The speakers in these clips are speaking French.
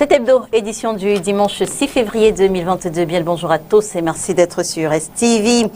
Cet hebdo, édition du dimanche 6 février 2022. Bien le bonjour à tous et merci d'être sur STV.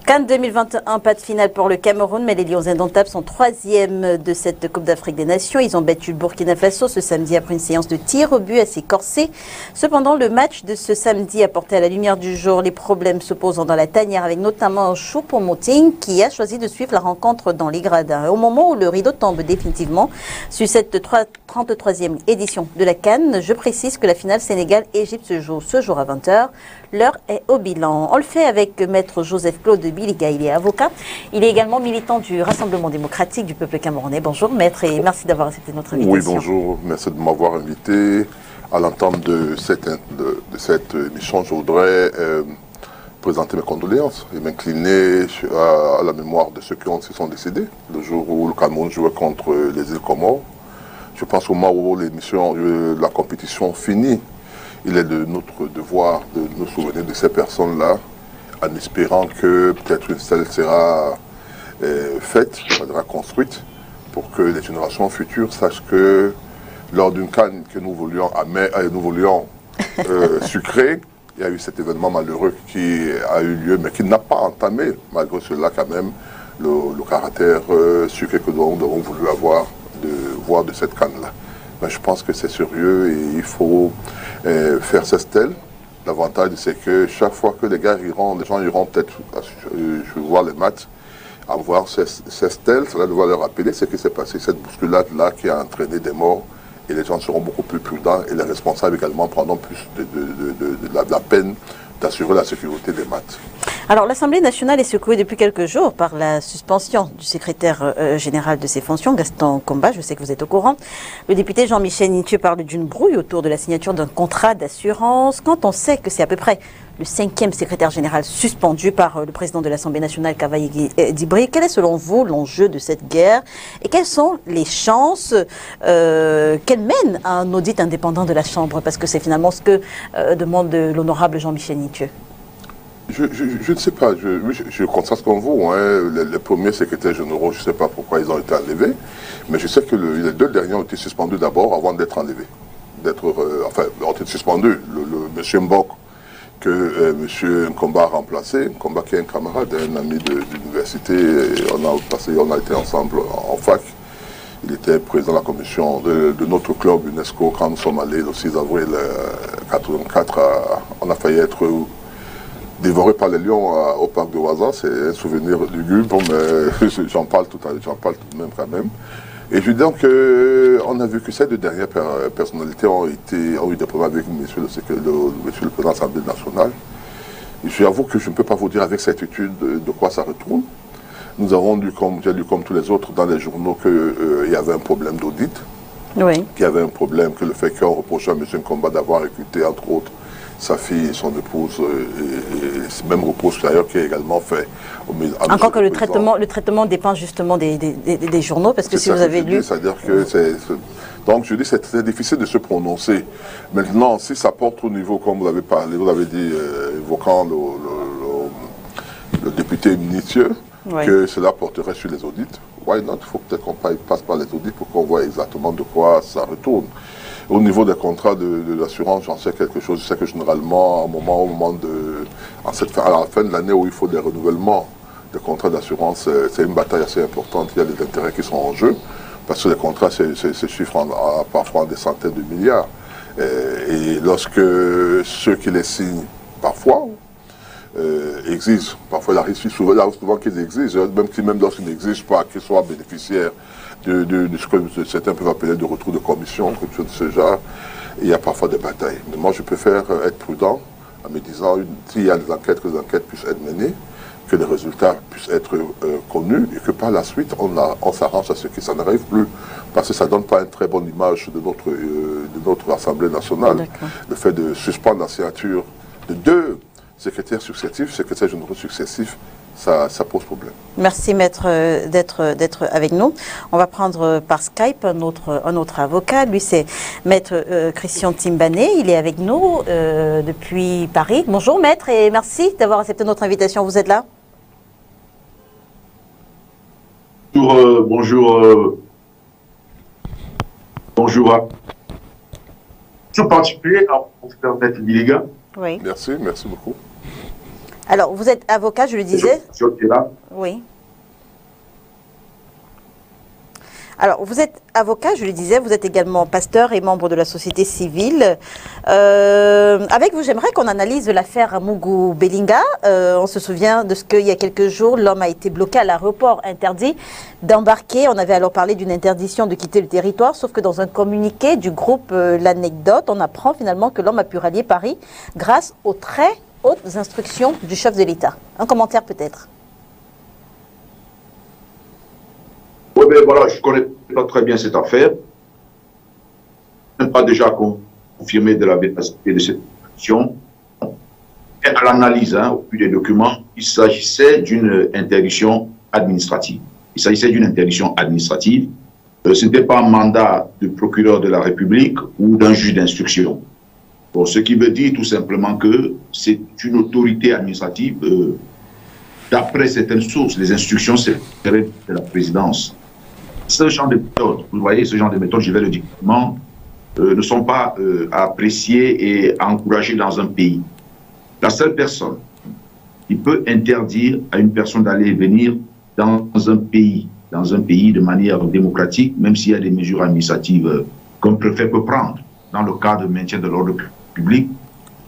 CAN 2021, pas de finale pour le Cameroun, mais les Lions indomptables sont troisième de cette Coupe d'Afrique des Nations. Ils ont battu le Burkina Faso ce samedi après une séance de tir au but assez corsée. Cependant, le match de ce samedi a porté à la lumière du jour les problèmes se posant dans la tanière, avec notamment Choupo-Moting qui a choisi de suivre la rencontre dans les gradins. Au moment où le rideau tombe définitivement sur cette 33e édition de la CAN, je précise que la finale Sénégal-Égypte se joue ce jour à 20h. L'heure est au bilan. On le fait avec Maître Joseph-Claude Biliga. Il est avocat. Il est également militant du Rassemblement démocratique du peuple camerounais. Bonjour Maître et merci d'avoir accepté notre invitation. Oui, bonjour. Merci de m'avoir invité. À l'entame de cette émission, je voudrais présenter mes condoléances et m'incliner à la mémoire de ceux qui sont décédés le jour où le Cameroun jouait contre les îles Comores. Je pense au moment où la compétition finit, il est de notre devoir de nous souvenir de ces personnes-là, en espérant que peut-être une stèle sera faite, sera construite, pour que les générations futures sachent que lors d'une CAN que nous voulions sucrer, il y a eu cet événement malheureux qui a eu lieu, mais qui n'a pas entamé, malgré cela quand même, le caractère sucré que nous avons voulu avoir de cette CAN-là. Mais je pense que c'est sérieux et il faut faire ces stèles. L'avantage, c'est que chaque fois que les gens iront peut-être voir les matchs, à voir ces stèles, ça va devoir leur rappeler ce qui s'est passé, cette bousculade-là qui a entraîné des morts. Et les gens seront beaucoup plus prudents et les responsables également prendront plus de la peine d'assurer la sécurité des matchs. Alors, l'Assemblée nationale est secouée depuis quelques jours par la suspension du secrétaire général de ses fonctions, Gaston Komba. Je sais que vous êtes au courant. Le député Jean-Michel Nitieux parle d'une brouille autour de la signature d'un contrat d'assurance. Quand on sait que c'est à peu près le 5e secrétaire général suspendu par le président de l'Assemblée nationale, Kavaï Dibri, quel est selon vous l'enjeu de cette guerre et quelles sont les chances qu'elle mène à un audit indépendant de la Chambre? Parce que c'est finalement ce que demande l'honorable Jean-Michel Nitieux. Je ne sais pas, je constate comme vous, hein, les premiers secrétaires généraux, je ne sais pas pourquoi ils ont été enlevés, mais je sais que les deux derniers ont été suspendus d'abord avant d'être enlevés. Ont été suspendus. M. Mbok, que M. Nkomba a remplacé, Nkomba qui est un camarade, un ami d'université, on a été ensemble en fac. Il était président de la commission de notre club UNESCO quand nous sommes allés le 6 avril 1984. On a failli être dévoré par les lions au parc de Ouaza. C'est un souvenir lugubre, mais j'en parle tout de même quand même. Et je dis donc qu'on a vu que ces deux dernières personnalités ont eu des problèmes avec monsieur le président de l'Assemblée nationale. Et j'avoue que je ne peux pas vous dire avec certitude de quoi ça retourne. Nous avons lu, j'ai lu comme tous les autres dans les journaux qu'il y avait un problème d'audit. Oui. Qu'il y avait un problème, que le fait qu'on reprochait à M. Nkomba d'avoir recruté, entre autres, sa fille et son épouse, et même reproche d'ailleurs qui est également fait. Encore que le traitement dépend justement des journaux, parce que si vous avez lu... C'est-à-dire que donc je dis c'est très difficile de se prononcer. Maintenant, si ça porte au niveau, comme vous l'avez parlé, vous l'avez dit, évoquant le député Nitieux, oui, que cela porterait sur les audits. Why not? Il faut peut-être qu'on passe par les audits pour qu'on voit exactement de quoi ça retourne. Au niveau des contrats de l'assurance, j'en sais quelque chose. Je sais que généralement, à la fin de l'année où il faut des renouvellements des contrats d'assurance, c'est une bataille assez importante. Il y a des intérêts qui sont en jeu, parce que les contrats se chiffrent parfois en des centaines de milliards. Et lorsque ceux qui les signent, parfois, exigent, parfois il arrive souvent qu'ils exigent, même lorsqu'ils n'exigent pas qu'ils soient bénéficiaires de ce que certains peuvent appeler de retour de commission, quelque chose de ce genre, il y a parfois des batailles. Mais moi, je préfère être prudent en me disant, s'il y a des enquêtes, que les enquêtes puissent être menées, que les résultats puissent être connus et que par la suite, on s'arrange à ce que ça n'arrive plus. Parce que ça ne donne pas une très bonne image de notre Assemblée nationale. Le fait de suspendre la signature de deux secrétaires généraux successifs, ça pose problème. Merci Maître d'être avec nous. On va prendre par Skype un autre avocat. Lui c'est Maître Christian Timbané. Il est avec nous depuis Paris. Bonjour Maître et merci d'avoir accepté notre invitation. Vous êtes là? Bonjour Tout particulier à professeur Maître Biliga. Oui. Merci beaucoup. Alors, vous êtes avocat, je le disais. Là. Oui. Alors, vous êtes avocat, je le disais, vous êtes également pasteur et membre de la société civile. Avec vous, j'aimerais qu'on analyse l'affaire Mougou Bellinga. On se souvient de ce qu'il y a quelques jours, l'homme a été bloqué à l'aéroport, interdit d'embarquer. On avait alors parlé d'une interdiction de quitter le territoire, sauf que dans un communiqué du groupe L'Anecdote, on apprend finalement que l'homme a pu rallier Paris grâce aux très hautes instructions du chef de l'État. Un commentaire peut-être. Oui, mais voilà, je ne connais pas très bien cette affaire. Je n'ai pas déjà confirmé de la véracité de cette action. Et à l'analyse, au vu des documents, il s'agissait d'une interdiction administrative. Ce n'était pas un mandat de procureur de la République ou d'un juge d'instruction. Bon, ce qui veut dire tout simplement que c'est une autorité administrative. D'après certaines sources, les instructions seraient de la présidence. Ce genre de méthodes, vous voyez, ce genre de méthodes, je vais le dire clairement, ne sont pas appréciées et encouragées dans un pays. La seule personne qui peut interdire à une personne d'aller et venir dans un pays de manière démocratique, même s'il y a des mesures administratives qu'un préfet peut prendre dans le cadre de maintien de l'ordre public,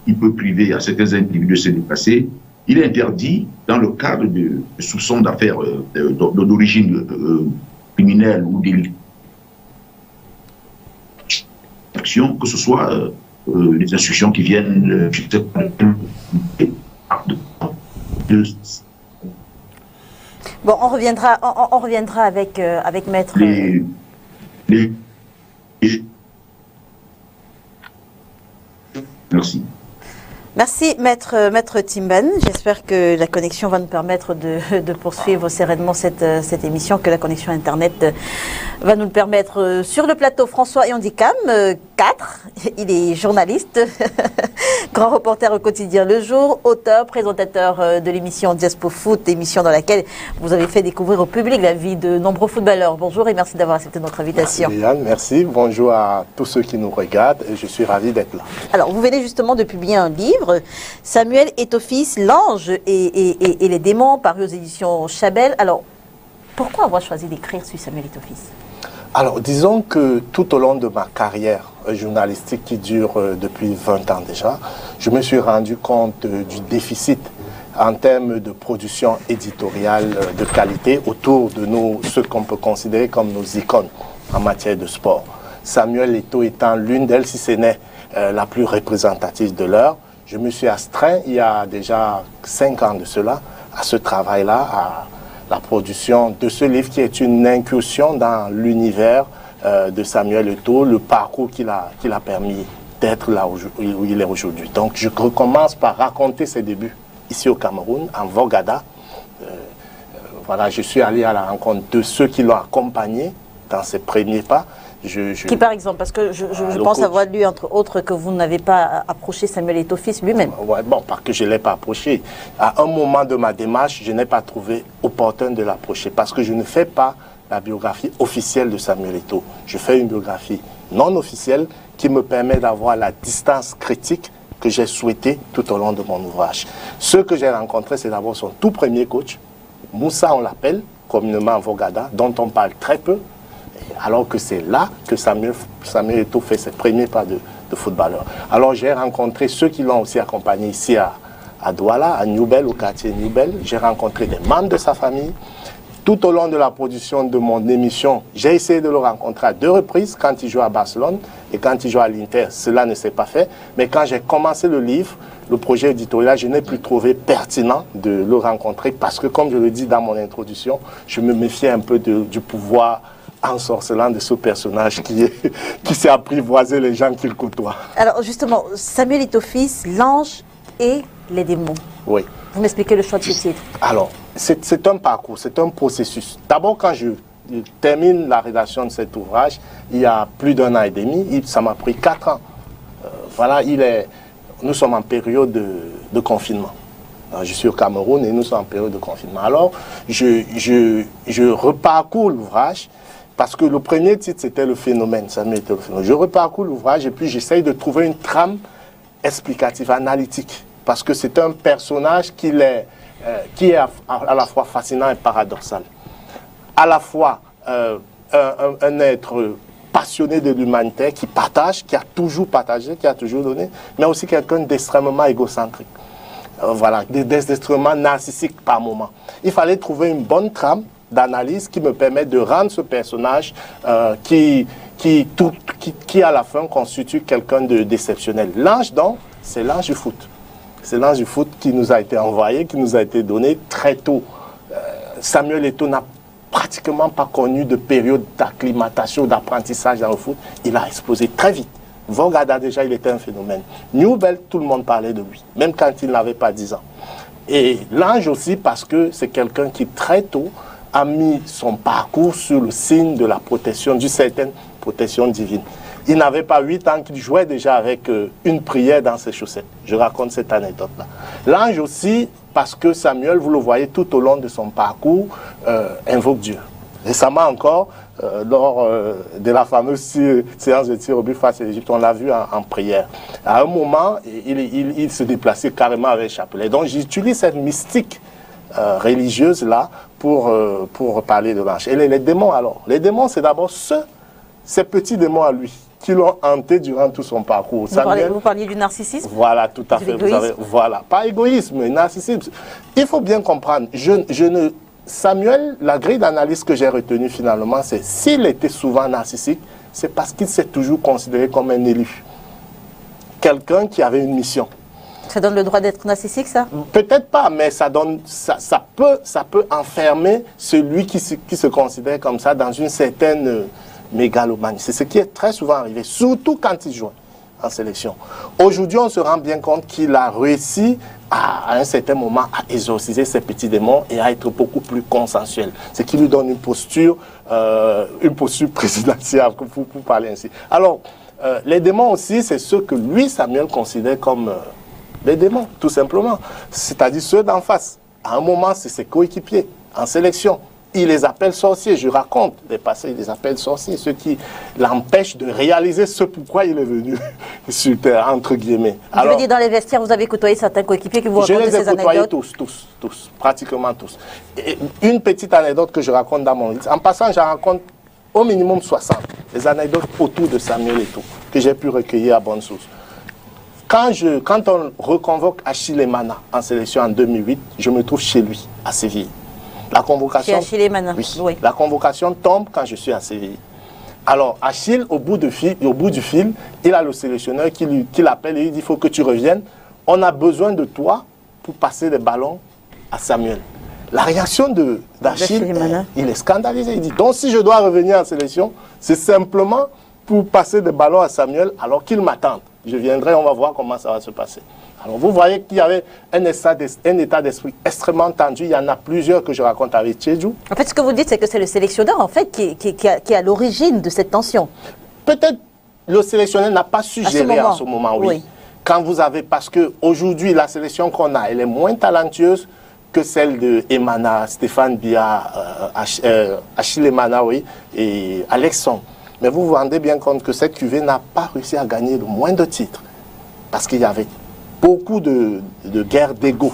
il peut priver à certains individus de se déplacer. Il est interdit dans le cadre de soupçons d'affaires d'origine criminelle ou délictuelle, que ce soit les instructions qui viennent Bon, on reviendra avec Maître... Merci. Merci, Maître Timban. J'espère que la connexion va nous permettre de poursuivre sereinement cette émission, que la connexion Internet va nous le permettre. Sur le plateau, François Yandikam, 4. Il est journaliste, grand reporter au quotidien Le Jour, auteur, présentateur de l'émission Diaspo Foot, émission dans laquelle vous avez fait découvrir au public la vie de nombreux footballeurs. Bonjour et merci d'avoir accepté notre invitation. Léane, merci. Bonjour à tous ceux qui nous regardent. Je suis ravi d'être là. Alors, vous venez justement de publier un livre, Samuel Eto'o-Fils, L'Ange et les démons, paru aux éditions Chabelle. Alors, pourquoi avoir choisi d'écrire sur Samuel Eto'o-Fils? Alors, disons que tout au long de ma carrière journalistique qui dure depuis 20 ans déjà, je me suis rendu compte du déficit en termes de production éditoriale de qualité autour de ce qu'on peut considérer comme nos icônes en matière de sport. Samuel Eto'o étant l'une d'elles, si ce n'est la plus représentative de l'heure. Je me suis astreint, il y a déjà 5 ans de cela, à ce travail-là, à la production de ce livre qui est une incursion dans l'univers de Samuel Eto'o, le parcours qu'il a permis d'être là où il est aujourd'hui. Donc je recommence par raconter ses débuts ici au Cameroun, en Vorgada. Voilà, je suis allé à la rencontre de ceux qui l'ont accompagné dans ses premiers pas. Qui par exemple, parce que je pense avoir lu entre autres que vous n'avez pas approché Samuel Eto'o-Fils lui-même. Ouais, bon, pas que je ne l'ai pas approché. À un moment de ma démarche, je n'ai pas trouvé opportun de l'approcher parce que je ne fais pas la biographie officielle de Samuel Eto'o. Je fais une biographie non officielle qui me permet d'avoir la distance critique que j'ai souhaité tout au long de mon ouvrage. Ce que j'ai rencontré, c'est d'abord son tout premier coach, Moussa, on l'appelle, communément en Vorgada, dont on parle très peu, alors que c'est là que Samuel Eto'o fait ses premiers pas de footballeur. Alors j'ai rencontré ceux qui l'ont aussi accompagné ici à Douala, à Newbel, au quartier Newbel. J'ai rencontré des membres de sa famille. Tout au long de la production de mon émission, j'ai essayé de le rencontrer à 2 reprises, quand il jouait à Barcelone et quand il jouait à l'Inter. Cela ne s'est pas fait. Mais quand j'ai commencé le livre, le projet éditorial, je n'ai plus trouvé pertinent de le rencontrer parce que, comme je le dis dans mon introduction, je me méfiais un peu du pouvoir ensorcelant de ce personnage qui s'est apprivoisé les gens qu'il côtoie. Alors justement, Samuel Eto'o-Fils, L'Ange et les démons. Oui. Vous m'expliquez le choix de ce titre? Alors, c'est un parcours, c'est un processus. D'abord, quand je termine la rédaction de cet ouvrage, il y a plus d'1 an et demi, ça m'a pris 4 ans. Voilà, nous sommes en période de confinement. Alors, je suis au Cameroun et nous sommes en période de confinement. Alors, je reparcours l'ouvrage Parce que le premier titre, c'était le phénomène. Samuel était le phénomène. Je reparcours l'ouvrage et puis j'essaye de trouver une trame explicative, analytique. Parce que c'est un personnage qui est à la fois fascinant et paradoxal. À la fois un être passionné de l'humanité, qui partage, qui a toujours partagé, qui a toujours donné, mais aussi quelqu'un d'extrêmement égocentrique. Voilà, d'extrêmement narcissique par moment. Il fallait trouver une bonne trame d'analyse qui me permet de rendre ce personnage qui à la fin constitue quelqu'un d'exceptionnel. L'ange, donc, c'est l'ange du foot. C'est l'ange du foot qui nous a été envoyé, qui nous a été donné très tôt. Samuel Eto'o n'a pratiquement pas connu de période d'acclimatation, d'apprentissage dans le foot. Il a explosé très vite. Vogada, déjà, il était un phénomène. Newell, tout le monde parlait de lui, même quand il n'avait pas 10 ans. Et l'ange aussi, parce que c'est quelqu'un qui, très tôt, a mis son parcours sur le signe de la protection, d'une certaine protection divine. Il n'avait pas 8 ans qu'il jouait déjà avec une prière dans ses chaussettes. Je raconte cette anecdote-là. L'ange aussi, parce que Samuel, vous le voyez tout au long de son parcours, invoque Dieu. Récemment encore, lors de la fameuse séance de tir au but face à l'Égypte, on l'a vu en prière. À un moment, il se déplaçait carrément avec chapelet. Donc j'utilise cette mystique religieuse-là pour parler de l'ange. Et les démons alors? Les démons, c'est d'abord ces petits démons à lui qui l'ont hanté durant tout son parcours. Vous parliez du narcissisme? Voilà, tout à fait. Vous avez, voilà, pas égoïsme, mais narcissisme. Il faut bien comprendre, Samuel, la grille d'analyse que j'ai retenue finalement, c'est s'il était souvent narcissique, c'est parce qu'il s'est toujours considéré comme un élu. Quelqu'un qui avait une mission. Ça donne le droit d'être narcissique, ça? Peut-être pas, mais ça peut enfermer celui qui se considère comme ça dans une certaine mégalomanie. C'est ce qui est très souvent arrivé, surtout quand il joue en sélection. Aujourd'hui, on se rend bien compte qu'il a réussi à un certain moment à exorciser ses petits démons et à être beaucoup plus consensuel. Ce qui lui donne une posture présidentielle, pour parler ainsi. Alors, les démons aussi, c'est ceux que lui, Samuel, considère comme les démons, tout simplement. C'est-à-dire ceux d'en face. À un moment, c'est ses coéquipiers en sélection. Il les appelle sorciers. Je raconte des passés, il les appelle sorciers. Ceux qui l'empêchent de réaliser ce pourquoi il est venu sur terre, entre guillemets. Je veux dire, dans les vestiaires, vous avez côtoyé certains coéquipiers qui vous racontent ces anecdotes? Je les ai côtoyés tous, pratiquement tous. Et une petite anecdote que je raconte dans mon livre. En passant, j'en raconte au minimum 60. Les anecdotes autour de Samuel Eto'o, que j'ai pu recueillir à bonne source. Quand on reconvoque Achille Emana en sélection en 2008, je me trouve chez lui, à Séville. La convocation, oui. La convocation tombe quand je suis à Séville. Alors, Achille, au bout du fil, il a le sélectionneur qui l'appelle et il dit « il faut que tu reviennes. On a besoin de toi pour passer des ballons à Samuel. » La réaction d'Achille, il est scandalisé. Il dit « donc si je dois revenir en sélection, c'est simplement pour passer des ballons à Samuel alors qu'il m'attend. Je viendrai, on va voir comment ça va se passer. » Alors vous voyez qu'il y avait un état d'esprit extrêmement tendu. Il y en a plusieurs que je raconte avec Tchédjou. En fait, ce que vous dites, c'est que c'est le sélectionneur en fait, qui est à l'origine de cette tension. Peut-être le sélectionneur n'a pas su gérer en ce moment, oui. Quand vous avez, parce qu'aujourd'hui, la sélection qu'on a, elle est moins talentueuse que celle de Emana, Stéphane Biya, Achille Emana, oui, et Alexandre. Mais vous vous rendez bien compte que cette cuvée n'a pas réussi à gagner le moindre titre. Parce qu'il y avait beaucoup de guerre d'ego.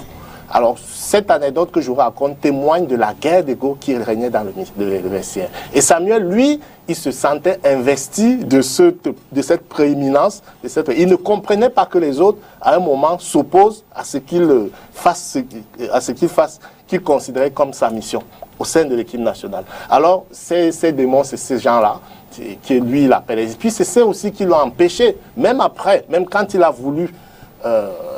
Alors, cette anecdote que je vous raconte témoigne de la guerre d'ego qui régnait dans le vestiaire. Et Samuel, lui, il se sentait investi de cette prééminence. Il ne comprenait pas que les autres, à un moment, s'opposent à ce qu'il fasse, qu'il considérait comme sa mission au sein de l'équipe nationale. Alors, ces démons, c'est ces gens-là que lui, il appelle. Et puis, c'est ceux aussi qui l'ont empêché, même après, même quand il a voulu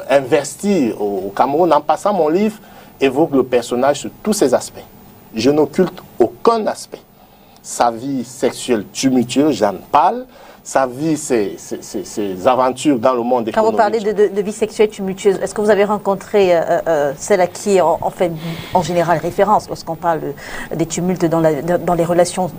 investir au Cameroun. En passant, mon livre évoque le personnage sur tous ses aspects. Je n'occulte aucun aspect. Sa vie sexuelle tumultueuse, j'en parle. Sa vie, ses aventures dans le monde économique. Quand vous parlez de vie sexuelle tumultueuse, est-ce que vous avez rencontré celle à qui on fait en général référence lorsqu'on parle des tumultes dans les relations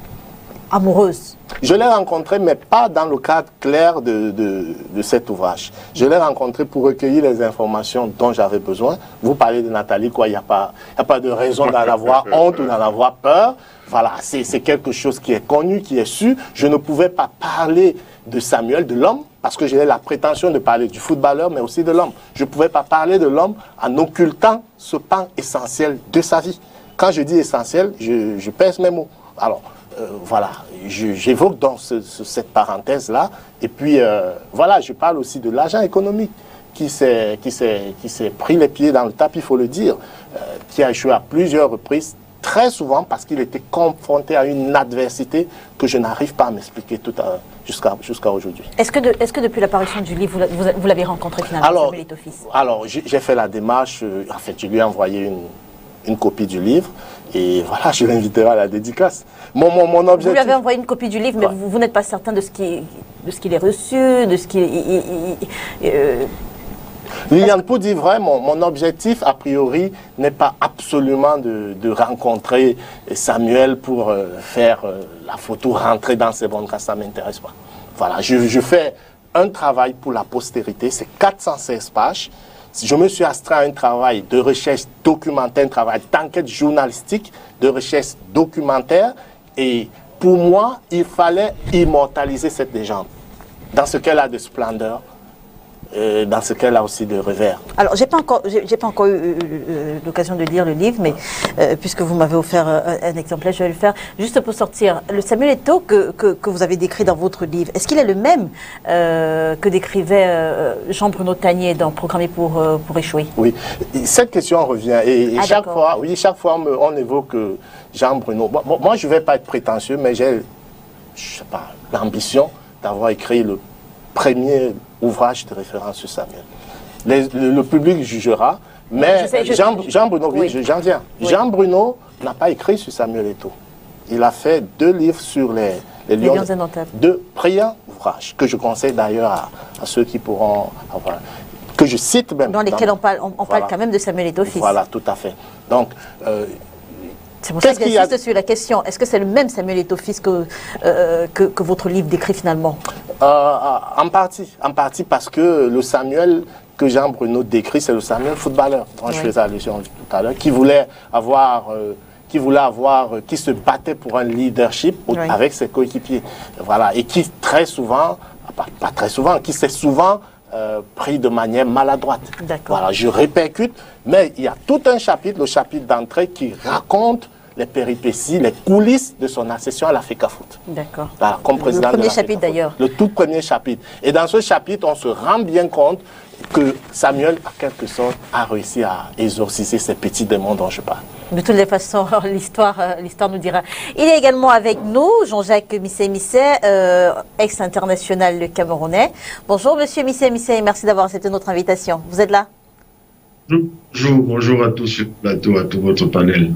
amoureuse. Je l'ai rencontré, mais pas dans le cadre clair de cet ouvrage. Je l'ai rencontré pour recueillir les informations dont j'avais besoin. Vous parlez de Nathalie, quoi, il n'y a pas de raison d'en avoir honte ou d'en avoir peur. Voilà, c'est quelque chose qui est connu, qui est su. Je ne pouvais pas parler de Samuel, de l'homme, parce que j'avais la prétention de parler du footballeur, mais aussi de l'homme. Je ne pouvais pas parler de l'homme en occultant ce pan essentiel de sa vie. Quand je dis essentiel, je pèse mes mots. Alors, voilà, j'évoque donc cette parenthèse-là. Et puis, voilà, je parle aussi de l'agent économique qui s'est pris les pieds dans le tapis, il faut le dire, qui a échoué à plusieurs reprises, très souvent parce qu'il était confronté à une adversité que je n'arrive pas à m'expliquer jusqu'à aujourd'hui. Est-ce que depuis l'apparition du livre, vous l'avez rencontré finalement, Samuel Eto'o fils? Alors, j'ai fait la démarche, en fait, je lui ai envoyé une copie du livre, et voilà, je l'inviterai à la dédicace. Mon objectif... Vous lui avez envoyé une copie du livre, mais vous n'êtes pas certain de ce qu'il est reçu, de ce qu'il... Liliane, pour dire vrai, mon objectif, a priori, n'est pas absolument de rencontrer Samuel pour faire la photo, rentrer dans ses bonnes grâces, ça ne m'intéresse pas. Voilà, je fais un travail pour la postérité, c'est 416 pages. Je me suis astreint à un travail de recherche documentaire, un travail d'enquête journalistique, de recherche documentaire. Et pour moi, il fallait immortaliser cette légende dans ce qu'elle a de splendeur, dans ce qu'elle a aussi de revers. Alors, j'ai pas encore eu l'occasion de lire le livre, mais puisque vous m'avez offert un exemplaire, je vais le faire. Juste pour sortir, le Samuel Eto'o que vous avez décrit dans votre livre, est-ce qu'il est le même que décrivait Jean-Bruno Tanier dans Programmé pour échouer? Oui, cette question revient. Et chaque fois, on évoque Jean-Bruno. Bon, moi, je ne vais pas être prétentieux, mais j'ai, je sais pas, l'ambition d'avoir écrit le premier ouvrage de référence sur Samuel. Le public jugera, mais Jean-Bruno, oui, j'en viens. Oui. Jean-Bruno n'a pas écrit sur Samuel Eto'o. Il a fait 2 livres sur les lions indomptables. 2 brillants ouvrages, que je conseille d'ailleurs à ceux qui pourront avoir, que je cite même. Dans lesquels on parle quand même de Samuel Eto'o fils. Voilà, tout à fait. Donc, c'est pour ça que j'insiste sur la question. Est-ce que c'est le même Samuel Eto'o fils que votre livre décrit finalement? En partie parce que le Samuel que Jean-Bruno décrit, c'est le Samuel footballeur, dont je faisais allusion tout à l'heure, qui se battait pour un leadership avec ses coéquipiers. Voilà, et qui très souvent, pas très souvent, qui s'est souvent pris de manière maladroite. Voilà, je répercute, mais il y a tout un chapitre, le chapitre d'entrée, qui raconte les péripéties, les coulisses de son accession à l'Africa Foot. D'accord. Voilà, comme président le premier chapitre d'ailleurs. Le tout premier chapitre. Et dans ce chapitre, on se rend bien compte que Samuel, en quelque sorte, a réussi à exorciser ces petits démons dont je parle. De toutes les façons, l'histoire nous dira. Il est également avec nous, Jean-Jacques Missé-Missé, ex-international camerounais. Bonjour Monsieur Missé-Missé, merci d'avoir accepté notre invitation. Vous êtes là? Bonjour à tous sur le plateau, à tout votre panel.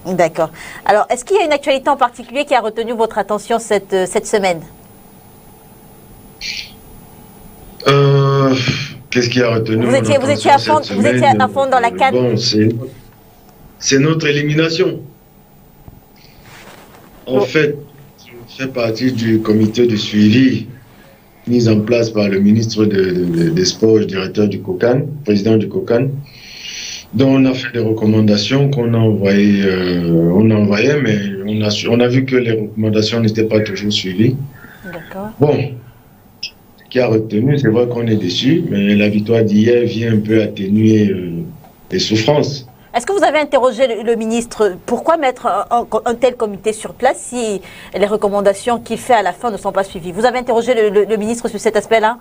D'accord. Alors, est-ce qu'il y a une actualité en particulier qui a retenu votre attention cette semaine? Qu'est-ce qui a retenu Vous étiez à fond dans la cadre. Bon, c'est notre élimination. En fait, je fais partie du comité de suivi mis en place par le ministre des Sports, directeur du COCAN, président du COCAN. Donc on a fait des recommandations qu'on a envoyées, mais on a vu que les recommandations n'étaient pas toujours suivies. D'accord. Bon, ce qui a retenu, c'est vrai qu'on est déçu, mais la victoire d'hier vient un peu atténuer les souffrances. Est-ce que vous avez interrogé le ministre, pourquoi mettre un tel comité sur place si les recommandations qu'il fait à la fin ne sont pas suivies? Vous avez interrogé le ministre sur cet aspect-là?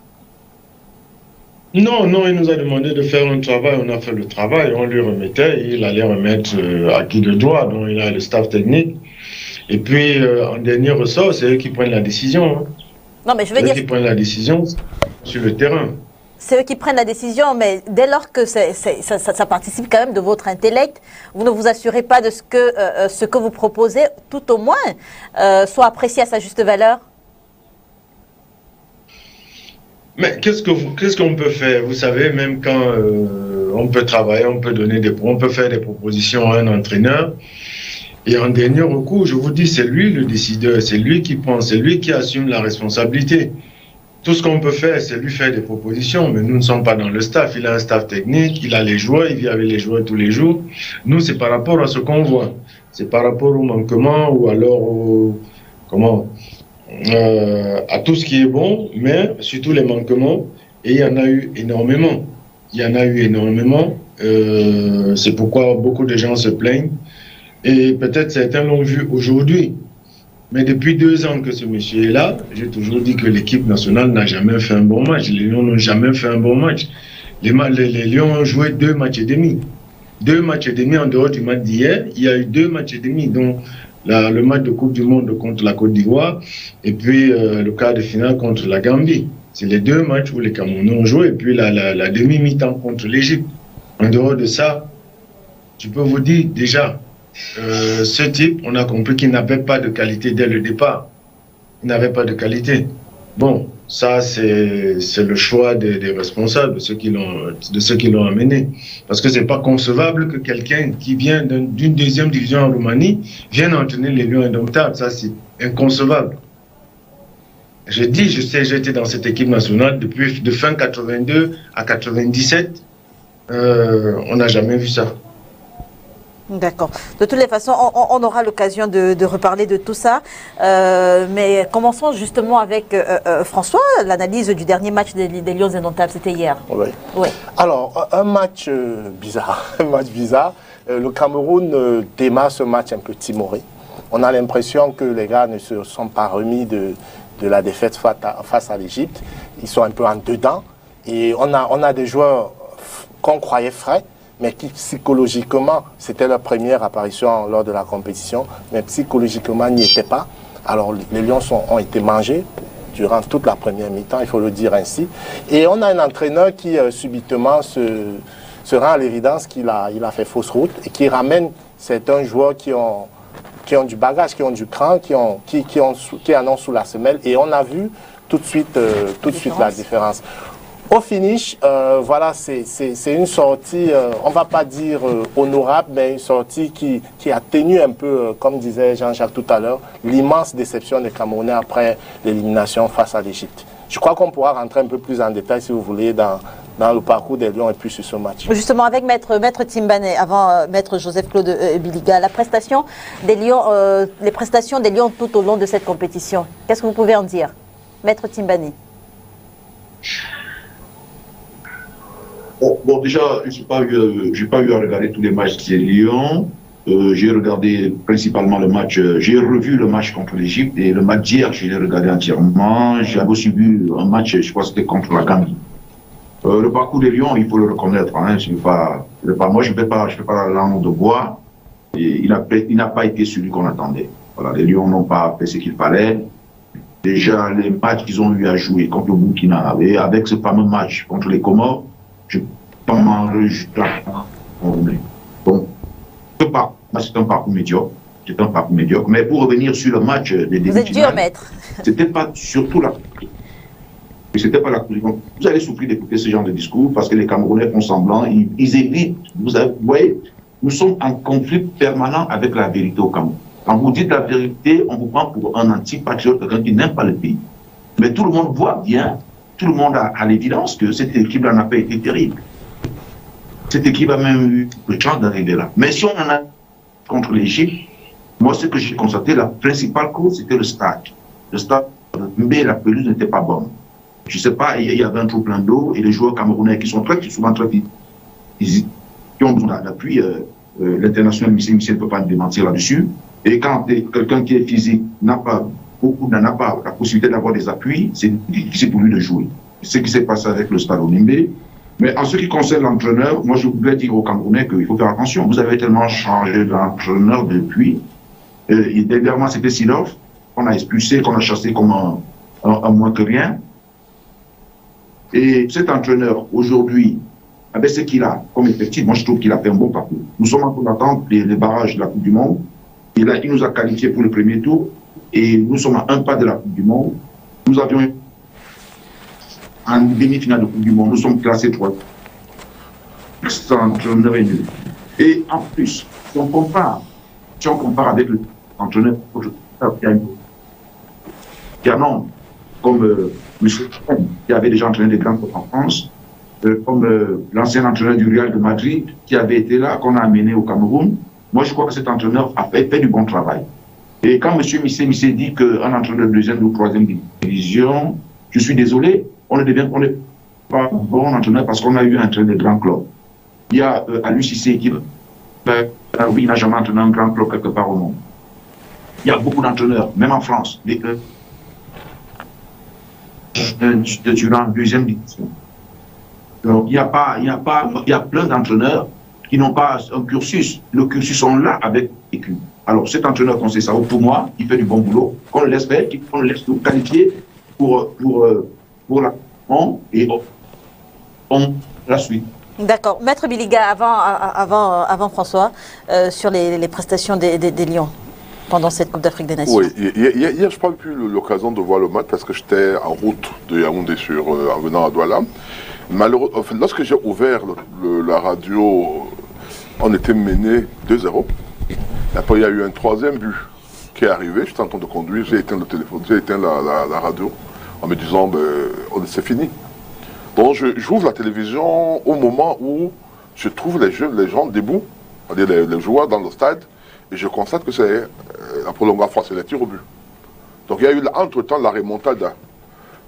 Non, il nous a demandé de faire un travail, on a fait le travail, on lui remettait, il allait remettre à qui de droit, donc il a le staff technique. Et puis, en dernier ressort, c'est eux qui prennent la décision. Hein. Non, mais je veux dire... C'est eux qui prennent la décision sur le terrain. C'est eux qui prennent la décision, mais dès lors que ça participe quand même de votre intellect, vous ne vous assurez pas de ce que vous proposez, tout au moins, soit apprécié à sa juste valeur? Mais qu'est-ce qu'on peut faire? Vous savez, même quand on peut travailler, on peut faire des propositions à un entraîneur, Et en dernier recours, je vous dis, c'est lui le décideur, c'est lui qui prend, c'est lui qui assume la responsabilité. Tout ce qu'on peut faire, c'est lui faire des propositions, mais nous ne sommes pas dans le staff. Il a un staff technique, il a les joueurs, il vit avec les joueurs tous les jours. Nous, c'est par rapport à ce qu'on voit. C'est par rapport au manquement ou alors à tout ce qui est bon, mais surtout les manquements. Et il y en a eu énormément. Il y en a eu énormément. C'est pourquoi beaucoup de gens se plaignent. Et peut-être certains l'ont vu aujourd'hui. Mais depuis 2 ans que ce monsieur est là, j'ai toujours dit que l'équipe nationale n'a jamais fait un bon match. Les Lions n'ont jamais fait un bon match. Les Lions ont joué 2 matchs et demi. 2 matchs et demi en dehors du match d'hier. Il y a eu 2 matchs et demi, dont le match de Coupe du Monde contre la Côte d'Ivoire et puis le quart de finale contre la Gambie. C'est les 2 matchs où les Camerounais ont joué et puis la demi-mi-temps contre l'Égypte. En dehors de ça, je peux vous dire déjà, ce type, on a compris qu'il n'avait pas de qualité dès le départ. Il n'avait pas de qualité. Bon, ça, c'est le choix des responsables, de ceux qui l'ont amené. Parce que c'est pas concevable que quelqu'un qui vient d'une deuxième division en Roumanie vienne entraîner les Lions indomptables. Ça, c'est inconcevable. J'ai dit, j'étais dans cette équipe nationale depuis de fin 82 à 97. On n'a jamais vu ça. D'accord. De toutes les façons, on aura l'occasion de reparler de tout ça. Mais commençons justement avec François, l'analyse du dernier match des Lions indomptables. C'était hier. Oui. Oui. Alors, un match bizarre. Un match bizarre. Le Cameroun démarre ce match un peu timoré. On a l'impression que les gars ne se sont pas remis de la défaite face à l'Égypte. Ils sont un peu en dedans. Et on a des joueurs qu'on croyait frais, mais qui psychologiquement, c'était leur première apparition lors de la compétition, mais psychologiquement n'y étaient pas. Alors les Lions ont été mangés durant toute la première mi-temps, il faut le dire ainsi. Et on a un entraîneur qui subitement se rend à l'évidence qu'il a fait fausse route et qui ramène certains joueurs qui ont du bagage, qui ont du cran, qui en ont sous la semelle. Et on a vu tout de suite la différence. Au finish, voilà, c'est une sortie, on ne va pas dire honorable, mais une sortie qui a tenu un peu, comme disait Jean-Jacques tout à l'heure, l'immense déception des Camerounais après l'élimination face à l'Égypte. Je crois qu'on pourra rentrer un peu plus en détail, si vous voulez, dans le parcours des Lions et puis sur ce match. Justement, avec Maître Timbané, avant Maître Joseph-Claude Biliga, les prestations des Lions tout au long de cette compétition, qu'est-ce que vous pouvez en dire, Maître Timbané? Bon, déjà, je n'ai pas eu à regarder tous les matchs des Lions. J'ai regardé principalement le match, j'ai revu le match contre l'Égypte et le match d'hier, je l'ai regardé entièrement. J'ai aussi vu un match, je crois que c'était contre la Gambie. Le parcours des Lions, il faut le reconnaître. Hein, moi, je ne fais pas la langue de bois. Et il n'a pas été celui qu'on attendait. Voilà, les Lions n'ont pas fait ce qu'il fallait. Déjà, les matchs qu'ils ont eu à jouer contre le Burkina et avec ce fameux match contre les Comores, je ne peux pas m'en réjouir. Bon, c'est un parcours médiocre. C'est un parcours médiocre. Mais pour revenir sur le match des demi-finales, vous êtes dur, maître. C'était pas surtout la. C'était pas la. Vous allez souffrir d'écouter ce genre de discours parce que les Camerounais font semblant, ils évitent. Vous voyez, nous sommes en conflit permanent avec la vérité au Cameroun. Quand vous dites la vérité, on vous prend pour un anti-patriote, quelqu'un qui n'aime pas le pays. Mais tout le monde voit bien. Tout le monde a l'évidence que cette équipe-là n'a pas été terrible. Cette équipe a même eu le chance d'arriver là. Mais si on en a contre l'Égypte, moi, ce que j'ai constaté, la principale cause, c'était le stade. Le stade, mais la pelouse n'était pas bonne. Je ne sais pas, il y avait un trop plein d'eau et les joueurs camerounais qui sont souvent très physiques, qui ont besoin d'appui. L'international Michel ne peut pas me démentir là-dessus. Et quand quelqu'un qui est physique n'a pas la possibilité d'avoir des appuis, c'est difficile pour lui de jouer. C'est ce qui s'est passé avec le Stade Olimbe. Mais en ce qui concerne l'entraîneur, moi je voudrais dire aux Camerounais qu'il faut faire attention. Vous avez tellement changé d'entraîneur depuis. Et dernièrement, c'était Silov, qu'on a expulsé, qu'on a chassé comme un moins que rien. Et cet entraîneur, aujourd'hui, avec ce qu'il a comme effectif, moi je trouve qu'il a fait un bon parcours. Nous sommes en train d'attendre les barrages de la Coupe du Monde. Et là, il nous a qualifiés pour le premier tour. Et nous sommes à un pas de la Coupe du Monde. Nous avions en demi-finale de Coupe du Monde, nous sommes classés 3. Et en plus, si on compare si on compare avec l'entraîneur qui a non, comme M. qui avait déjà entraîné des grands clubs en France, comme l'ancien entraîneur du Real de Madrid qui avait été là, qu'on a amené au Cameroun. Moi, je crois que cet entraîneur a fait du bon travail. Et quand M. Missé dit qu'un entraîneur de deuxième ou troisième division, je suis désolé, on n'est pas bon entraîneur parce qu'on a eu un entraîneur de grand club. Il y a Aliou Cissé qui, oui, il n'a jamais entraîné un grand club quelque part au monde. Il y a beaucoup d'entraîneurs, même en France, durant la deuxième division. Donc, il y a plein d'entraîneurs qui n'ont pas un cursus. Le cursus sont là avec l'équipe. Alors, cet entraîneur conseil ça pour moi, il fait du bon boulot, qu'on le laisse faire, qu'on le laisse nous qualifier pour la et on la suite. D'accord. Maître Biliga, avant François, sur les prestations des Lions pendant cette Coupe d'Afrique des Nations. Oui, hier je n'ai pas eu l'occasion de voir le match parce que j'étais en route de Yaoundé en venant à Douala. Malheureusement, enfin, lorsque j'ai ouvert la radio, on était mené 2-0. Après, il y a eu un troisième but qui est arrivé. J'étais en train de conduire, j'ai éteint le téléphone, j'ai éteint la radio en me disant, c'est fini. Donc, j'ouvre la télévision au moment où je trouve les gens debout, c'est-à-dire les joueurs dans le stade, et je constate que c'est la prolongation, c'est les tirs au but. Donc, il y a eu entre-temps la remontada.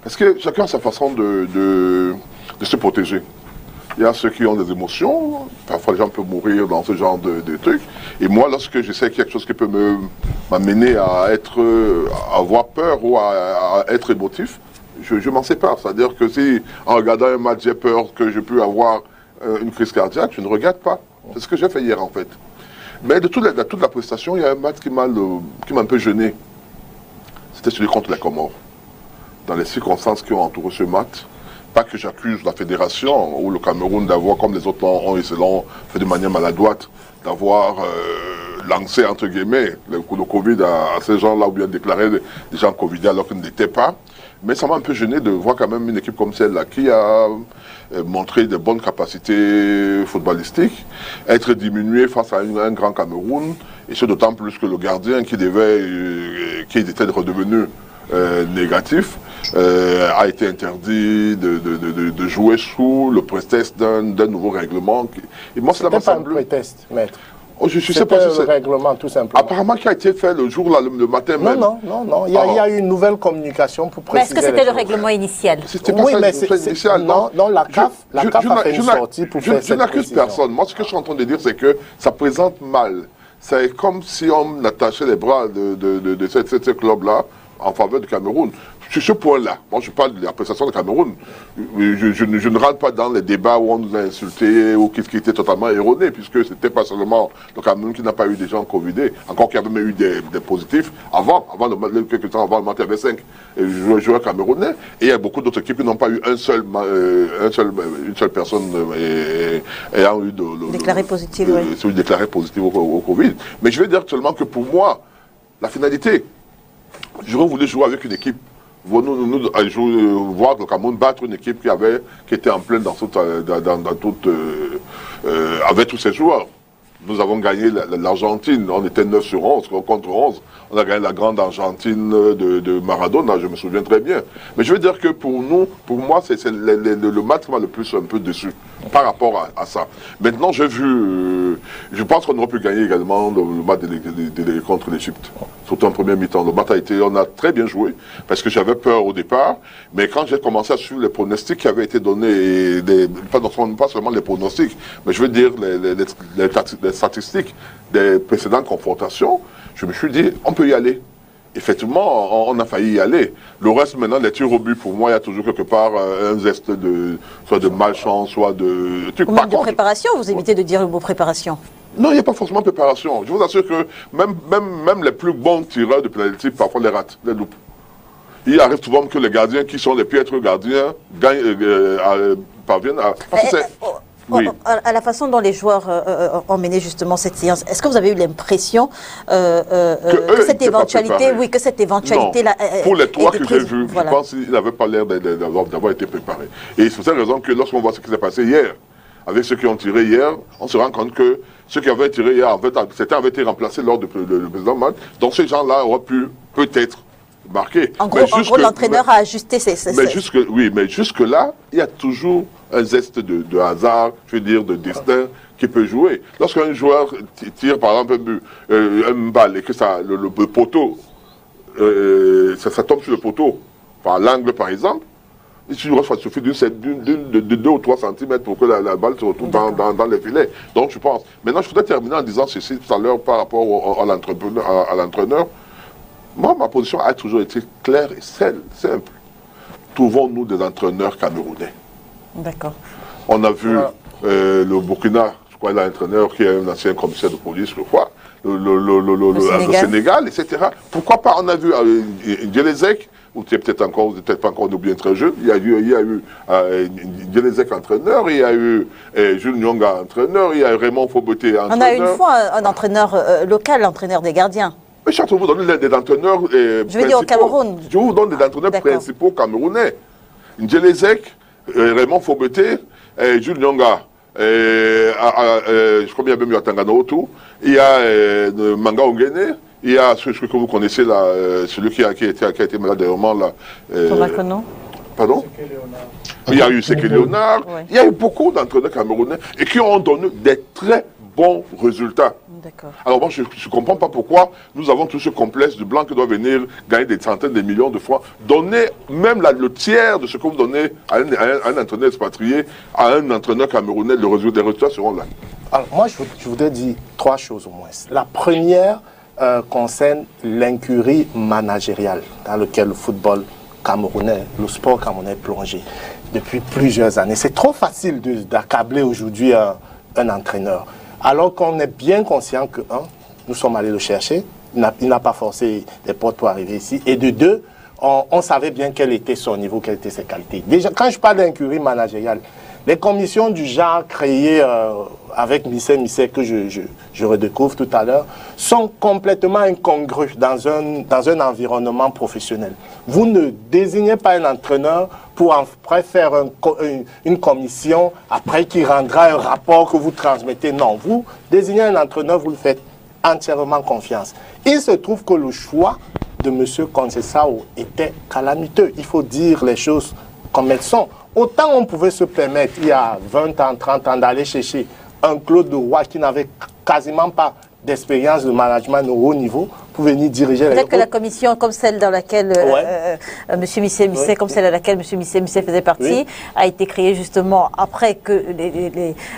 Parce que chacun a sa façon de se protéger. Il y a ceux qui ont des émotions, parfois les gens peuvent mourir dans ce genre de trucs. Et moi, lorsque je sais quelque chose qui peut m'amener à avoir peur ou à être émotif, je m'en sépare. C'est-à-dire que si, en regardant un match, j'ai peur que je puisse avoir une crise cardiaque, je ne regarde pas. C'est ce que j'ai fait hier, en fait. Mais de toute la prestation, il y a un match qui m'a un peu gêné. C'était celui contre la Comore. Dans les circonstances qui ont entouré ce match, pas que j'accuse la fédération ou le Cameroun d'avoir, comme les autres l'ont fait de manière maladroite, d'avoir lancé, entre guillemets, le Covid à ces gens-là, ou bien déclaré des gens Covidés alors qu'ils ne l'étaient pas. Mais ça m'a un peu gêné de voir quand même une équipe comme celle-là qui a montré de bonnes capacités footballistiques, être diminuée face à un grand Cameroun, et ce d'autant plus que le gardien qui était redevenu négatif, a été interdit de jouer sous le prétexte d'un nouveau règlement. Et moi, cela m'a semblé... pas un prétexte, maître. Oh, je sais pas si c'est le règlement, tout simplement. Apparemment, qui a été fait le jour, là, le matin même. Non. Il y a eu une nouvelle communication pour préciser. Mais est-ce que c'était le règlement initial? C'était pas ça, mais initial, non, la CAF a fait une sortie pour faire cette Je n'accuse personne. Moi, ce que je suis en train de dire, c'est que ça présente mal. C'est comme si on attachait les bras de ce club-là en faveur du Cameroun. Sur ce point-là, moi je parle de la prestation du Cameroun. Je ne rentre pas dans les débats où on nous a insultés ou qui était totalement erroné, puisque c'était pas seulement le Cameroun qui n'a pas eu des gens covidés, encore qu'il y avait même eu des positifs quelques temps avant le match, il y avait 5 joueurs camerounais, et il y a beaucoup d'autres équipes qui n'ont pas eu une seule personne ayant eu déclaré positif, déclaré positif au Covid. Mais je vais dire seulement que pour moi, la finalité, j'aurais voulu jouer avec une équipe, voir le Cameroun battre une équipe qui était en pleine avec tous ses joueurs. Nous avons gagné l'Argentine, on était 9 sur 11 contre 11. On a gagné la grande Argentine de Maradona, je me souviens très bien. Mais je veux dire que pour moi, c'est le match qui m'a le plus un peu déçu par rapport à ça. Maintenant, je pense qu'on aurait pu gagner également le match contre l'Égypte. Surtout en première mi-temps. Le match on a très bien joué, parce que j'avais peur au départ, mais quand j'ai commencé à suivre les pronostics qui avaient été donnés, pas seulement les pronostics, mais je veux dire les statistiques des précédentes confrontations, je me suis dit, on peut y aller. Effectivement, on a failli y aller. Le reste, maintenant, les tirs au but, pour moi, il y a toujours quelque part un zeste soit de malchance, soit de... Manque de préparation, vous évitez de dire le mot préparation. Non, il n'y a pas forcément de préparation. Je vous assure que même les plus bons tireurs de pénalty, parfois les ratent, les loupent. Il arrive souvent que les gardiens qui sont les piètres gardiens parviennent à... Oui. À la façon dont les joueurs ont mené justement cette séance, est-ce que vous avez eu l'impression que cette éventualité-là... Pour les trois que j'ai vus, je pense qu'ils n'avaient pas l'air d'avoir été préparés. Et c'est pour cette raison que lorsqu'on voit ce qui s'est passé hier, avec ceux qui ont tiré hier, on se rend compte que ceux qui avaient tiré hier, en fait, certains avaient été remplacés lors du précédent match. Donc ces gens-là auraient pu peut-être marquer. En gros, l'entraîneur a ajusté mais jusque-là, il y a toujours un zeste de hasard, je veux dire, de destin qui peut jouer. Lorsqu'un joueur tire, par exemple, une balle et que le poteau, ça tombe sur le poteau, par l'angle par exemple, il suffit de 2 ou 3 cm pour que la balle se retrouve dans les filets. Donc je pense. Maintenant, je voudrais terminer en disant ceci tout à l'heure par rapport à l'entraîneur. Moi, ma position a toujours été claire et simple. Trouvons-nous des entraîneurs camerounais. D'accord. On a vu le Burkina, je crois, il a un entraîneur qui est un ancien commissaire de police, je crois, le Sénégal, etc. Pourquoi pas, on a vu Djelezek, ou tu n'es peut-être pas encore bien très jeune, il y a eu Djelezek entraîneur, il y a eu Jules Nyonga entraîneur, il y a eu Raymond Foboté entraîneur. On a une fois un entraîneur local, l'entraîneur des gardiens. Mais je suis en train de vous donner des entraîneurs je veux dire au Cameroun. Je vous donne des entraîneurs principaux camerounais. Djelezek, Raymond Foboté, Jules Nyonga, je crois bien même il y a Tangano autour, il y a Manga Ongene, il y a celui que vous connaissez là, celui qui a été malade dernièrement là. Thomas Kono. Pardon? Il y a eu Seke Léonard, il y a eu beaucoup d'entraîneurs camerounais et qui ont donné des très bons résultats. Alors moi, je ne comprends pas pourquoi nous avons tout ce complexe du blanc qui doit venir gagner des centaines de millions de fois. Donner même le tiers de ce que vous donnez à un entraîneur expatrié, à un entraîneur camerounais, les résultats seront là. Alors moi, je voudrais dire 3 choses au moins. La première concerne l'incurie managériale dans laquelle le football camerounais, le sport camerounais est plongé depuis plusieurs années. C'est trop facile d'accabler aujourd'hui un entraîneur. Alors qu'on est bien conscient que, nous sommes allés le chercher, il n'a pas forcé les portes pour arriver ici, et de 2, on savait bien quel était son niveau, quelles étaient ses qualités. Déjà, quand je parle d'incurie managériale, les commissions du genre créées avec Misset que je redécouvre tout à l'heure, sont complètement incongrues dans un environnement professionnel. Vous ne désignez pas un entraîneur pour après faire une commission, après qui rendra un rapport que vous transmettez. Non, vous désignez un entraîneur, vous le faites entièrement confiance. Il se trouve que le choix de M. Conceição était calamiteux. Il faut dire les choses comme elles sont. Autant on pouvait se permettre, il y a 20 ans, 30 ans, d'aller chercher un Claude Roy qui n'avait quasiment pas d'expérience de management au haut niveau pour venir diriger les... Peut-être que la commission, comme celle dans laquelle M. Misset, comme celle à laquelle M. Misset faisait partie, a été créée justement après que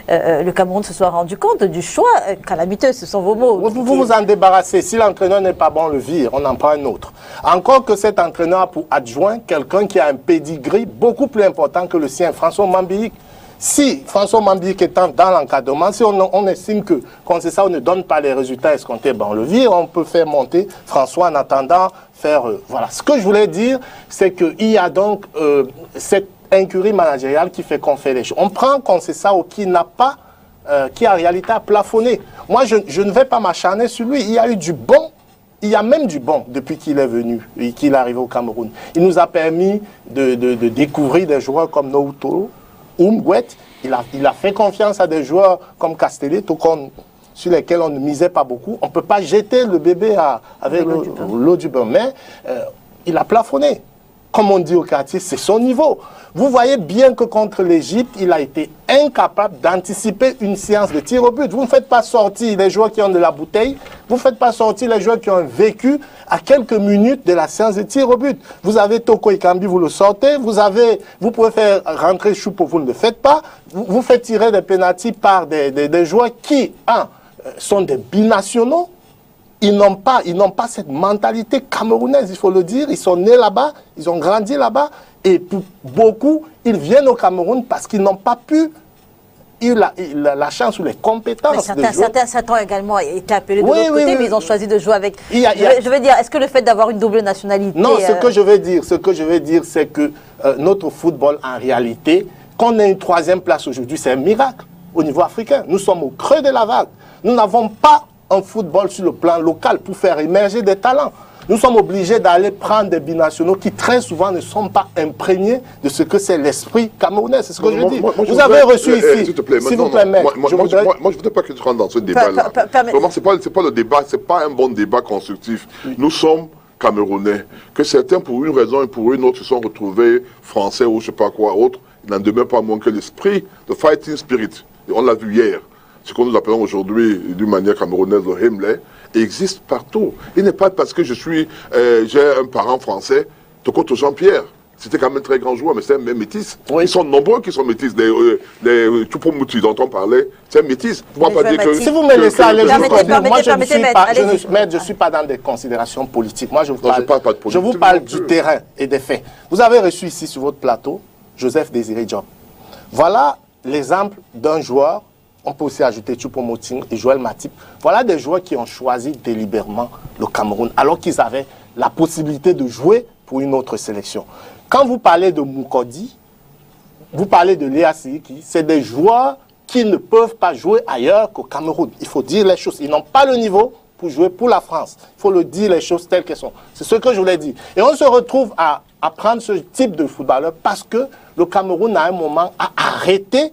le Cameroun se soit rendu compte du choix calamiteux, ce sont vos mots. Vous vous en débarrassez. Si l'entraîneur n'est pas bon, on le vire, on en prend un autre. Encore que cet entraîneur a pour adjoint quelqu'un qui a un pedigree beaucoup plus important que le sien, François Mambiik. Si François Mambiik est dans l'encadrement, si on estime que Conceição ne donne pas les résultats escomptés, on le vire, on peut faire monter François en attendant faire... voilà. Ce que je voulais dire, c'est qu'il y a donc cette incurie managériale qui fait qu'on fait les choses. On prend Conceição qui n'a pas, qui en réalité a plafonné. Moi, je ne vais pas m'acharner sur lui. Il y a eu du bon. Il y a même du bon depuis qu'il est venu et qu'il est arrivé au Cameroun. Il nous a permis de découvrir des joueurs comme Noutoro, Umgwet, il a fait confiance à des joueurs comme Castellet, sur lesquels on ne misait pas beaucoup. On ne peut pas jeter le bébé avec l'eau du bain, mais il a plafonné. Comme on dit au quartier, c'est son niveau. Vous voyez bien que contre l'Égypte, il a été incapable d'anticiper une séance de tir au but. Vous ne faites pas sortir les joueurs qui ont de la bouteille, vous ne faites pas sortir les joueurs qui ont vécu à quelques minutes de la séance de tir au but. Vous avez Toko Ekambi, vous le sortez, vous pouvez faire rentrer Choupo, vous ne le faites pas, vous faites tirer des pénaltys par des joueurs qui, sont des binationaux. Ils n'ont pas cette mentalité camerounaise, il faut le dire. Ils sont nés là-bas, ils ont grandi là-bas. Et pour beaucoup, ils viennent au Cameroun parce qu'ils n'ont pas pu la chance ou les compétences. Certains ont également été appelés de l'autre côté, mais ils ont choisi de jouer avec... Je veux dire, est-ce que le fait d'avoir une double nationalité... Non, ce que je veux dire, c'est que notre football, en réalité, qu'on ait une 3e place aujourd'hui, c'est un miracle au niveau africain. Nous sommes au creux de la vague. Nous n'avons pas un football sur le plan local pour faire émerger des talents. Nous sommes obligés d'aller prendre des binationaux qui très souvent ne sont pas imprégnés de ce que c'est l'esprit camerounais. C'est ce que je dis. Vous avez reçu ici, s'il vous plaît, maître. Moi, je ne voudrais pas que tu rentres dans ce débat-là. Vraiment, ce n'est pas le débat, ce n'est pas un bon débat constructif. Oui. Nous sommes Camerounais. Que certains, pour une raison et pour une autre, se sont retrouvés français ou je ne sais pas quoi autre. Il n'en demeure pas moins que l'esprit, le fighting spirit, et on l'a vu hier, ce que nous appelons aujourd'hui, d'une manière camerounaise, le Hemley, existe partout. Il n'est pas parce que j'ai un parent français, Tokoto Jean-Pierre. C'était quand même un très grand joueur, mais c'est un métis. Oui. Ils sont nombreux qui sont métis. Les Choupo-Mouti dont on parlait, c'est un métis. Pas dire que, si vous me laissez aller moi je ne suis pas dans des considérations politiques. Moi, je vous parle du terrain et des faits. Vous avez reçu ici sur votre plateau Joseph Désiré Diop. Voilà l'exemple d'un joueur. On peut aussi ajouter Choupo-Moting et Joël Matip. Voilà des joueurs qui ont choisi délibérément le Cameroun, alors qu'ils avaient la possibilité de jouer pour une autre sélection. Quand vous parlez de Moukodi, vous parlez de Léa Siki, c'est des joueurs qui ne peuvent pas jouer ailleurs qu'au Cameroun. Il faut dire les choses. Ils n'ont pas le niveau pour jouer pour la France. Il faut le dire les choses telles qu'elles sont. C'est ce que je voulais dire. Et on se retrouve à prendre ce type de footballeur parce que le Cameroun, à un moment, a arrêté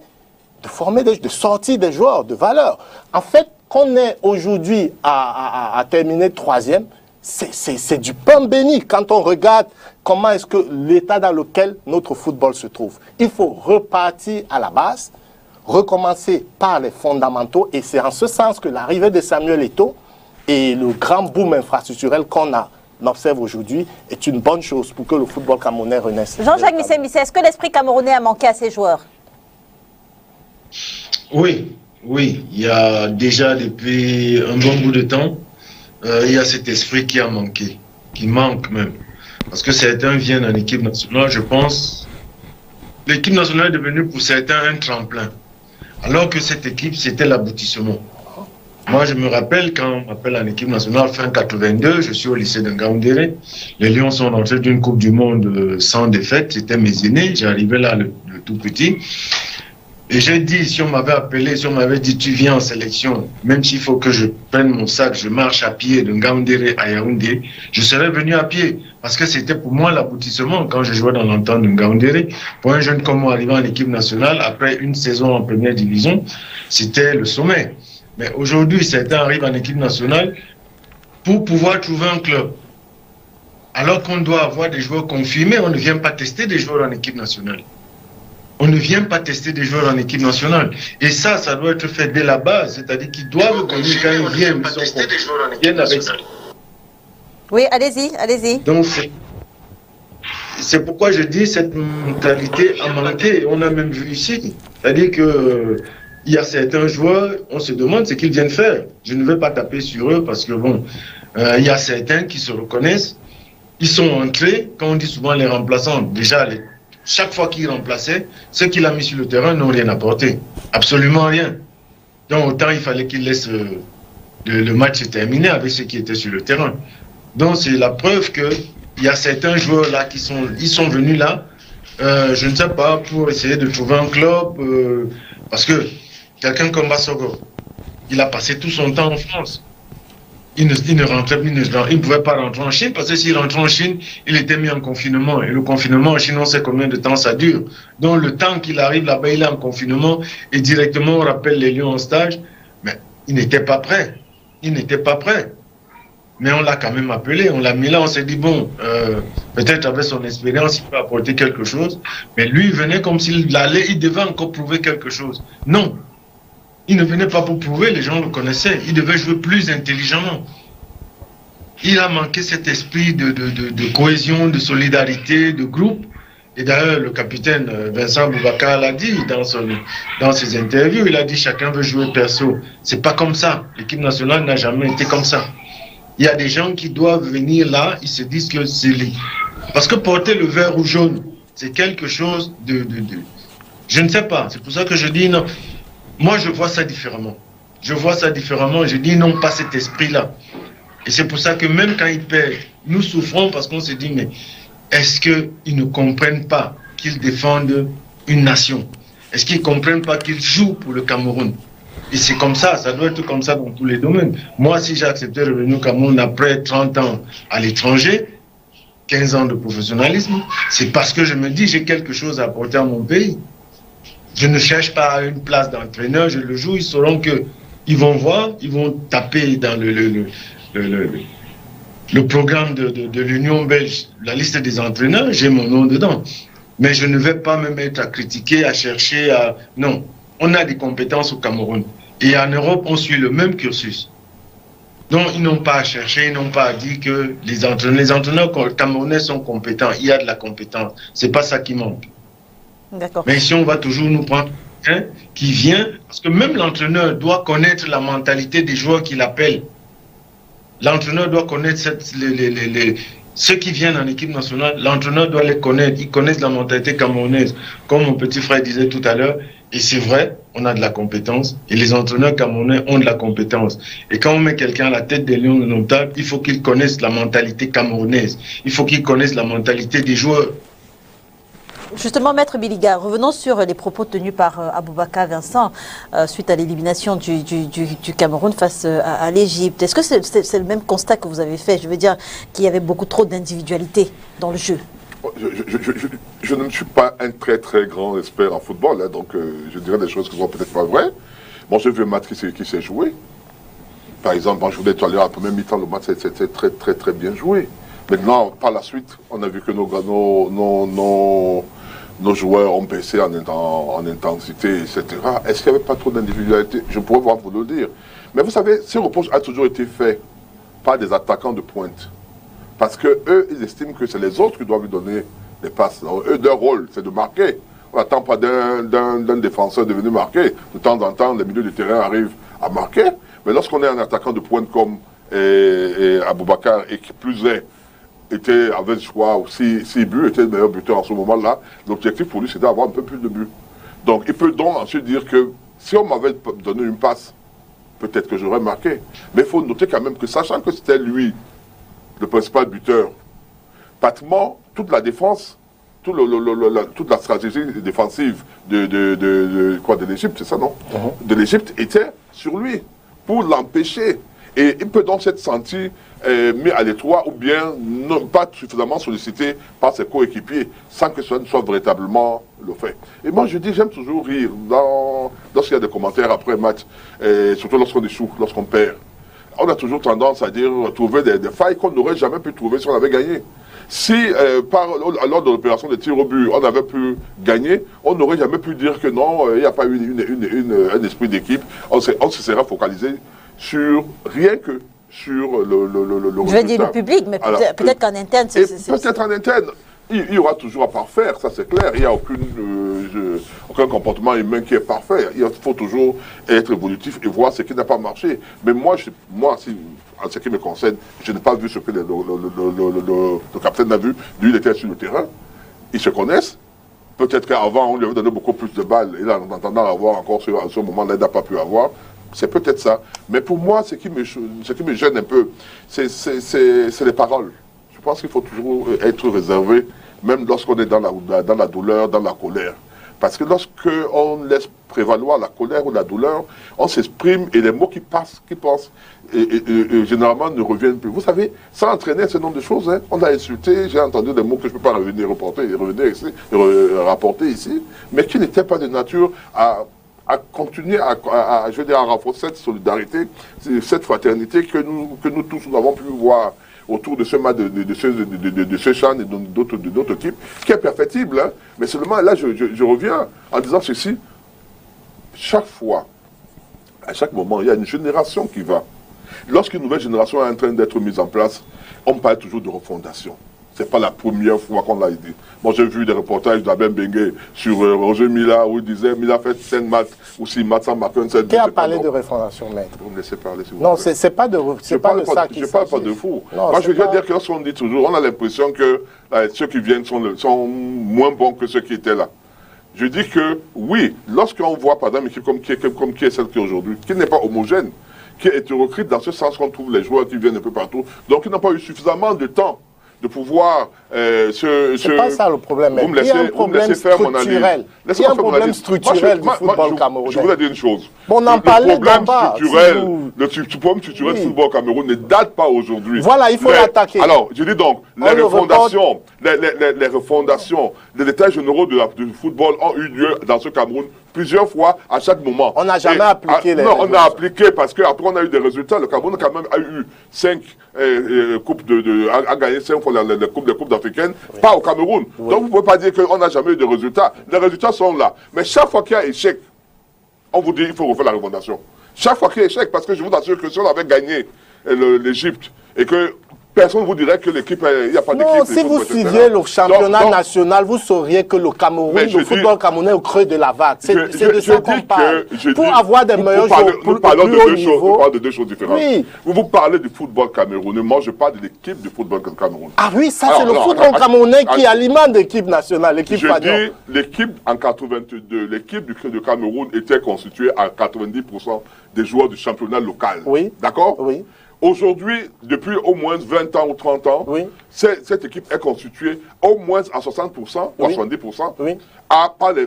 de former, de sortir des joueurs de valeur. En fait, qu'on est aujourd'hui à terminer troisième, c'est du pain béni quand on regarde comment est-ce que l'état dans lequel notre football se trouve. Il faut repartir à la base, recommencer par les fondamentaux, et c'est en ce sens que l'arrivée de Samuel Eto'o et le grand boom infrastructurel qu'on observe aujourd'hui est une bonne chose pour que le football camerounais renaisse. Jean-Jacques Missé, est-ce que l'esprit camerounais a manqué à ses joueurs? Oui. Il y a déjà depuis un bon bout de temps, il y a cet esprit qui a manqué, qui manque même. Parce que certains viennent en équipe nationale, je pense. L'équipe nationale est devenue pour certains un tremplin. Alors que cette équipe, c'était l'aboutissement. Moi, je me rappelle quand on m'appelle en équipe nationale fin 82, je suis au lycée de Ngaoundéré. Les Lions sont entrés d'une Coupe du Monde sans défaite. C'était mes aînés. J'arrivais là, le tout petit. Et j'ai dit, si on m'avait appelé, si on m'avait dit, tu viens en sélection, même s'il faut que je prenne mon sac, je marche à pied de Ngaoundéré à Yaoundé, je serais venu à pied. Parce que c'était pour moi l'aboutissement quand je jouais dans l'entente de Ngaoundéré. Pour un jeune comme moi arrivant en équipe nationale, après une saison en première division, c'était le sommet. Mais aujourd'hui, certains arrivent en équipe nationale pour pouvoir trouver un club. Alors qu'on doit avoir des joueurs confirmés, on ne vient pas tester des joueurs en équipe nationale. On ne vient pas tester des joueurs en équipe nationale. Et ça doit être fait dès la base. C'est-à-dire qu'ils doivent gagner quand ils viennent. Ils viennent avec ça. Oui, allez-y. Donc, c'est pourquoi je dis cette mentalité a manqué. On a même vu ici. C'est-à-dire que il y a certains joueurs, on se demande ce qu'ils viennent faire. Je ne vais pas taper sur eux parce que bon, il y a certains qui se reconnaissent. Ils sont entrés, quand on dit souvent les remplaçants, déjà chaque fois qu'il remplaçait, ceux qu'il a mis sur le terrain n'ont rien apporté. Absolument rien. Donc autant il fallait qu'il laisse le match se terminer avec ceux qui étaient sur le terrain. Donc c'est la preuve qu'il y a certains joueurs là ils sont venus là, je ne sais pas, pour essayer de trouver un club, parce que quelqu'un comme Bassogo, il a passé tout son temps en France. Il ne pouvait pas rentrer en Chine parce que s'il rentrait en Chine, il était mis en confinement. Et le confinement en Chine, on sait combien de temps ça dure. Donc le temps qu'il arrive là-bas, il est en confinement et directement on rappelle les Lions en stage. Mais il n'était pas prêt. Mais on l'a quand même appelé, on l'a mis là, on s'est dit bon, peut-être avec son expérience, il peut apporter quelque chose. Mais lui, il venait comme s'il devait encore prouver quelque chose. Non. Il ne venait pas pour prouver, les gens le connaissaient. Il devait jouer plus intelligemment. Il a manqué cet esprit de cohésion, de solidarité, de groupe. Et d'ailleurs, le capitaine Vincent Boubacar l'a dit dans ses interviews. Il a dit chacun veut jouer perso. C'est pas comme ça. L'équipe nationale n'a jamais été comme ça. Il y a des gens qui doivent venir là, ils se disent que c'est lui. Parce que porter le vert ou jaune, c'est quelque chose de... Je ne sais pas. C'est pour ça que je dis non. Moi, je vois ça différemment. Je dis non, pas cet esprit-là. Et c'est pour ça que même quand ils perdent, nous souffrons parce qu'on se dit, mais est-ce qu'ils ne comprennent pas qu'ils défendent une nation? Est-ce qu'ils ne comprennent pas qu'ils jouent pour le Cameroun? Et c'est comme ça doit être comme ça dans tous les domaines. Moi, si j'ai accepté de revenir au Cameroun après 30 ans à l'étranger, 15 ans de professionnalisme, c'est parce que je me dis j'ai quelque chose à apporter à mon pays. Je ne cherche pas une place d'entraîneur, je le joue, ils sauront qu'ils vont voir, ils vont taper dans le programme de l'Union belge, la liste des entraîneurs, j'ai mon nom dedans. Mais je ne vais pas me mettre à critiquer, à chercher, à... Non, on a des compétences au Cameroun. Et en Europe, on suit le même cursus. Donc, ils n'ont pas à chercher, ils n'ont pas à dire que les entraîneurs camerounais sont compétents. Il y a de la compétence. Ce n'est pas ça qui manque. D'accord. Mais si on va toujours nous prendre quelqu'un qui vient, parce que même l'entraîneur doit connaître la mentalité des joueurs qu'il appelle. L'entraîneur doit connaître ceux qui viennent en équipe nationale, l'entraîneur doit les connaître. Ils connaissent la mentalité camerounaise. Comme mon petit frère disait tout à l'heure, et c'est vrai, on a de la compétence, et les entraîneurs camerounais ont de la compétence. Et quand on met quelqu'un à la tête des Lions indomptables, il faut qu'il connaisse la mentalité camerounaise. Il faut qu'il connaisse la mentalité des joueurs. Justement, Maître Biliga, revenons sur les propos tenus par Aboubakar Vincent suite à l'élimination du Cameroun face à l'Égypte. Est-ce que c'est le même constat que vous avez fait? Je veux dire qu'il y avait beaucoup trop d'individualité dans le jeu. Je ne suis pas un très très grand expert en football, hein, donc je dirais des choses qui ne sont peut-être pas vraies. Moi, j'ai vu un match qui s'est joué. Par exemple, quand je voulais tout à l'heure, à la première mi-temps, le match c'était très très très bien joué. Maintenant, par la suite, on a vu que nos joueurs ont baissé en intensité, etc. Est-ce qu'il n'y avait pas trop d'individualité? Je pourrais vous le dire. Mais vous savez, ce reproche a toujours été fait par des attaquants de pointe. Parce qu'eux, ils estiment que c'est les autres qui doivent lui donner les passes. Alors, eux, leur rôle, c'est de marquer. On n'attend pas d'un défenseur de venir marquer. De temps en temps, les milieux du terrain arrivent à marquer. Mais lorsqu'on est un attaquant de pointe comme Aboubakar, et qui plus est, avait, je crois, 6 buts, était le meilleur buteur en ce moment-là, l'objectif pour lui, c'était d'avoir un peu plus de buts. Donc, il peut donc ensuite dire que si on m'avait donné une passe, peut-être que j'aurais marqué. Mais il faut noter quand même que, sachant que c'était lui, le principal buteur, pratiquement toute la défense, toute la stratégie défensive de l'Égypte, c'est ça, non? De l'Égypte était sur lui, pour l'empêcher. Et il peut donc s'être senti mis à l'étroit ou bien non, pas suffisamment sollicité par ses coéquipiers sans que ce ne soit véritablement le fait. Et moi je dis, j'aime toujours rire lorsqu'il y a des commentaires après match, surtout lorsqu'on échoue, lorsqu'on perd. On a toujours tendance à dire, trouver des failles qu'on n'aurait jamais pu trouver si on avait gagné. Si, lors de l'opération de tir au but, on avait pu gagner, on n'aurait jamais pu dire que non, il n'y a pas eu un esprit d'équipe. On se serait focalisé sur rien que sur le Je vais dire le public, mais peut-être qu'en interne, c'est... Peut-être en interne, il y aura toujours à parfaire, ça c'est clair. Il n'y a aucun comportement humain qui est parfait. Il faut toujours être évolutif et voir ce qui n'a pas marché. Mais moi, en ce qui me concerne, je n'ai pas vu ce que le capitaine a vu. Lui, il était sur le terrain. Ils se connaissent. Peut-être qu'avant, on lui avait donné beaucoup plus de balles. Et là, en attendant d'avoir encore à ce moment-là, il n'a pas pu avoir. C'est peut-être ça. Mais pour moi, ce qui me gêne un peu, c'est les paroles. Je pense qu'il faut toujours être réservé, même lorsqu'on est dans la douleur, dans la colère. Parce que lorsqu'on laisse prévaloir la colère ou la douleur, on s'exprime et les mots qui passent, et généralement ne reviennent plus. Vous savez, sans entraîner ce nombre de choses, hein, on a insulté, j'ai entendu des mots que je ne peux pas revenir rapporter ici, mais qui n'étaient pas de nature à continuer à renforcer cette solidarité, cette fraternité que nous tous nous avons pu voir autour de ce match, de ce champ et d'autres équipes, qui est perfectible. Hein. Mais seulement là, je reviens en disant ceci. Chaque fois, à chaque moment, il y a une génération qui va. Lorsqu'une nouvelle génération est en train d'être mise en place, on parle toujours de refondation. Ce n'est pas la première fois qu'on l'a dit. Moi, j'ai vu des reportages d'Abel Bengue sur Roger Mila, où il disait Mila fait 5 matchs ou 6 matchs sans marquer un seul but. Qui a parlé de refondation, maître? Vous me laissez parler, s'il vous plaît. Non, c'est pas de ça qui je ne parle pas de fou. Non, moi, je veux dire que lorsqu'on dit toujours, on a l'impression que ceux qui viennent sont moins bons que ceux qui étaient là. Je dis que, oui, lorsqu'on voit, par exemple, une équipe comme qui est celle qui est aujourd'hui, qui n'est pas homogène, qui est hétéroclite dans ce sens qu'on trouve les joueurs qui viennent un peu partout, donc ils n'ont pas eu suffisamment de temps de pouvoir C'est pas ça le problème. Vous me laissez, il y a un problème structurel. Il y a un problème structurel du football camerounais. Je voulais dire une chose. Bon, on en parlait d'en bas. Le problème structurel du football cameroun ne date pas aujourd'hui. Voilà, il faut l'attaquer. Alors, je dis donc, les refondations, les états généraux du football ont eu lieu dans ce Cameroun plusieurs fois, à chaque moment. On n'a jamais appliqué les... Non, on a appliqué parce qu'après on a eu des résultats. Le Cameroun quand même a eu 5 coupes a gagné 5 fois les coupes africaines, pas au Cameroun. Donc vous ne pouvez pas dire qu'on n'a jamais eu de résultats. Les résultats sont là. Mais chaque fois qu'il y a échec, on vous dit qu'il faut refaire la refondation. Chaque fois qu'il y a échec, parce que je vous assure que si on avait gagné l'Égypte et que personne ne vous dirait que l'équipe, il n'y a pas d'équipe. Non, si vous suiviez le championnat national, vous sauriez que le Cameroun, le football camerounais est au creux de la vague. C'est de ça qu'on parle. Pour avoir des meilleurs joueurs nous parlons de deux choses différentes. Oui. Vous parlez du football camerounais, moi je parle de l'équipe du football camerounais. Ah oui, ça c'est le football camerounais qui alimente l'équipe nationale, l'équipe Je dis, l'équipe en 82, l'équipe du Cameroun était constituée à 90% des joueurs du championnat local. Oui. D'accord? Oui. Aujourd'hui, depuis au moins 20 ans ou 30 ans, oui. Cette équipe est constituée au moins à 60% ou à 70%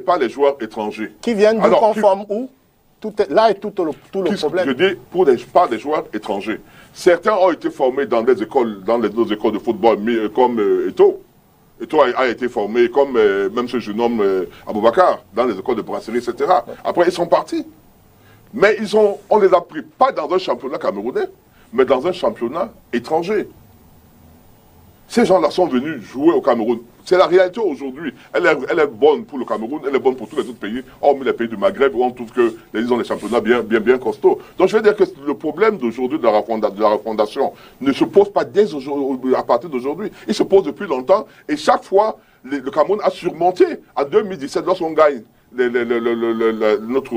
par les joueurs étrangers. Qui viennent du conforme où là est tout le problème. Je dis par des joueurs étrangers. Certains ont été formés dans des écoles, d'autres écoles de football, comme Eto'o. Eto'o a été formé comme même ce jeune homme Aboubakar, dans les écoles de brasserie, etc. Après, ils sont partis. Mais on les a pris pas dans un championnat camerounais, mais dans un championnat étranger. Ces gens-là sont venus jouer au Cameroun. C'est la réalité aujourd'hui. Elle est bonne pour le Cameroun, elle est bonne pour tous les autres pays, hormis les pays du Maghreb où on trouve que ils ont des championnats bien costauds. Donc je veux dire que le problème d'aujourd'hui de la refondation ne se pose pas à partir d'aujourd'hui. Il se pose depuis longtemps et chaque fois, le Cameroun a surmonté. En 2017, lorsqu'on gagne notre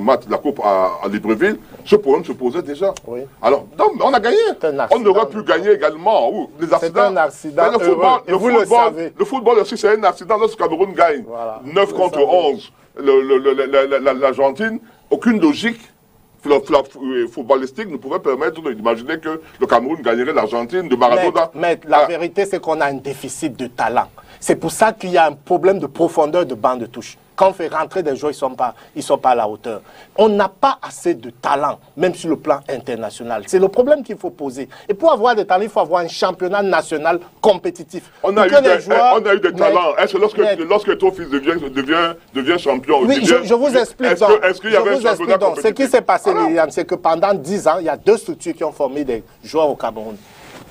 match, la coupe à Libreville, ce problème se posait déjà. Oui. Alors, non, on a gagné. On aurait pu gagner également. Les accidents. C'est un accident. Le football aussi, c'est un accident lorsque le Cameroun gagne. Voilà. 9 contre 11. L'Argentine, aucune logique footballistique ne pouvait permettre d'imaginer que le Cameroun gagnerait l'Argentine de Maradona. Mais la vérité, c'est qu'on a un déficit de talent. C'est pour ça qu'il y a un problème de profondeur de banc de touche. Quand on fait rentrer des joueurs, ils ne sont pas à la hauteur. On n'a pas assez de talent, même sur le plan international. C'est le problème qu'il faut poser. Et pour avoir des talents, il faut avoir un championnat national compétitif. On a eu des talents. Est-ce que lorsque ton fils devient champion... Oui, je vous explique. Est-ce qu'il y avait un championnat compétitif? Ce qui s'est passé, Liliane, c'est que pendant 10 ans, il y a 2 structures qui ont formé des joueurs au Cameroun.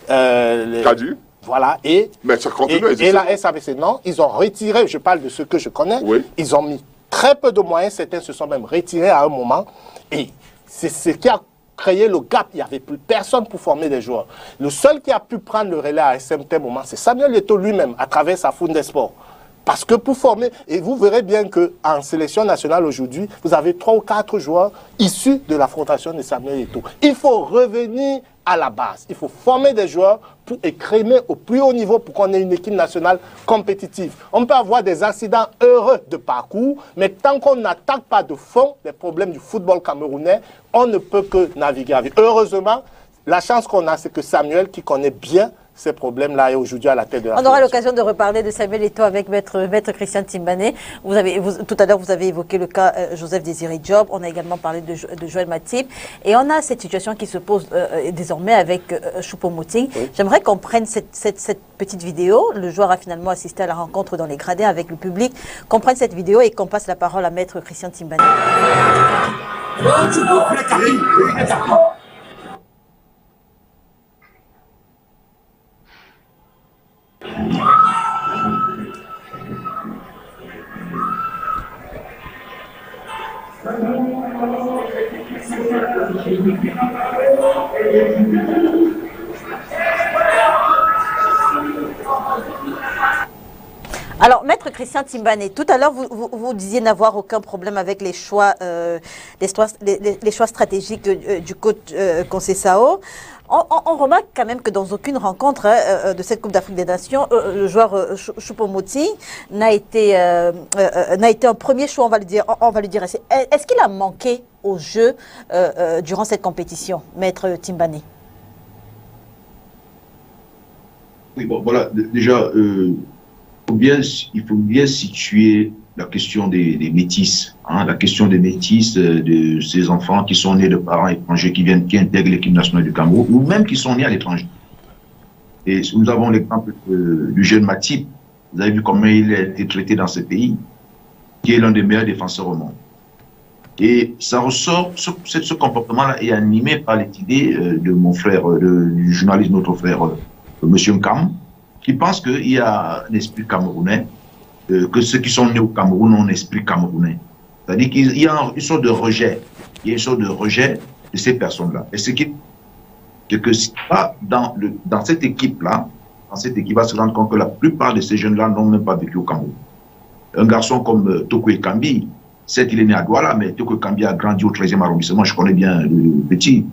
Kadi. Voilà, mais ça continue et la SABC, non, ils ont retiré, je parle de ce que je connais, ils ont mis très peu de moyens, certains se sont même retirés à un moment, et c'est ce qui a créé le gap, il n'y avait plus personne pour former des joueurs. Le seul qui a pu prendre le relais à un certain moment, c'est Samuel Eto'o lui-même, à travers sa Fundesport. Parce que pour former, et vous verrez bien qu'en sélection nationale aujourd'hui, vous avez 3 ou 4 joueurs issus de l'affrontation de Samuel Eto'o. Il faut revenir à la base. Il faut former des joueurs pour écrémer au plus haut niveau pour qu'on ait une équipe nationale compétitive. On peut avoir des accidents heureux de parcours, mais tant qu'on n'attaque pas de fond les problèmes du football camerounais, on ne peut que naviguer avec. Heureusement, la chance qu'on a, c'est que Samuel, qui connaît bien ces problèmes-là, est aujourd'hui à la tête de la On aura l'occasion de reparler de Samuel Eto'o avec maître Christian Timbane. Tout à l'heure, vous avez évoqué le cas Joseph Désiré Diop. On a également parlé de Joël Matip. Et on a cette situation qui se pose désormais avec Choupo-Moting. Oui. J'aimerais qu'on prenne cette petite vidéo. Le joueur a finalement assisté à la rencontre dans les gradins avec le public. Qu'on prenne cette vidéo et qu'on passe la parole à maître Christian Timbane. Alors, maître Christian Timbane, tout à l'heure, vous disiez n'avoir aucun problème avec les choix stratégiques du coach Conceição. On remarque quand même que dans aucune rencontre de cette Coupe d'Afrique des Nations, le joueur Choupo-Moting n'a été un premier choix, on va lui dire. Est-ce qu'il a manqué au jeu durant cette compétition, maître Timbane? Oui, bon, voilà, déjà, il faut bien situer la question des métis, hein, la question des métis, de ces enfants qui sont nés de parents étrangers, qui intègrent l'équipe nationale du Cameroun, ou même qui sont nés à l'étranger. Et nous avons l'exemple du jeune Matip. Vous avez vu comment il a été traité dans ce pays, qui est l'un des meilleurs défenseurs au monde. Et ça ressort, ce comportement-là est animé par les idées de mon frère, du journaliste, notre frère, Monsieur Nkam, qui pense qu'il y a un esprit camerounais, que ceux qui sont nés au Cameroun ont un esprit camerounais. C'est-à-dire qu'il y a une sorte de rejet. Il y a une sorte de rejet de ces personnes-là. Et ce qui est que si pas dans cette équipe-là, va se rendre compte que la plupart de ces jeunes-là n'ont même pas vécu au Cameroun. Un garçon comme Toko Ekambi, certes, il est né à Douala, mais Toko Ekambi a grandi au 13e arrondissement. Je connais bien le petit.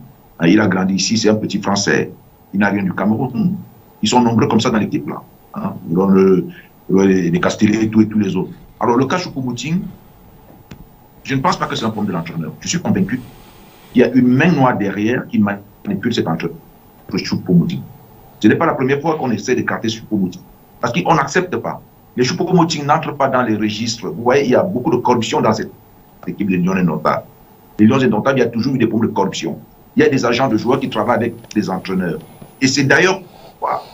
Il a grandi ici, c'est un petit Français. Il n'a rien du Cameroun. Ils sont nombreux comme ça dans l'équipe-là. Hein. Les Castillés et tous les autres. Alors, le cas Choupo-Moting, je ne pense pas que c'est un problème de l'entraîneur. Je suis convaincu qu'il y a une main noire derrière qui manipule cet entraîneur, Choupo-Moting. Ce n'est pas la première fois qu'on essaie d'écarter Choupo-Moting. Parce qu'on n'accepte pas. Les Choupo-Moting n'entrent pas dans les registres. Vous voyez, il y a beaucoup de corruption dans cette équipe des Lions indomptables. Les Lions indomptables, il y a toujours eu des problèmes de corruption. Il y a des agents de joueurs qui travaillent avec des entraîneurs. Et c'est d'ailleurs pourquoi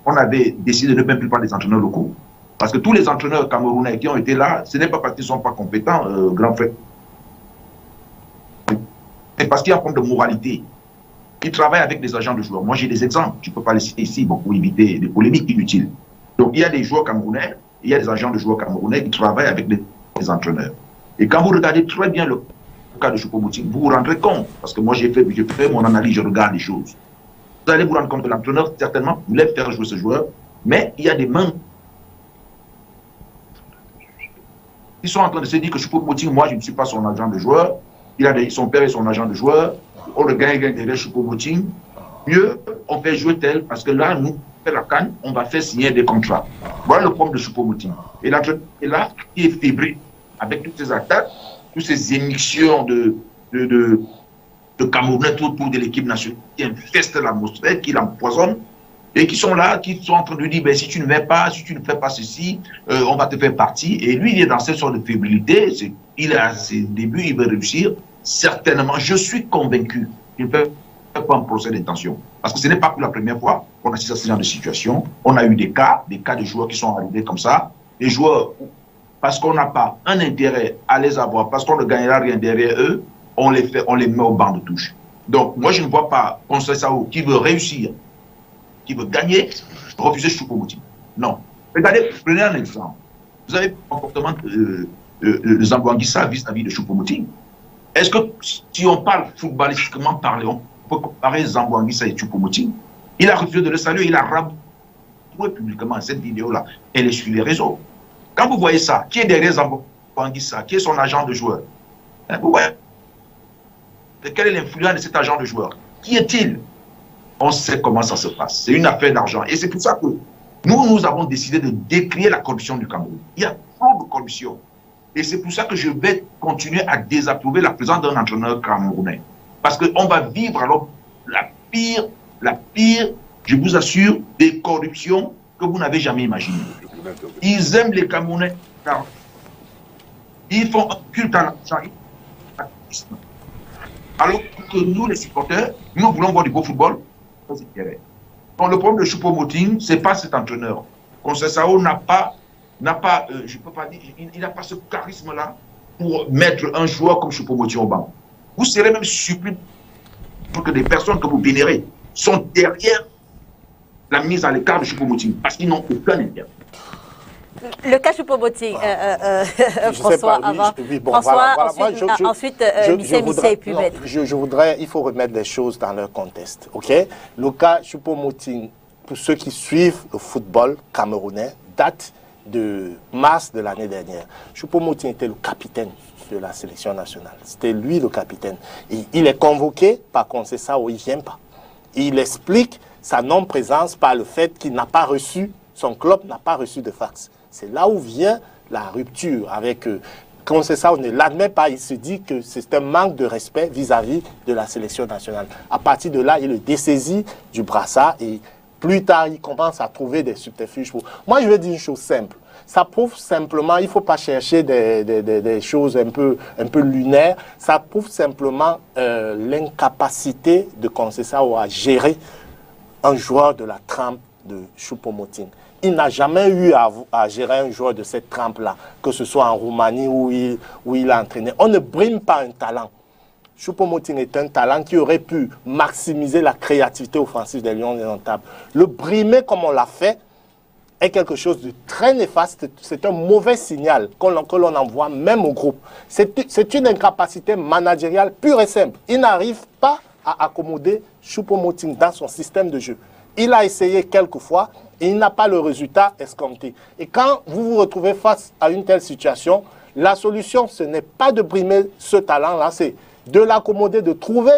on avait décidé de ne même plus prendre des entraîneurs locaux. Parce que tous les entraîneurs camerounais qui ont été là, ce n'est pas parce qu'ils ne sont pas compétents, grand frère. C'est parce qu'il y a un problème de moralité. Ils travaillent avec des agents de joueurs. Moi, j'ai des exemples. Je ne peux pas les citer ici pour éviter des polémiques inutiles. Donc, il y a des joueurs camerounais, il y a des agents de joueurs camerounais qui travaillent avec des entraîneurs. Et quand vous regardez très bien le cas de Choupo-Moting, vous vous rendrez compte, parce que moi, j'ai fait mon analyse, je regarde les choses. Vous allez vous rendre compte que l'entraîneur, certainement, voulait faire jouer ce joueur, mais il y a des mains qui sont en train de se dire que Choupo-Moting, moi, je ne suis pas son agent de joueur. Son père est son agent de joueur. On le gagne derrière Choupo-Moting. Mieux, on fait jouer tel, parce que là, nous, on fait la canne, on va faire signer des contrats. Voilà le problème de Choupo-Moting. Et l'entraîneur est là, qui est fébrile, avec toutes ces attaques, toutes ces émissions de Camerounais autour de l'équipe nationale, qui infestent l'atmosphère, qui l'empoisonnent, et qui sont là, qui sont en train de dire, ben, si tu ne viens pas, si tu ne fais pas ceci, on va te faire partie. Et lui, il est dans cette sorte de fébrilité. Il est à ses débuts, il veut réussir. Certainement, je suis convaincu qu'il ne fait pas un procès d'intention. Parce que ce n'est pas pour la première fois qu'on assiste à ce genre de situation. On a eu des cas de joueurs qui sont arrivés comme ça. Des joueurs, parce qu'on n'a pas un intérêt à les avoir, parce qu'on ne gagnera rien derrière eux, on les met au banc de touche. Donc, moi, je ne vois pas Conseil Sao qui veut réussir, qui veut gagner, refuser Choupo-Moting. Non. Regardez, prenez un exemple. Vous avez le comportement de Zambo-Anguissa vis-à-vis de Choupo-Moting. Est-ce que, si on parle footballistiquement parlant, on peut comparer Zambo-Anguissa et Choupo-Moting? Il a refusé de le saluer, il a raboué publiquement cette vidéo-là. Elle est sur les réseaux. Quand vous voyez ça, qui est derrière Zambo-Anguissa? Qui est son agent de joueur? Vous voyez? Quelle est l'influence de cet agent de joueur? Qui est-il? On sait comment ça se passe. C'est une affaire d'argent. Et c'est pour ça que nous avons décidé de décrier la corruption du Cameroun. Il y a trop de corruption. Et c'est pour ça que je vais continuer à désapprouver la présence d'un entraîneur camerounais. Parce qu'on va vivre alors la pire, je vous assure, des corruptions que vous n'avez jamais imaginées. Ils aiment les Camerounais. Ils font un culte à l'argent. Alors que nous, les supporters, nous voulons voir du beau football. Donc le problème de Choupo-Moting, ce n'est pas cet entraîneur. Conseil Sao n'a pas, je peux pas dire, il n'a pas ce charisme-là pour mettre un joueur comme Choupo-Moting au banc. Vous serez même surpris que des personnes que vous vénérez sont derrière la mise à l'écart de Choupo-Moting parce qu'ils n'ont aucun intérêt. Le cas Choupo-Moting, François, avant. Oui, bon, François, voilà. Ensuite, Michel et puis Maître. Je voudrais, il faut remettre les choses dans leur contexte, ok? Le cas Choupo-Moting, pour ceux qui suivent le football camerounais, date de mars de l'année dernière. Choupo-Moting était le capitaine de la sélection nationale. C'était lui le capitaine. Et il est convoqué par Conseil Sao, il ne vient pas. Il explique sa non-présence par le fait qu'il n'a pas reçu, son club n'a pas reçu de fax. C'est là où vient la rupture avec Conceição ne l'admet pas, il se dit que c'est un manque de respect vis-à-vis de la sélection nationale. À partir de là, il le dessaisit du brassard et plus tard, il commence à trouver des subterfuges. Moi, je vais dire une chose simple. Ça prouve simplement, il ne faut pas chercher des choses un peu lunaires, ça prouve simplement l'incapacité de Conceição à gérer un joueur de la trempe de Choupo-Moting. Il n'a jamais eu à gérer un joueur de cette trempe-là, que ce soit en Roumanie où il a entraîné. On ne brime pas un talent. Choupo-Moting est un talent qui aurait pu maximiser la créativité offensive des Lions indomptables. Le brimer comme on l'a fait est quelque chose de très néfaste. C'est un mauvais signal que l'on envoie même au groupe. C'est une incapacité managériale pure et simple. Il n'arrive pas à accommoder Choupo-Moting dans son système de jeu. Il a essayé quelques fois et il n'a pas le résultat escompté. Et quand vous vous retrouvez face à une telle situation, la solution, ce n'est pas de brimer ce talent-là, c'est de l'accommoder, de trouver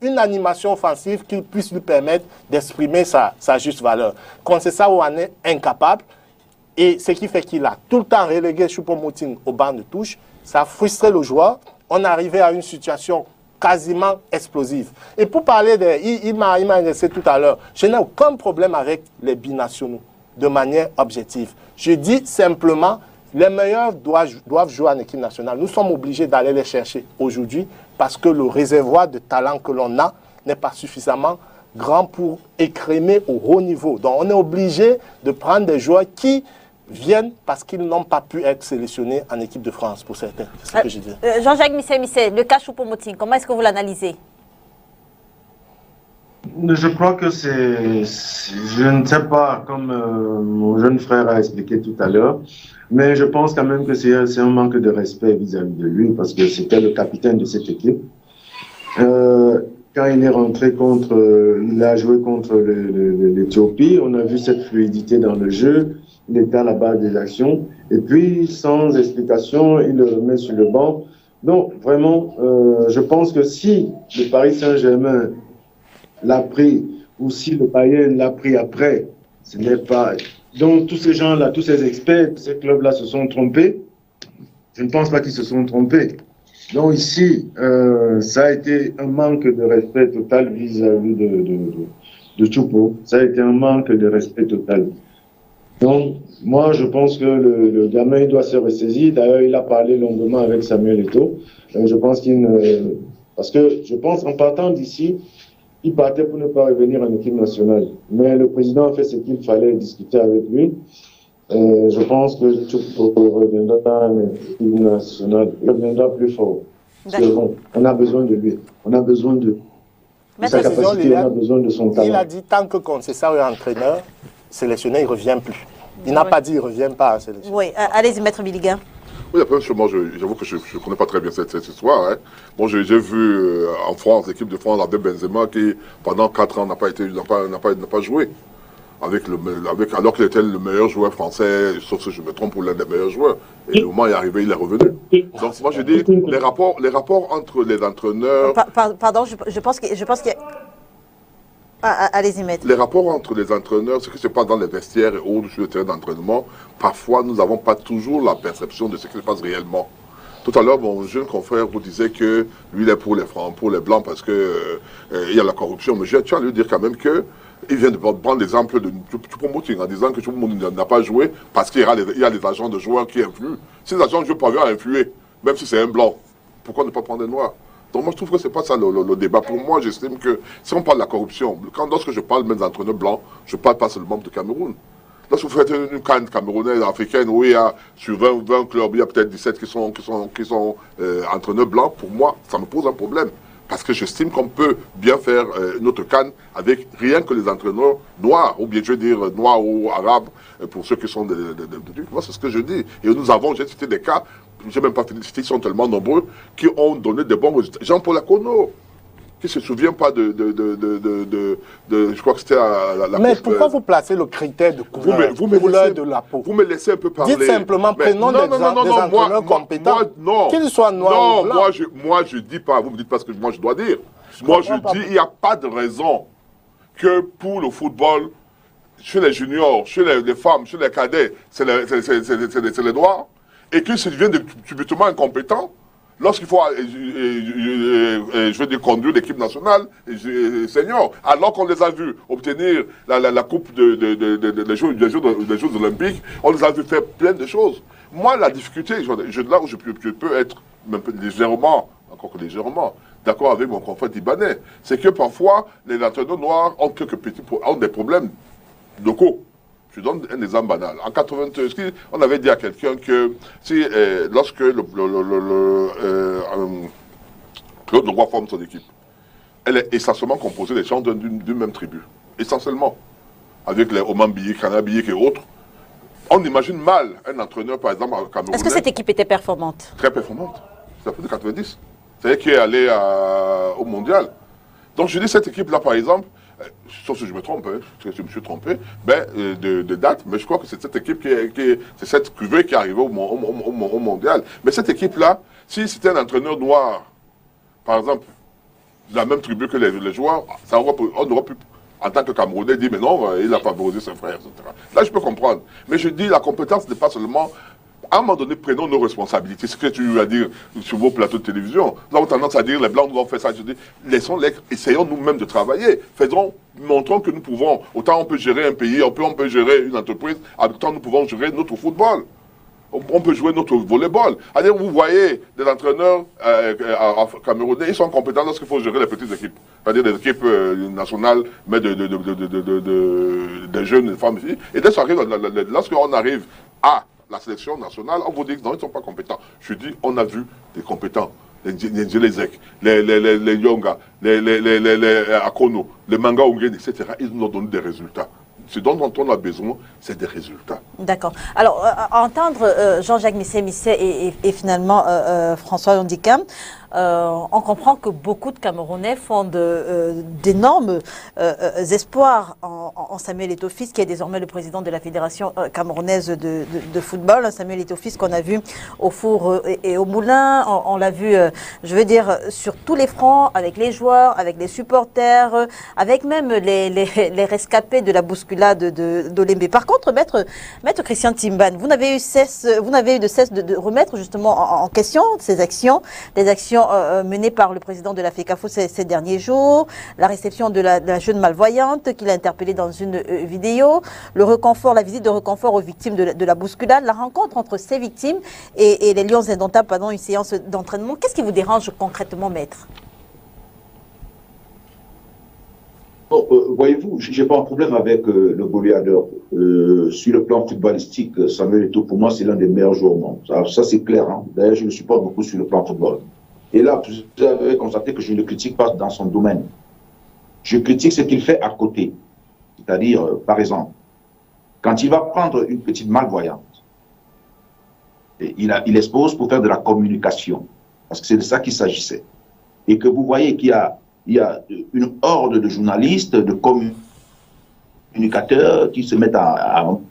une animation offensive qui puisse lui permettre d'exprimer sa juste valeur. Conceição en est incapable et ce qui fait qu'il a tout le temps relégué Choupo-Moting au banc de touche. Ça a frustré le joueur. On est arrivé à une situation quasiment explosive. Et pour parler il m'a laissé tout à l'heure, je n'ai aucun problème avec les binationaux de manière objective. Je dis simplement, les meilleurs doivent jouer en équipe nationale. Nous sommes obligés d'aller les chercher aujourd'hui parce que le réservoir de talent que l'on a n'est pas suffisamment grand pour écrémer au haut niveau. Donc on est obligé de prendre des joueurs qui viennent parce qu'ils n'ont pas pu être sélectionnés en équipe de France pour certains. C'est ce que je dis. Jean-Jacques Misset, le cas Choupo-Moting, comment est-ce que vous l'analysez? Je crois que je ne sais pas, comme mon jeune frère a expliqué tout à l'heure, mais je pense quand même que c'est un manque de respect vis-à-vis de lui, parce que c'était le capitaine de cette équipe. Quand il est rentré il a joué contre l'Éthiopie, on a vu cette fluidité dans le jeu, il était à la base des actions, et puis sans explication, il le met sur le banc. Donc vraiment, je pense que si le Paris Saint-Germain l'a pris, ou si le Bayern l'a pris après, ce n'est pas... Donc tous ces gens-là, tous ces experts, ces clubs-là se sont trompés. Je ne pense pas qu'ils se sont trompés. Donc ici, ça a été un manque de respect total vis-à-vis de Choupo. Ça a été un manque de respect total. Donc moi, je pense que le gamin il doit se ressaisir. D'ailleurs, il a parlé longuement avec Samuel Eto'o. Je pense parce que je pense en partant d'ici, il partait pour ne pas revenir en équipe nationale. Mais le président a fait ce qu'il fallait discuter avec lui. Je pense que Choupo reviendra en équipe nationale. Il reviendra plus fort. Bon, on a besoin de lui. On a besoin de sa capacité, on a besoin de son talent. Il a dit tant que Conceição est entraîneur, sélectionné, il ne revient plus. Il n'a pas dit il ne revient pas à sélectionner. Oui, allez-y, Maître Billigan. Oui, après, j'avoue que je ne connais pas très bien cette histoire. Hein. Bon, j'ai vu en France, l'équipe de France avec Benzema qui, pendant 4 ans, n'a pas joué. Alors qu'il était le meilleur joueur français, sauf si je me trompe, ou l'un des meilleurs joueurs. Et le moment est arrivé, il est revenu. Donc, moi, je dis, les rapports entre les entraîneurs... Pardon, je pense qu'il y a... allez-y, Maître. Les rapports entre les entraîneurs, ce qui se passe dans les vestiaires et autres sur le terrain d'entraînement, parfois nous n'avons pas toujours la perception de ce qui se passe réellement. Tout à l'heure, mon jeune confrère vous disait que lui, il est pour les Francs, pour les Blancs, parce que il y a la corruption. Mais je tiens à lui dire quand même que il vient de prendre l'exemple de Choupo-Moting en disant que Choupo-Moting n'a pas joué parce qu'il y a des agents de joueurs qui influent. Si les agents de joueurs parviennent à influer, même si c'est un Blanc, pourquoi ne pas prendre des Noirs? Donc moi je trouve que ce n'est pas ça le débat. Pour moi, j'estime que si on parle de la corruption, lorsque je parle même d'entraîneurs blancs, je ne parle pas seulement du Cameroun. Lorsque vous faites une CAN camerounaise, africaine, où il y a sur 20 clubs, il y a peut-être 17 qui sont entraîneurs blancs, pour moi, ça me pose un problème. Parce que j'estime qu'on peut bien faire notre CAN avec rien que les entraîneurs noirs, ou bien je veux dire noirs ou arabes, pour ceux qui sont moi c'est ce que je dis. Et nous avons, j'ai cité des cas, j'ai même pas félicité, ils sont tellement nombreux, qui ont donné des bons résultats. Jean-Paul Akono, qui ne se souvient pas je crois que c'était la Mais pourquoi vous placez le critère de couleur, de la peau? Vous me laissez un peu parler. Dites simplement, prenons des entraîneurs compétents, qu'ils soient noirs ou blancs. Moi je dis pas, vous me dites pas ce que moi je dois dire. Moi je dis, il n'y a pas de raison que pour le football, chez les juniors, chez les femmes, chez les cadets, c'est les noirs. et qu'il se devient subitement incompétent lorsqu'il faut, je veux dire, conduire l'équipe nationale senior, alors qu'on les a vus obtenir la coupe des Jeux olympiques, on les a vus faire plein de choses. Moi, la difficulté, là où je peux être même légèrement, encore que légèrement, d'accord avec mon confrère libanais, c'est que parfois, les entraîneurs noirs ont des problèmes locaux. Je donne un exemple banal. En 93, on avait dit à quelqu'un que lorsque Claude Leroy forme son équipe, elle est essentiellement composée des gens d'une même tribu. Essentiellement. Avec les Oman Biyik, Kana Biyik et autres. On imagine mal un entraîneur, par exemple, camerounais. Est-ce que cette équipe était performante? Très performante. Ça fait de 90. C'est-à-dire qui est allé au mondial. Donc je dis cette équipe-là, par exemple, sauf si je me trompe, je me suis trompé, de date, mais je crois que c'est cette équipe c'est cette cuvée qui est arrivée au mondial. Mais cette équipe-là, si c'était un entraîneur noir, par exemple, de la même tribu que les joueurs, on aurait pu, en tant que Camerounais, dire, mais non, il a favorisé ses frères, etc. Là, je peux comprendre. Mais je dis, la compétence n'est pas seulement... À un moment donné, prenons nos responsabilités. Ce que tu as dit sur vos plateaux de télévision, nous avons tendance à dire les Blancs nous ont fait ça. Je dis, laissons-les, essayons nous-mêmes de travailler. Montrons que nous pouvons. Autant on peut gérer un pays, on peut gérer une entreprise, autant nous pouvons gérer notre football. On peut jouer notre volleyball. C'est-à-dire, vous voyez des entraîneurs camerounais, ils sont compétents lorsqu'il faut gérer les petites équipes. C'est-à-dire des équipes nationales, mais des jeunes, des femmes ici. Et lorsqu'on arrive à la sélection nationale, on vous dit que non, ils ne sont pas compétents. Je dis, on a vu des compétents, les Njelezek, les Yonga, les Akono, les Manga Ungen, etc. Ils nous ont donné des résultats. Ce dont on a besoin, c'est des résultats. D'accord. Alors, entendre Jean-Jacques Misset et finalement François Ondika, on comprend que beaucoup de Camerounais font d'énormes espoirs en Samuel Eto'o-Fils, qui est désormais le président de la Fédération camerounaise de football. Samuel Eto'o-Fils qu'on a vu au four et au moulin. On l'a vu, je veux dire, sur tous les fronts, avec les joueurs, avec les supporters, avec même les rescapés de la bousculade d'Olembe. Par contre, maître Christian Timban, vous n'avez eu de cesse de remettre justement en question ces actions, les actions menées par le président de la FECAFO ces derniers jours, la réception de la jeune malvoyante qu'il a interpellée dans une vidéo, la visite de réconfort aux victimes de la bousculade, la rencontre entre ces victimes et les Lions indomptables pendant une séance d'entraînement. Qu'est-ce qui vous dérange concrètement, maître? Bon, voyez-vous, je n'ai pas un problème avec le goléadeur. Sur le plan footballistique, Samuel Eto'o, pour moi, c'est l'un des meilleurs joueurs au monde. Ça c'est clair. Hein. D'ailleurs, je le supporte beaucoup sur le plan football. Et là, vous avez constaté que je ne le critique pas dans son domaine. Je critique ce qu'il fait à côté. C'est-à-dire, par exemple, quand il va prendre une petite malvoyante, il expose pour faire de la communication. Parce que c'est de ça qu'il s'agissait. Et que vous voyez qu'il y a une horde de journalistes, de communicateurs qui se mettent dans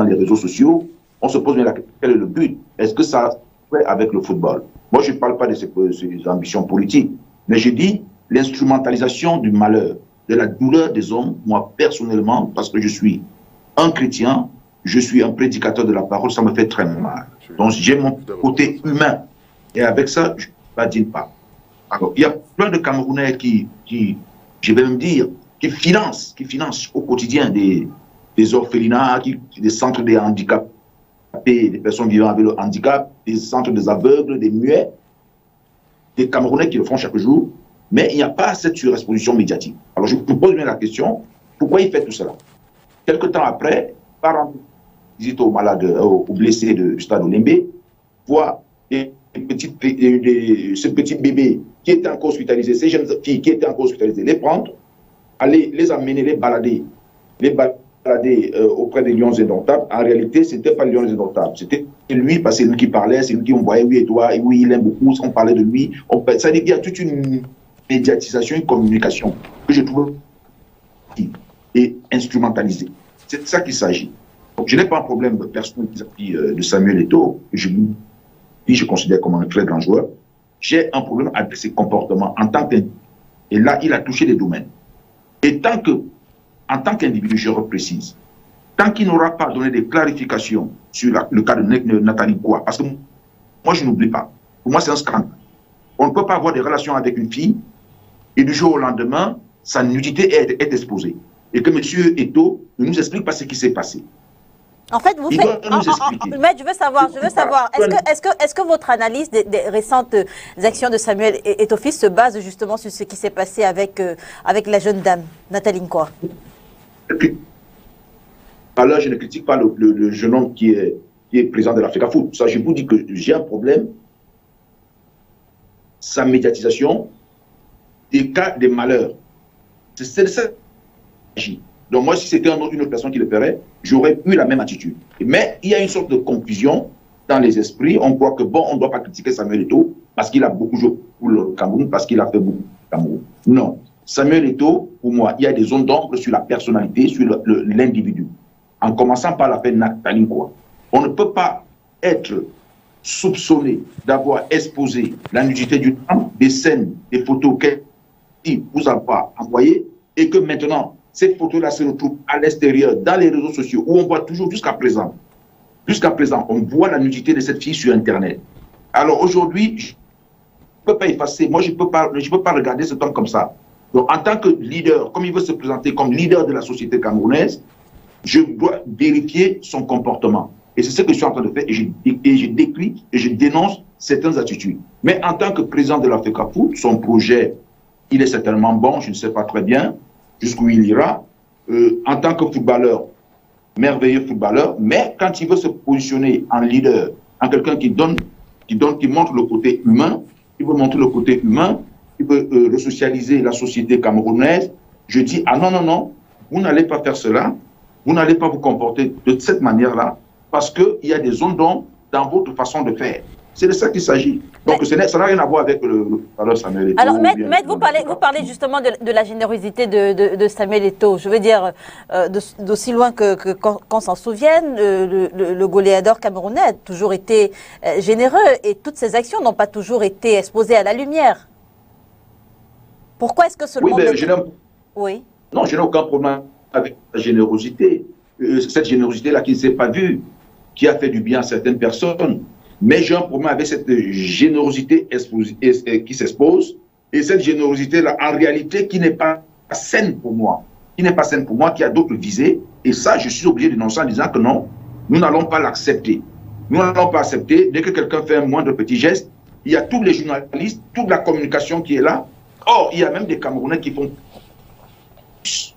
les réseaux sociaux. On se pose bien la question, quel est le but? Est-ce que ça fait avec le football? Moi, je ne parle pas de ces ambitions politiques, mais je dis l'instrumentalisation du malheur, de la douleur des hommes. Moi, personnellement, parce que je suis un chrétien, je suis un prédicateur de la parole, ça me fait très mal. Donc, j'ai mon côté humain. Et avec ça, je ne badine pas. Alors, il y a plein de Camerounais qui je vais même dire, qui financent au quotidien des orphelinats, des centres des handicapés, des personnes vivant avec le handicap, des centres des aveugles, des muets, des Camerounais qui le font chaque jour, mais il n'y a pas cette surexposition médiatique. Alors je vous pose bien la question, pourquoi il fait tout cela? Quelque temps après, par rendre visite aux malades, aux blessés du stade Olembe, voit ce petit bébé qui était encore hospitalisé, ces jeunes filles qui étaient encore hospitalisées, les prendre, aller les amener, les balader auprès des Lions indomptables. En réalité, ce n'était pas les Lions indomptables, c'était lui, parce que c'est lui qui parlait, c'est lui qui envoyait, oui, et toi, et oui, il aime beaucoup, on parlait de lui. Ça veut dire qu'il y a toute une médiatisation, une communication que je trouve et instrumentalisée. C'est de ça qu'il s'agit. Donc, je n'ai pas un problème personnel de Samuel Eto'o, que je considère comme un très grand joueur. J'ai un problème avec ses comportements en tant qu'individu. Et là, il a touché des domaines. Et en tant qu'individu, je reprécise, tant qu'il n'aura pas donné des clarifications sur le cas de Nathalie Koua, parce que moi, je n'oublie pas. Pour moi, c'est un scandale. On ne peut pas avoir des relations avec une fille et du jour au lendemain, sa nudité est exposée. Et que M. Eto'o ne nous explique pas ce qui s'est passé. En fait, vous faites. Mais je veux savoir. Est-ce que votre analyse des récentes actions de Samuel Eto'o se base justement sur ce qui s'est passé avec la jeune dame, Nathalie Koua? Alors, je ne critique pas le jeune homme qui est président de l'Africa Foot. Ça, je vous dis que j'ai un problème. Sa médiatisation des cas des malheurs. C'est ça. Donc moi, si c'était une autre personne qui le ferait, j'aurais eu la même attitude. Mais il y a une sorte de confusion dans les esprits. On croit que, bon, on ne doit pas critiquer Samuel Eto'o parce qu'il a beaucoup joué pour le Cameroun, parce qu'il a fait beaucoup pour le Cameroun. Non. Samuel Eto'o, pour moi, il y a des zones d'ombre sur la personnalité, sur l'individu. En commençant par l'affaire Nathalie Koua. On ne peut pas être soupçonné d'avoir exposé la nudité d'une femme, des scènes, des photos qu'elle vous a pas envoyées, et que maintenant, cette photo-là se retrouve à l'extérieur, dans les réseaux sociaux, où on voit toujours jusqu'à présent, on voit la nudité de cette fille sur Internet. Alors aujourd'hui, je ne peux pas effacer, moi je ne peux pas regarder cet homme comme ça. Donc en tant que leader, comme il veut se présenter comme leader de la société camerounaise, je dois vérifier son comportement. Et c'est ce que je suis en train de faire, et je décris et je dénonce certaines attitudes. Mais en tant que président de l'Africa Foot, son projet, il est certainement bon, je ne sais pas très bien jusqu'où il ira. En tant que footballeur, merveilleux footballeur, mais quand il veut se positionner en leader, en quelqu'un qui montre le côté humain, il veut montrer le côté humain, il veut resocialiser la société camerounaise, je dis, ah non, non, non, vous n'allez pas faire cela, vous n'allez pas vous comporter de cette manière-là, parce qu'il y a des zones d'ombre dans votre façon de faire. C'est de ça qu'il s'agit. Donc, ça n'a rien à voir avec le Samuel Eto'o. Alors, Maître, vous parlez justement de la générosité de Samuel Eto'o. Je veux dire, d'aussi loin que qu'on s'en souvienne, le goléador camerounais a toujours été généreux et toutes ses actions n'ont pas toujours été exposées à la lumière. Pourquoi est-ce que ce monde... Oui. Non, je n'ai aucun problème avec la générosité. Cette générosité-là qui ne s'est pas vue, qui a fait du bien à certaines personnes. Mais j'ai un problème avec cette générosité qui s'expose, et cette générosité-là, en réalité, qui n'est pas saine pour moi. Qui a d'autres visées. Et ça, je suis obligé de dénoncer en disant que non, nous n'allons pas l'accepter. Nous n'allons pas accepter, dès que quelqu'un fait un moindre petit geste, il y a tous les journalistes, toute la communication qui est là. Or, il y a même des Camerounais qui font plus.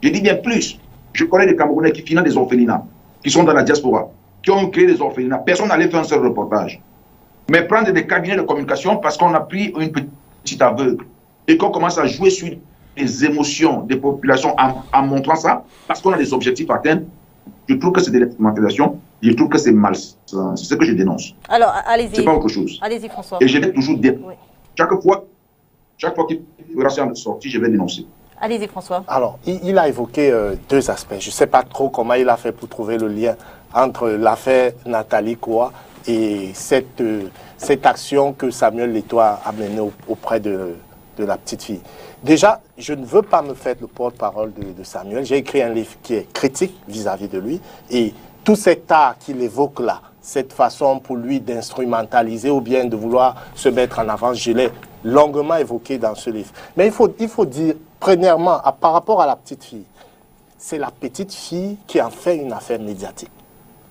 Je dis bien plus. Je connais des Camerounais qui financent des orphelinats, qui sont dans la diaspora, qui ont créé des orphelinats. Personne n'allait faire un seul reportage. Mais prendre des cabinets de communication parce qu'on a pris une petite aveugle et qu'on commence à jouer sur les émotions des populations en montrant ça, parce qu'on a des objectifs à atteindre, je trouve que c'est de l'expérimentation, je trouve que c'est malsain. C'est ce que je dénonce. Alors, allez-y. C'est pas autre chose. Allez-y, François. Et je vais toujours dire, oui. Chaque fois qu'il y aura une sortie, je vais dénoncer. Allez-y, François. Alors, il a évoqué deux aspects. Je ne sais pas trop comment il a fait pour trouver le lien entre l'affaire Nathalie Koua et cette action que Samuel Eto'o a menée auprès de la petite fille. Déjà, je ne veux pas me faire le porte-parole de Samuel. J'ai écrit un livre qui est critique vis-à-vis de lui. Et tout cet art qu'il évoque là, cette façon pour lui d'instrumentaliser ou bien de vouloir se mettre en avant, je l'ai longuement évoqué dans ce livre. Mais il faut dire, premièrement, par rapport à la petite fille, c'est la petite fille qui en fait une affaire médiatique.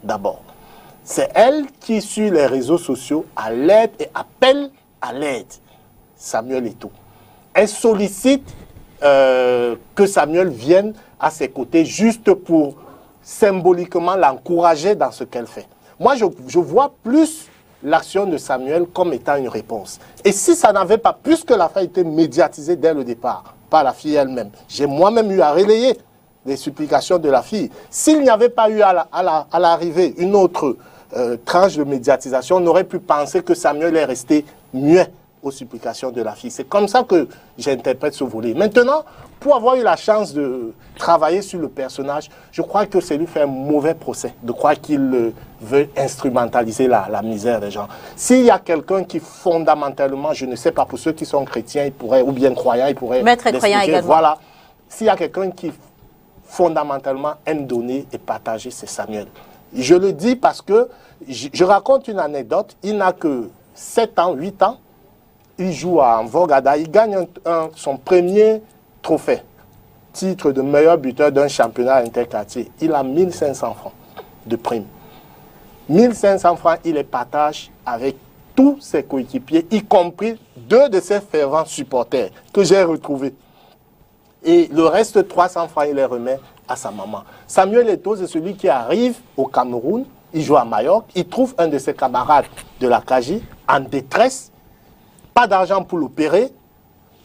D'abord, c'est elle qui, sur les réseaux sociaux, a l'aide et appelle à l'aide Samuel Eto'o. Elle sollicite que Samuel vienne à ses côtés juste pour symboliquement l'encourager dans ce qu'elle fait. Moi, je vois plus l'action de Samuel comme étant une réponse. Et si ça n'avait pas, puisque l'affaire était médiatisée dès le départ par la fille elle-même, j'ai moi-même eu à relayer les supplications de la fille. S'il n'y avait pas eu à l'arrivée une autre tranche de médiatisation, on aurait pu penser que Samuel est resté muet aux supplications de la fille. C'est comme ça que j'interprète ce volet. Maintenant, pour avoir eu la chance de travailler sur le personnage, je crois que c'est lui faire un mauvais procès, de croire qu'il veut instrumentaliser la misère des gens. S'il y a quelqu'un qui fondamentalement, je ne sais pas, pour ceux qui sont chrétiens, ils pourraient, ou bien croyants, ils pourraient... Maître croyant également. Voilà. S'il y a quelqu'un qui fondamentalement aime donner et partager, c'est Samuel. Je le dis parce que je raconte une anecdote. Il n'a que 7 ans, 8 ans. Il joue à Vorgada. Il gagne son premier trophée. Titre de meilleur buteur d'un championnat interquartier. Il a 1500 francs de prime. 1500 francs, il les partage avec tous ses coéquipiers, y compris 2 de ses fervents supporters que j'ai retrouvés. Et le reste, 300 francs, il les remet à sa maman. Samuel Eto'o, c'est celui qui arrive au Cameroun, il joue à Majorque, il trouve un de ses camarades de la KJ en détresse, pas d'argent pour l'opérer,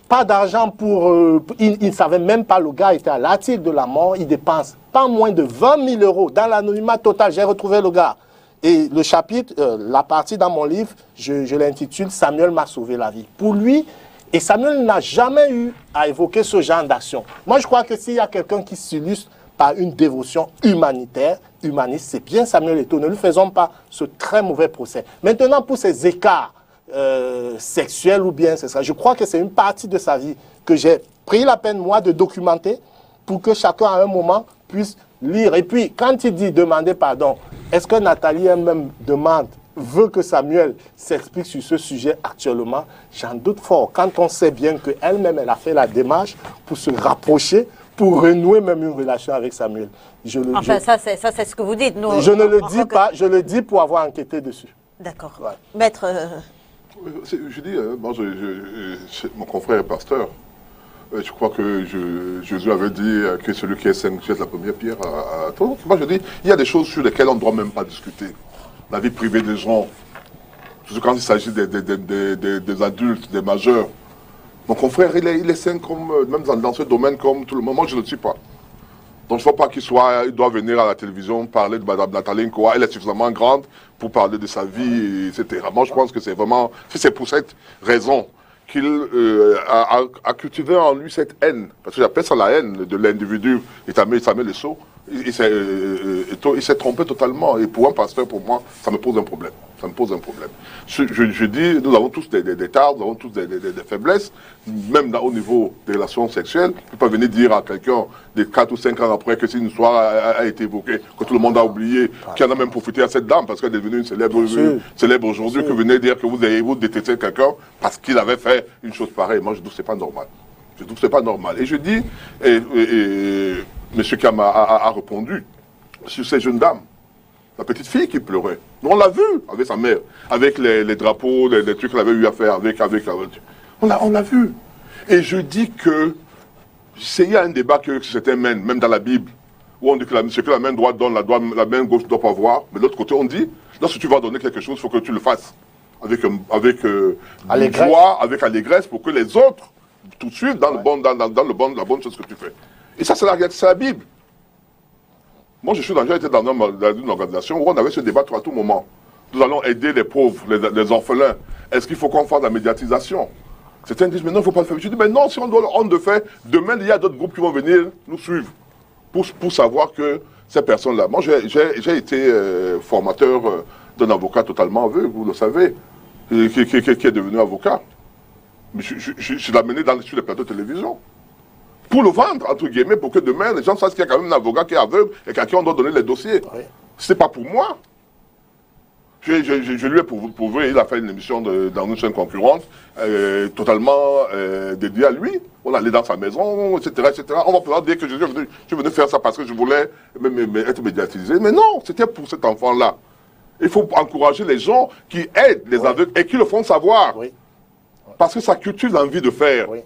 pas d'argent pour... il ne savait même pas, le gars était à l'article de la mort, il dépense pas moins de 20 000 euros dans l'anonymat total. J'ai retrouvé le gars. Et le chapitre, la partie dans mon livre, je l'intitule « Samuel m'a sauvé la vie ». Pour lui, et Samuel n'a jamais eu à évoquer ce genre d'action. Moi, je crois que s'il y a quelqu'un qui s'illustre par une dévotion humanitaire, humaniste, c'est bien Samuel Eto'o. Ne lui faisons pas ce très mauvais procès. Maintenant, pour ces écarts sexuels ou bien, je crois que c'est une partie de sa vie que j'ai pris la peine, moi, de documenter pour que chacun, à un moment, puisse lire. Et puis, quand il dit demander pardon, est-ce que Nathalie elle-même veut que Samuel s'explique sur ce sujet actuellement? J'en doute fort. Quand on sait bien qu'elle-même, elle a fait la démarche pour se rapprocher, pour renouer même une relation avec Samuel. Ça, c'est ce que vous dites. Nous, je ne le dis pas, je le dis pour avoir enquêté dessus. D'accord. Ouais. Maître... Je dis, moi, mon confrère est pasteur. Je crois que Jésus avait dit que celui qui est saint jette la première pierre à tout. Moi, je dis, il y a des choses sur lesquelles on ne doit même pas discuter. La vie privée des gens, surtout quand il s'agit des adultes, des majeurs. Mon confrère, il est saint même dans ce domaine comme tout le monde. Moi, je ne le suis pas. Donc, je ne vois pas il doit venir à la télévision parler de Mme Nathalie Nkoa. Elle est suffisamment grande pour parler de sa vie, etc. Moi, je pense que c'est vraiment, c'est pour cette raison qu'il a cultivé en lui cette haine. Parce que j'appelle ça la haine de l'individu. Samuel Eto'o. Il s'est trompé totalement. Et pour un pasteur, pour moi, ça me pose un problème. Ça me pose un problème. Je dis, nous avons tous des tares, nous avons tous des faiblesses, même au niveau des relations sexuelles. On ne peut pas venir dire à quelqu'un, des 4 ou 5 ans après, que si une histoire a été évoquée, que tout le monde a oublié, qu'il en a même profité à cette dame, parce qu'elle est devenue une célèbre aujourd'hui, que venez dire que vous détestez quelqu'un parce qu'il avait fait une chose pareille. Moi, je trouve que ce n'est pas normal. Je trouve que ce n'est pas normal. Et je dis, M. Kam a répondu sur ces jeunes dames. La petite fille qui pleurait. On l'a vu avec sa mère, avec les drapeaux, les trucs qu'elle avait eu à faire avec la voiture. On l'a vu. Et je dis que il y a un débat que certains mènent, même dans la Bible, où on dit que ce que la main droite donne, la main gauche ne doit pas voir. Mais de l'autre côté, on dit, lorsque tu vas donner quelque chose, il faut que tu le fasses avec joie, avec allégresse, pour que les autres tout suivent dans la bonne chose que tu fais. Et ça, c'est la Bible. Moi, j'ai été dans une organisation où on avait ce débat à tout moment. Nous allons aider les pauvres, les orphelins. Est-ce qu'il faut qu'on fasse la médiatisation? Certains disent, mais non, il ne faut pas le faire. Je dis, mais non, si on le fait, demain, il y a d'autres groupes qui vont venir nous suivre pour savoir que ces personnes-là... Moi, j'ai été formateur d'un avocat totalement aveugle, vous le savez, qui est devenu avocat. Mais je l'ai amené sur les plateaux de télévision. Pour le vendre, entre guillemets, pour que demain, les gens sachent qu'il y a quand même un avocat qui est aveugle et à qui on doit donner les dossiers. Oui. Ce n'est pas pour moi. Je lui ai prouvé, il a fait une émission dans une chaîne concurrente, totalement dédiée à lui. On allait dans sa maison, etc. On va pouvoir dire que je suis venu faire ça parce que je voulais être médiatisé. Mais non, c'était pour cet enfant-là. Il faut encourager les gens qui aident les aveugles et qui le font savoir. Oui. Parce que ça cultive l'envie de faire. Oui.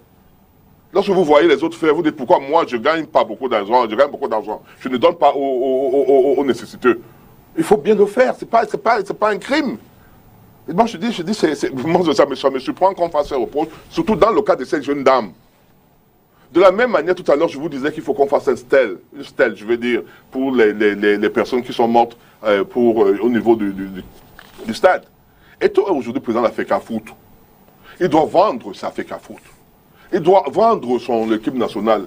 Lorsque vous voyez les autres faire, vous dites pourquoi moi je ne gagne pas beaucoup d'argent, je gagne beaucoup d'argent. Je ne donne pas aux nécessiteux. Il faut bien le faire, c'est pas un crime. Et moi je dis moi, ça me surprend qu'on fasse ces reproches, surtout dans le cas de cette jeune dame. De la même manière, tout à l'heure, je vous disais qu'il faut qu'on fasse une stèle, je veux dire, pour les personnes qui sont mortes au niveau du stade. Et toi, aujourd'hui, président de la FECAFOOT, il doit vendre sa FECAFOOT. Il doit vendre son équipe nationale.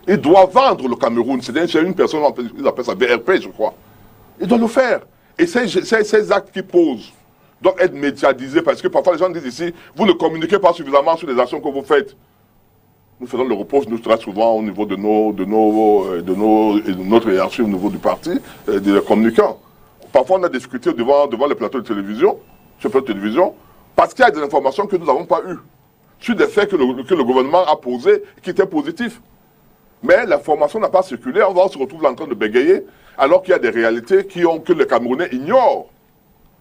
Il doit vendre le Cameroun. C'est une personne, ils appellent ça BRP, je crois. Il doit le faire. Et ces actes qui posent doivent être médiatisés parce que parfois les gens disent ici, vous ne communiquez pas suffisamment sur les actions que vous faites. nous faisons le reproche, nous, très souvent, au niveau de notre hiérarchie, au niveau du parti, des communicants. Parfois, on a discuté devant les plateaux de télévision, sur le plateau de télévision, parce qu'il y a des informations que nous n'avons pas eues, sur des faits que le gouvernement a posés, qui étaient positifs. Mais l'information n'a pas circulé, on se retrouve là en train de bégayer, alors qu'il y a des réalités que les Camerounais ignorent.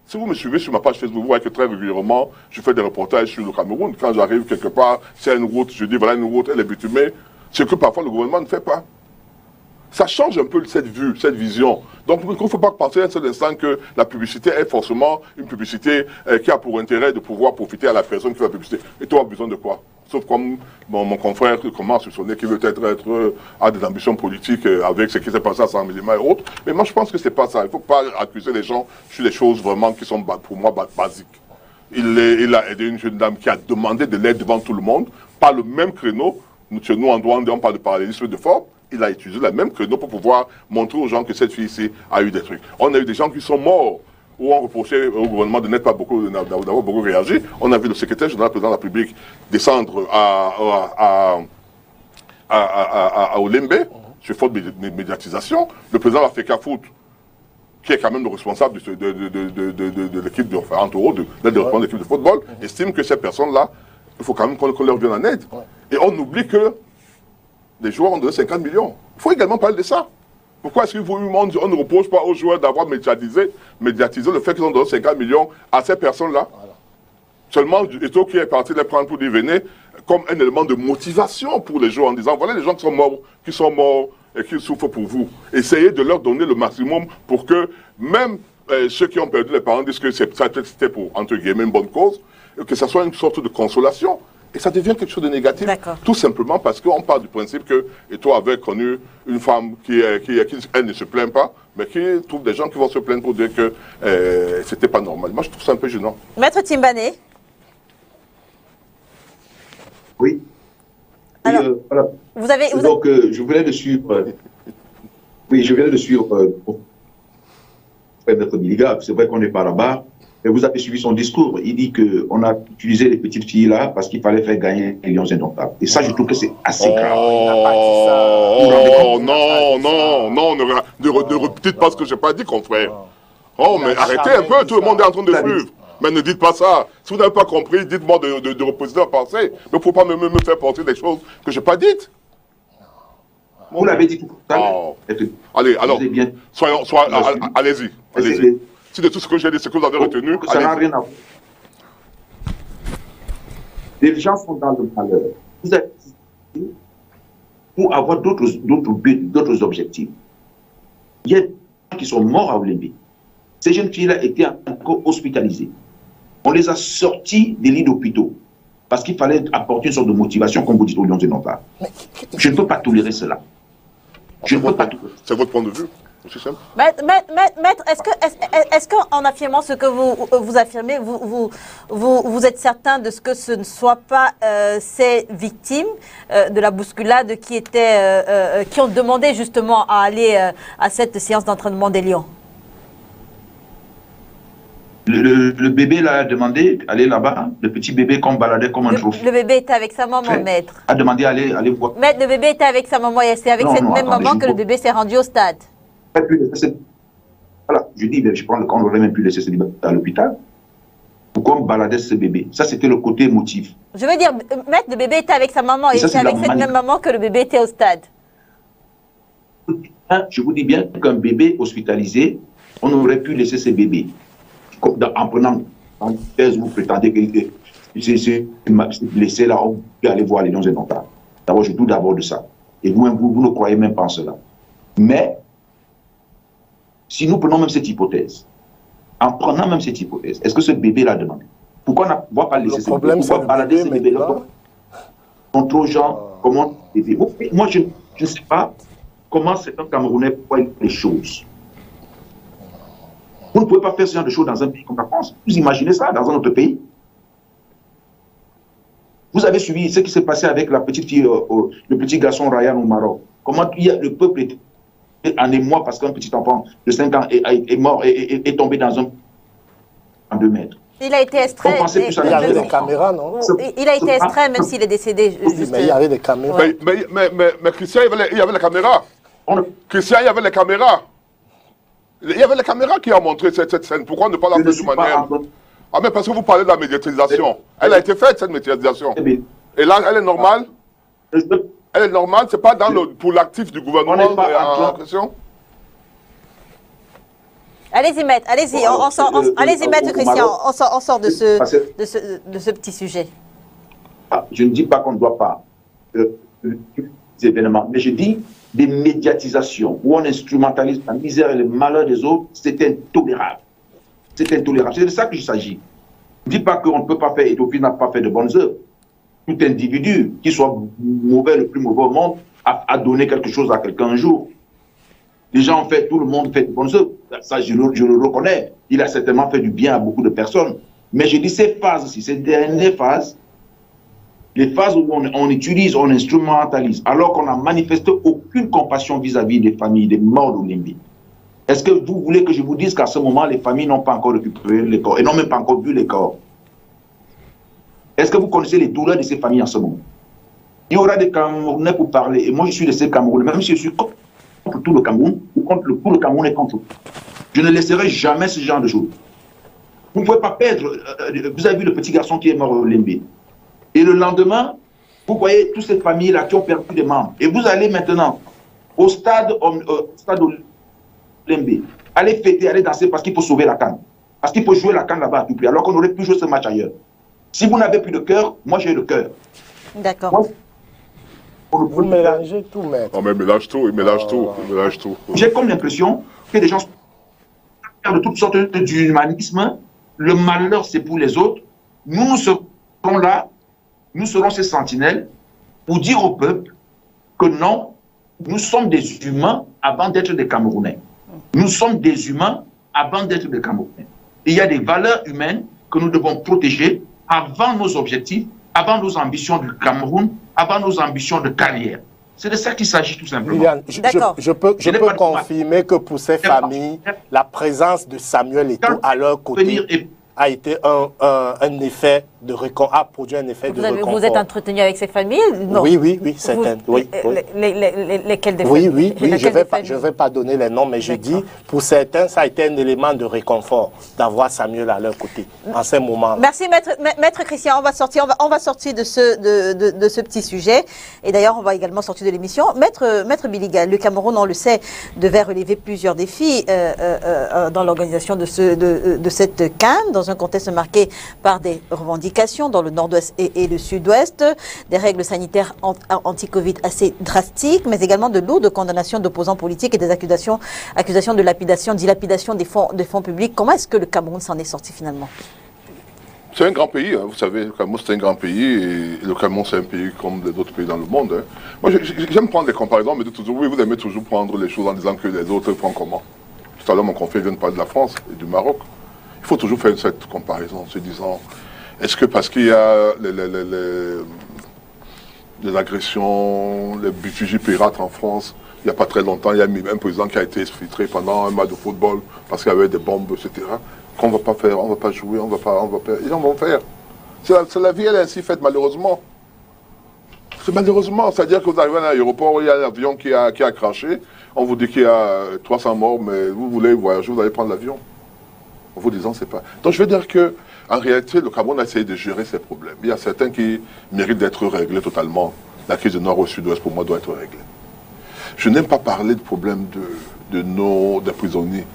Si vous me suivez sur ma page Facebook, vous voyez que très régulièrement, je fais des reportages sur le Cameroun. Quand j'arrive quelque part, c'est une route, je dis voilà une route, elle est bitumée. Ce que parfois le gouvernement ne fait pas. Ça change un peu cette vue, cette vision. Donc il ne faut pas penser à un seul instant que la publicité est forcément une publicité qui a pour intérêt de pouvoir profiter à la personne qui fait la publicité. Et toi, tu as besoin de quoi? Sauf comme mon confrère commence à soupçonner qu'il veut être a des ambitions politiques avec ce qui s'est passé à 100 mm et autres. Mais moi, je pense que ce n'est pas ça. Il ne faut pas accuser les gens sur des choses vraiment qui sont, pour moi, basiques. Il a aidé une jeune dame qui a demandé de l'aide devant tout le monde, par le même créneau. Nous, en droit, on parle de parallélisme de forme. Il a utilisé le même créneau pour pouvoir montrer aux gens que cette fille-ci a eu des trucs. On a eu des gens qui sont morts, où on reprochait au gouvernement de n'être pas d'avoir beaucoup réagi. On a vu le secrétaire général, le président de la République, descendre à Olembe, sur faute de médiatisation. Le président de la FECAFOOT, qui est quand même le responsable de l'équipe de l'équipe de football, estime que ces personnes-là, il faut quand même qu'on leur vienne en aide. Et on oublie que les joueurs ont donné 50 millions. Il faut également parler de ça. Pourquoi est-ce qu'on ne reproche pas aux joueurs d'avoir médiatisé le fait qu'ils ont donné 50 millions à ces personnes-là? Voilà. Seulement, Eto'o qui est parti les prendre pour dire venez, comme un élément de motivation pour les joueurs en disant voilà les gens qui sont morts et qui souffrent pour vous. Essayez de leur donner le maximum pour que même ceux qui ont perdu les parents disent que c'était pour, entre guillemets, une bonne cause, et que ça soit une sorte de consolation. Et ça devient quelque chose de négatif, tout simplement parce qu'on part du principe que Eto'o avait connu une femme qui elle ne se plaint pas, mais qui trouve des gens qui vont se plaindre pour dire que c'était pas normal. Moi, je trouve ça un peu gênant. Maître Timbane. Oui. Alors, voilà. Donc, je voulais le suivre. Oui, je viens de le suivre. Maître Biliga, c'est vrai qu'on n'est pas là-bas. Mais vous avez suivi son discours. Il dit qu'on a utilisé les petites filles là parce qu'il fallait faire gagner les lions indomptables. Et ça, je trouve que c'est assez grave. Non, ne redites pas ce que je n'ai pas dit, confrère. Oh, mais arrêtez un peu, tout le monde est en train de suivre. Mais ne dites pas ça. Si vous n'avez pas compris, dites-moi de reposer la pensée. Mais il ne faut pas me faire penser des choses que je n'ai pas dites. Vous l'avez dit tout à l'heure. Allez, alors, allez-y. Si de tout ce que j'ai dit, ce que vous avez retenu, ça n'a rien à voir. Les gens sont dans le malheur. Vous avez pour avoir d'autres objectifs. Il y a des gens qui sont morts à Olembe. Ces jeunes filles-là étaient encore hospitalisées. On les a sortis des lits d'hôpitaux parce qu'il fallait apporter une sorte de motivation, comme vous dites, aux lions indomptables. Je ne peux pas tolérer cela. Je ne peux pas tolérer. C'est votre point de vue. Maître, est-ce qu'en affirmant ce que vous affirmez, vous êtes certain de ce que ce ne soit pas ces victimes de la bousculade qui ont demandé justement à aller à cette séance d'entraînement des Lions? Le bébé l'a demandé d'aller là-bas, le petit bébé qu'on baladait comme un trophée. Le bébé était avec sa maman, maître. A demandé d'aller voir. Maître, le bébé était avec sa maman et c'est avec cette même maman que le bébé s'est rendu au stade. Voilà, je dis, je prends le camp, on n'aurait même pu laisser ce bébé à l'hôpital. Pourquoi on baladait ce bébé? Ça, c'était le côté émotif. Je veux dire, maître, le bébé était avec sa maman et c'est avec cette même maman que le bébé était au stade. Je vous dis bien qu'un bébé hospitalisé, on aurait pu laisser ce bébé. En prenant en thèse, vous prétendez que c'est blessé là, on peut aller voir les lions indomptables. D'abord, je doute d'abord de ça. Et vous ne croyez même pas en cela. Mais, si nous prenons même cette hypothèse, en prenant même cette hypothèse, est-ce que ce bébé l'a demandé? Pourquoi on ne va pas laisser ce bébé? Pourquoi balader ce bébé-là? Contre aux gens, comment bébé? Moi, je ne sais pas comment c'est un Camerounais voit les choses. Vous ne pouvez pas faire ce genre de choses dans un pays comme la France. Vous imaginez ça dans un autre pays? Vous avez suivi ce qui s'est passé avec la petite fille, le petit garçon Ryan au Maroc. Comment le peuple était en émoi parce qu'un petit enfant de 5 ans est mort et est tombé dans un 2 mètres. Il a été extrait. Il y avait des caméras, non? Il a été extrait, même s'il est décédé. Mais il y avait des caméras. Mais Christian, il y avait la caméra. Christian, il y avait les caméras. Il y avait les caméras qui ont montré cette scène. Pourquoi ne pas la faire de manière... Ah, mais parce que vous parlez de la médiatisation. Elle a été faite, cette médiatisation. Et là, elle est normale. Elle est normale, c'est pas pour l'actif du gouvernement en question. Allez-y, maître, allez-y, allez-y, maître Christian, on sort de ce petit sujet. Je ne dis pas qu'on ne doit pas ces événements, mais je dis des médiatisations où on instrumentalise la misère et le malheur des autres, c'est intolérable. C'est intolérable. C'est de ça qu'il s'agit. Je ne dis pas qu'on ne peut pas faire, Éthiopie n'a pas fait de bonnes œuvres. Tout individu, qui soit mauvais, le plus mauvais au monde, a donné quelque chose à quelqu'un un jour. Les gens ont fait, tout le monde fait de bonnes œuvres. Ça, je le reconnais. Il a certainement fait du bien à beaucoup de personnes. Mais je dis ces phases aussi, ces dernières phases, les phases où on utilise, on instrumentalise, alors qu'on n'a manifesté aucune compassion vis-à-vis des familles, des morts d'Olimbi. Est-ce que vous voulez que je vous dise qu'à ce moment, les familles n'ont pas encore récupéré les corps et n'ont même pas encore vu les corps? Est-ce que vous connaissez les douleurs de ces familles en ce moment? Il y aura des Camerounais pour parler, et moi je suis de ces Camerounais, même si je suis contre tout le Cameroun, ou contre tout le Cameroun et contre tout. Je ne laisserai jamais ce genre de choses. Vous ne pouvez pas perdre. Vous avez vu le petit garçon qui est mort au Limbe. Et le lendemain, vous voyez toutes ces familles-là qui ont perdu des membres. Et vous allez maintenant au stade Limbe. Allez fêter, allez danser parce qu'il faut sauver la CAN. Parce qu'il faut jouer la CAN là-bas à tout prix, alors qu'on aurait pu jouer ce match ailleurs. Si vous n'avez plus de cœur, moi j'ai le cœur. D'accord. Vous mélangez tout, maître. Non, mais il mélange tout, il mélange tout, il mélange tout. J'ai comme l'impression que des gens sont de toutes sortes d'humanisme. Le malheur, c'est pour les autres. Nous serons là, nous serons ces sentinelles pour dire au peuple que non, nous sommes des humains avant d'être des Camerounais. Nous sommes des humains avant d'être des Camerounais. Il y a des valeurs humaines que nous devons protéger avant nos objectifs, avant nos ambitions du Cameroun, avant nos ambitions de carrière. C'est de ça qu'il s'agit tout simplement. Liliane, je peux confirmer que pour ces familles, la présence de Samuel Eto'o à leur côté a été un effet de réconfort, a produit un effet de réconfort. Vous êtes entretenu avec ces familles? Non. Oui, certaines. Lesquelles des familles? Oui, je ne vais pas donner les noms, mais je dis, pour certains, ça a été un élément de réconfort d'avoir Samuel à leur côté en ces moments. Merci, maître Christian. On va sortir de ce petit sujet. Et d'ailleurs, on va également sortir de l'émission. Maître Biliga, le Cameroun, on le sait, devait relever plusieurs défis dans l'organisation de cette CAN, dans un contexte marqué par des revendications dans le nord-ouest et le sud-ouest, des règles sanitaires anti-Covid assez drastiques, mais également de lourdes condamnations d'opposants politiques et des accusations de dilapidation des fonds publics. Comment est-ce que le Cameroun s'en est sorti finalement? C'est un grand pays, hein. Vous savez, le Cameroun c'est un grand pays et le Cameroun c'est un pays comme les autres pays dans le monde. Hein. Moi j'aime prendre des comparaisons, mais vous aimez toujours prendre les choses en disant que les autres font comment. Tout à l'heure mon confrère vient de parler de la France et du Maroc. Il faut toujours faire cette comparaison en se disant, est-ce que parce qu'il y a les agressions, les BTG pirates en France, il n'y a pas très longtemps, il y a un président qui a été infiltré pendant un match de football parce qu'il y avait des bombes, etc., qu'on ne va pas faire, on ne va pas jouer, on va pas, les gens vont faire. C'est la vie, elle est ainsi faite, malheureusement. C'est malheureusement, c'est-à-dire que vous arrivez à un aéroport, il y a un avion qui a craché, on vous dit qu'il y a 300 morts, mais vous voulez voyager, vous allez prendre l'avion. En vous disant, c'est pas... Donc je veux dire que, en réalité, le Cameroun a essayé de gérer ces problèmes. Il y a certains qui méritent d'être réglés totalement. La crise du nord au sud-ouest, pour moi, doit être réglée. Je n'aime pas parler de problèmes des prisonniers.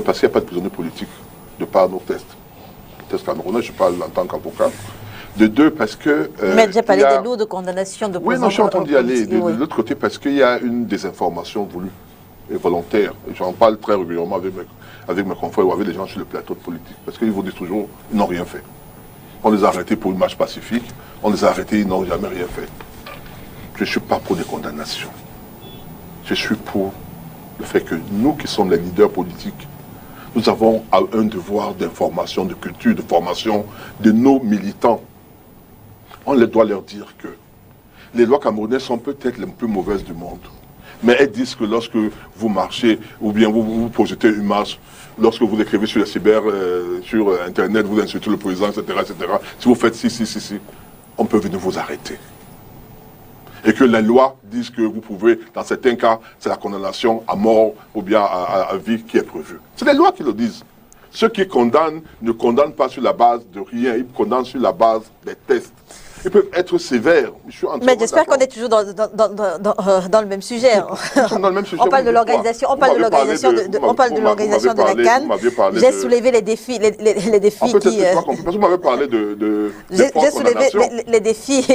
Parce qu'il n'y a pas de prisonniers politiques, de par nos tests. Tests camerounais, je parle en tant qu'avocat. De deux, parce que... mais j'ai parlé des lourdes condamnations de oui, non, je suis en train d'y aller. De l'autre côté, parce qu'il y a une désinformation voulue et volontaire. Et j'en parle très régulièrement avec mes confrères ou avec les gens sur le plateau de politique. Parce qu'ils vous disent toujours, ils n'ont rien fait. On les a arrêtés pour une marche pacifique. On les a arrêtés, ils n'ont jamais rien fait. Je ne suis pas pour des condamnations. Je suis pour le fait que nous, qui sommes les leaders politiques, nous avons un devoir d'information, de culture, de formation de nos militants. On doit leur dire que les lois camerounaises sont peut-être les plus mauvaises du monde. Mais elles disent que lorsque vous marchez, ou bien vous projetez une marche, lorsque vous écrivez sur les sur Internet, vous insultez le président, etc., si vous faites si, on peut venir vous arrêter. Et que les lois disent que vous pouvez, dans certains cas, c'est la condamnation à mort ou bien à vie qui est prévue. C'est les lois qui le disent. Ceux qui condamnent ne condamnent pas sur la base de rien, ils condamnent sur la base des tests. Ils peuvent être sévères. Mais j'espère qu'on est toujours dans le même sujet. On parle de l'organisation, on parle de l'organisation de la CAN. J'ai soulevé les défis, les défis qui. Parce que vous m'avez parlé de j'ai soulevé les défis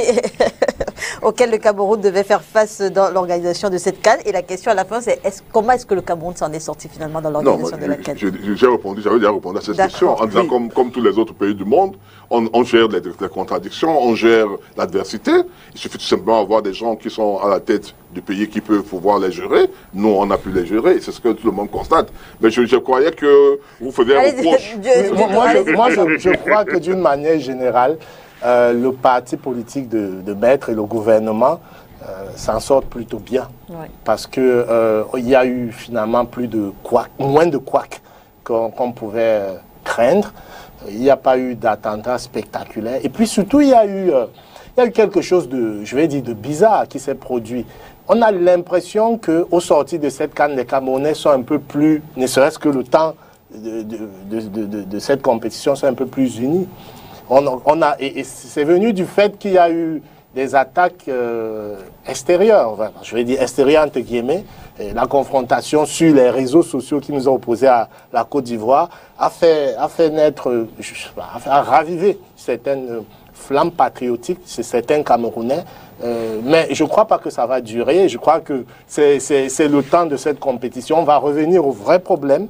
auxquels le Cameroun devait faire face dans l'organisation de cette CAN. Et la question à la fin, c'est comment est-ce que le Cameroun s'en est sorti finalement dans l'organisation de la CAN? J'avais déjà répondu à cette question en disant comme tous les autres pays du monde, on gère les contradictions, on gère l'adversité. Il suffit tout simplement d'avoir des gens qui sont à la tête du pays qui peuvent pouvoir les gérer. Nous, on a pu les gérer et c'est ce que tout le monde constate. Mais je croyais que vous faisiez un reproche. Moi, je crois que d'une manière générale, le parti politique de Maître et le gouvernement s'en sortent plutôt bien. Oui. Parce qu'il y a eu finalement moins de couacs qu'on pouvait craindre. Il n'y a pas eu d'attentats spectaculaires. Et puis surtout, il y a eu quelque chose de, je vais dire, de bizarre qui s'est produit. On a l'impression qu'au sorti de cette CAN, les Camerounais sont un peu plus, ne serait-ce que le temps de cette compétition, sont un peu plus unis. Et c'est venu du fait qu'il y a eu des attaques extérieures, enfin, je vais dire extérieures entre guillemets. Et la confrontation sur les réseaux sociaux qui nous ont opposés à la Côte d'Ivoire a fait naître, a ravivé certaines flammes patriotiques chez certains Camerounais. Mais je ne crois pas que ça va durer. Je crois que c'est le temps de cette compétition. On va revenir au vrai problème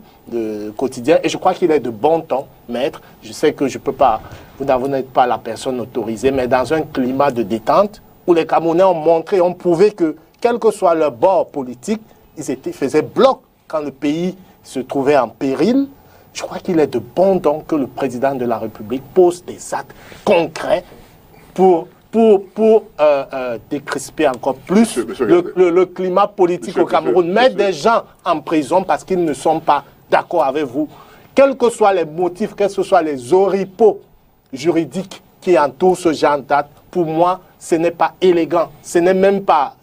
quotidien. Et je crois qu'il est de bon temps, Maître. Je sais que je peux pas, vous n'êtes pas la personne autorisée, mais dans un climat de détente où les Camerounais ont prouvé que, quel que soit leur bord politique, ils faisaient bloc quand le pays se trouvait en péril. Je crois qu'il est de bon ton que le président de la République pose des actes concrets pour décrisper encore plus le climat politique au Cameroun. Mettre des gens en prison parce qu'ils ne sont pas d'accord avec vous. Quels que soient les motifs, quels que soient les oripeaux juridiques qui entourent ce genre d'actes, pour moi, ce n'est pas élégant, ce n'est même pas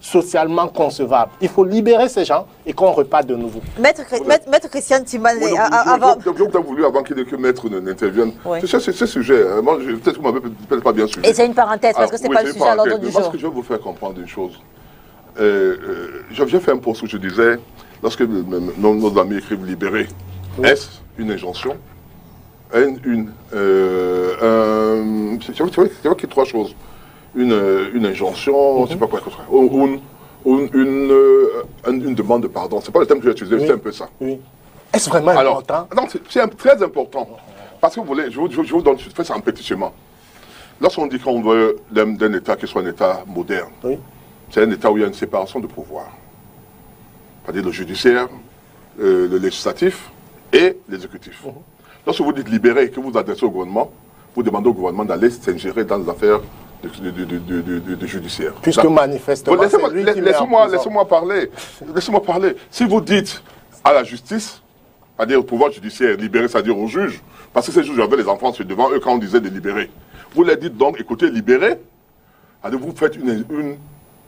socialement concevable. Il faut libérer ces gens et qu'on reparte de nouveau. Maître Christian Timane, avant... J'ai voulu, avant que Maître n'intervienne, oui. C'est ce sujet. Moi, peut-être que vous ne m'avez pas bien suivi. Et c'est une parenthèse, parce que ce n'est pas le sujet à l'ordre du jour. Parce que je vais vous faire comprendre une chose. J'ai fait un post où je disais, lorsque nos amis écrivent « libérer oui. », est-ce une injonction? Il y a trois choses. Une injonction, je ne sais pas quoi, une demande de pardon. Ce n'est pas le thème que j'ai utilisé, c'est un peu ça. Oui. Est-ce vraiment important? Non, c'est très important. Parce que vous voulez, je vous donne, je fais ça en pétitionnement. Lorsqu'on dit qu'on veut d'un État qui soit un État moderne, oui. C'est un État où il y a une séparation de pouvoir. C'est-à-dire le judiciaire, le législatif et l'exécutif. Lorsque vous dites libérer et que vous adressez au gouvernement, vous demandez au gouvernement d'aller s'ingérer dans les affaires du judiciaire. Puisque manifestement, laissez-moi parler. Laissez-moi parler. Si vous dites à la justice, c'est-à-dire au pouvoir judiciaire, libérer, c'est-à-dire au juge, parce que ces juges avaient les enfants devant eux quand on disait de libérer. Vous leur dites donc, écoutez, libérer, vous faites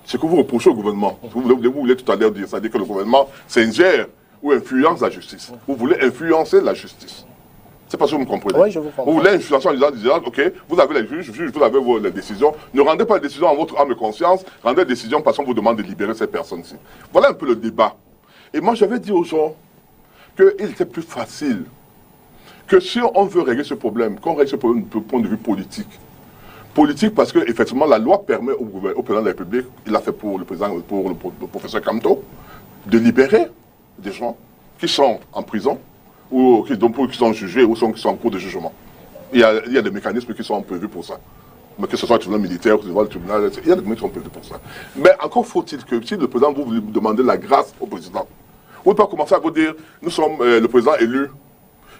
ce que vous reprochez au gouvernement. Vous voulez tout à l'heure dire, c'est-à-dire que le gouvernement s'ingère ou influence la justice. Vous voulez influencer la justice. C'est parce que vous me comprenez. Oui, je vous comprends. Vous voulez influencer en disant, ok, vous avez les juges, vous avez les décisions. Ne rendez pas les décisions en votre âme et conscience, rendez les décisions parce qu'on vous demande de libérer ces personnes-ci. Voilà un peu le débat. Et moi, j'avais dit aux gens qu'il était plus facile que si on veut régler ce problème, qu'on règle ce problème du point de vue politique. Politique parce que, effectivement, la loi permet au président de la République, il l'a fait pour le professeur Kamto, de libérer des gens qui sont en prison, ou qui sont jugés, ou qui sont en cours de jugement. Il y a des mécanismes qui sont prévus pour ça. Mais que ce soit le tribunal militaire, le tribunal, il y a des mécanismes qui sont prévus pour ça. Mais encore faut-il que si le président vous demandez la grâce au président, vous ne pouvez pas commencer à vous dire, nous sommes le président élu,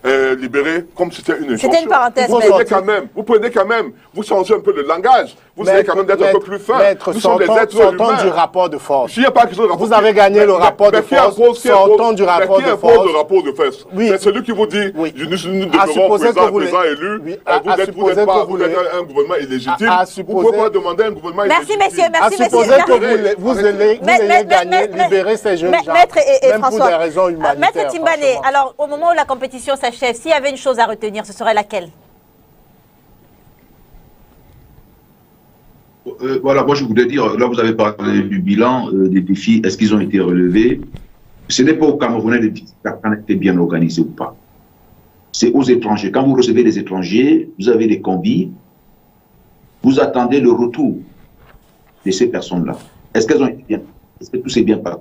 libéré comme si c'était une injonction. C'était une parenthèse. Vous prenez quand même, vous changez un peu le langage. Vous essayez quand même d'être un peu plus fin. Nous sommes des êtres humains. Du rapport de force. Il n'y a pas question de rapport. Vous avez gagné le rapport de force. Sortons du rapport de force. Le rapport de force. Oui. C'est celui qui vous dit, nous demeurons président élu. Vous n'êtes pas un gouvernement illégitime. Vous ne pouvez pas demander un gouvernement illégitime. Merci, messieurs. Merci, messieurs. À supposer que vous ayez gagné, libérer ces jeunes gens, même pour des raisons humanitaires. Maître Timbane, alors au moment où la compétition s'achève, s'il y avait une chose à retenir, ce serait laquelle? Voilà, moi je voudrais dire, là vous avez parlé du bilan, des défis, est-ce qu'ils ont été relevés? Ce n'est pas aux Camerounais de dire si la CAN était bien organisée ou pas. C'est aux étrangers. Quand vous recevez des étrangers, vous avez des convives, vous attendez le retour de ces personnes-là. Est-ce qu'elles ont été bien? Est-ce que tout s'est bien passé?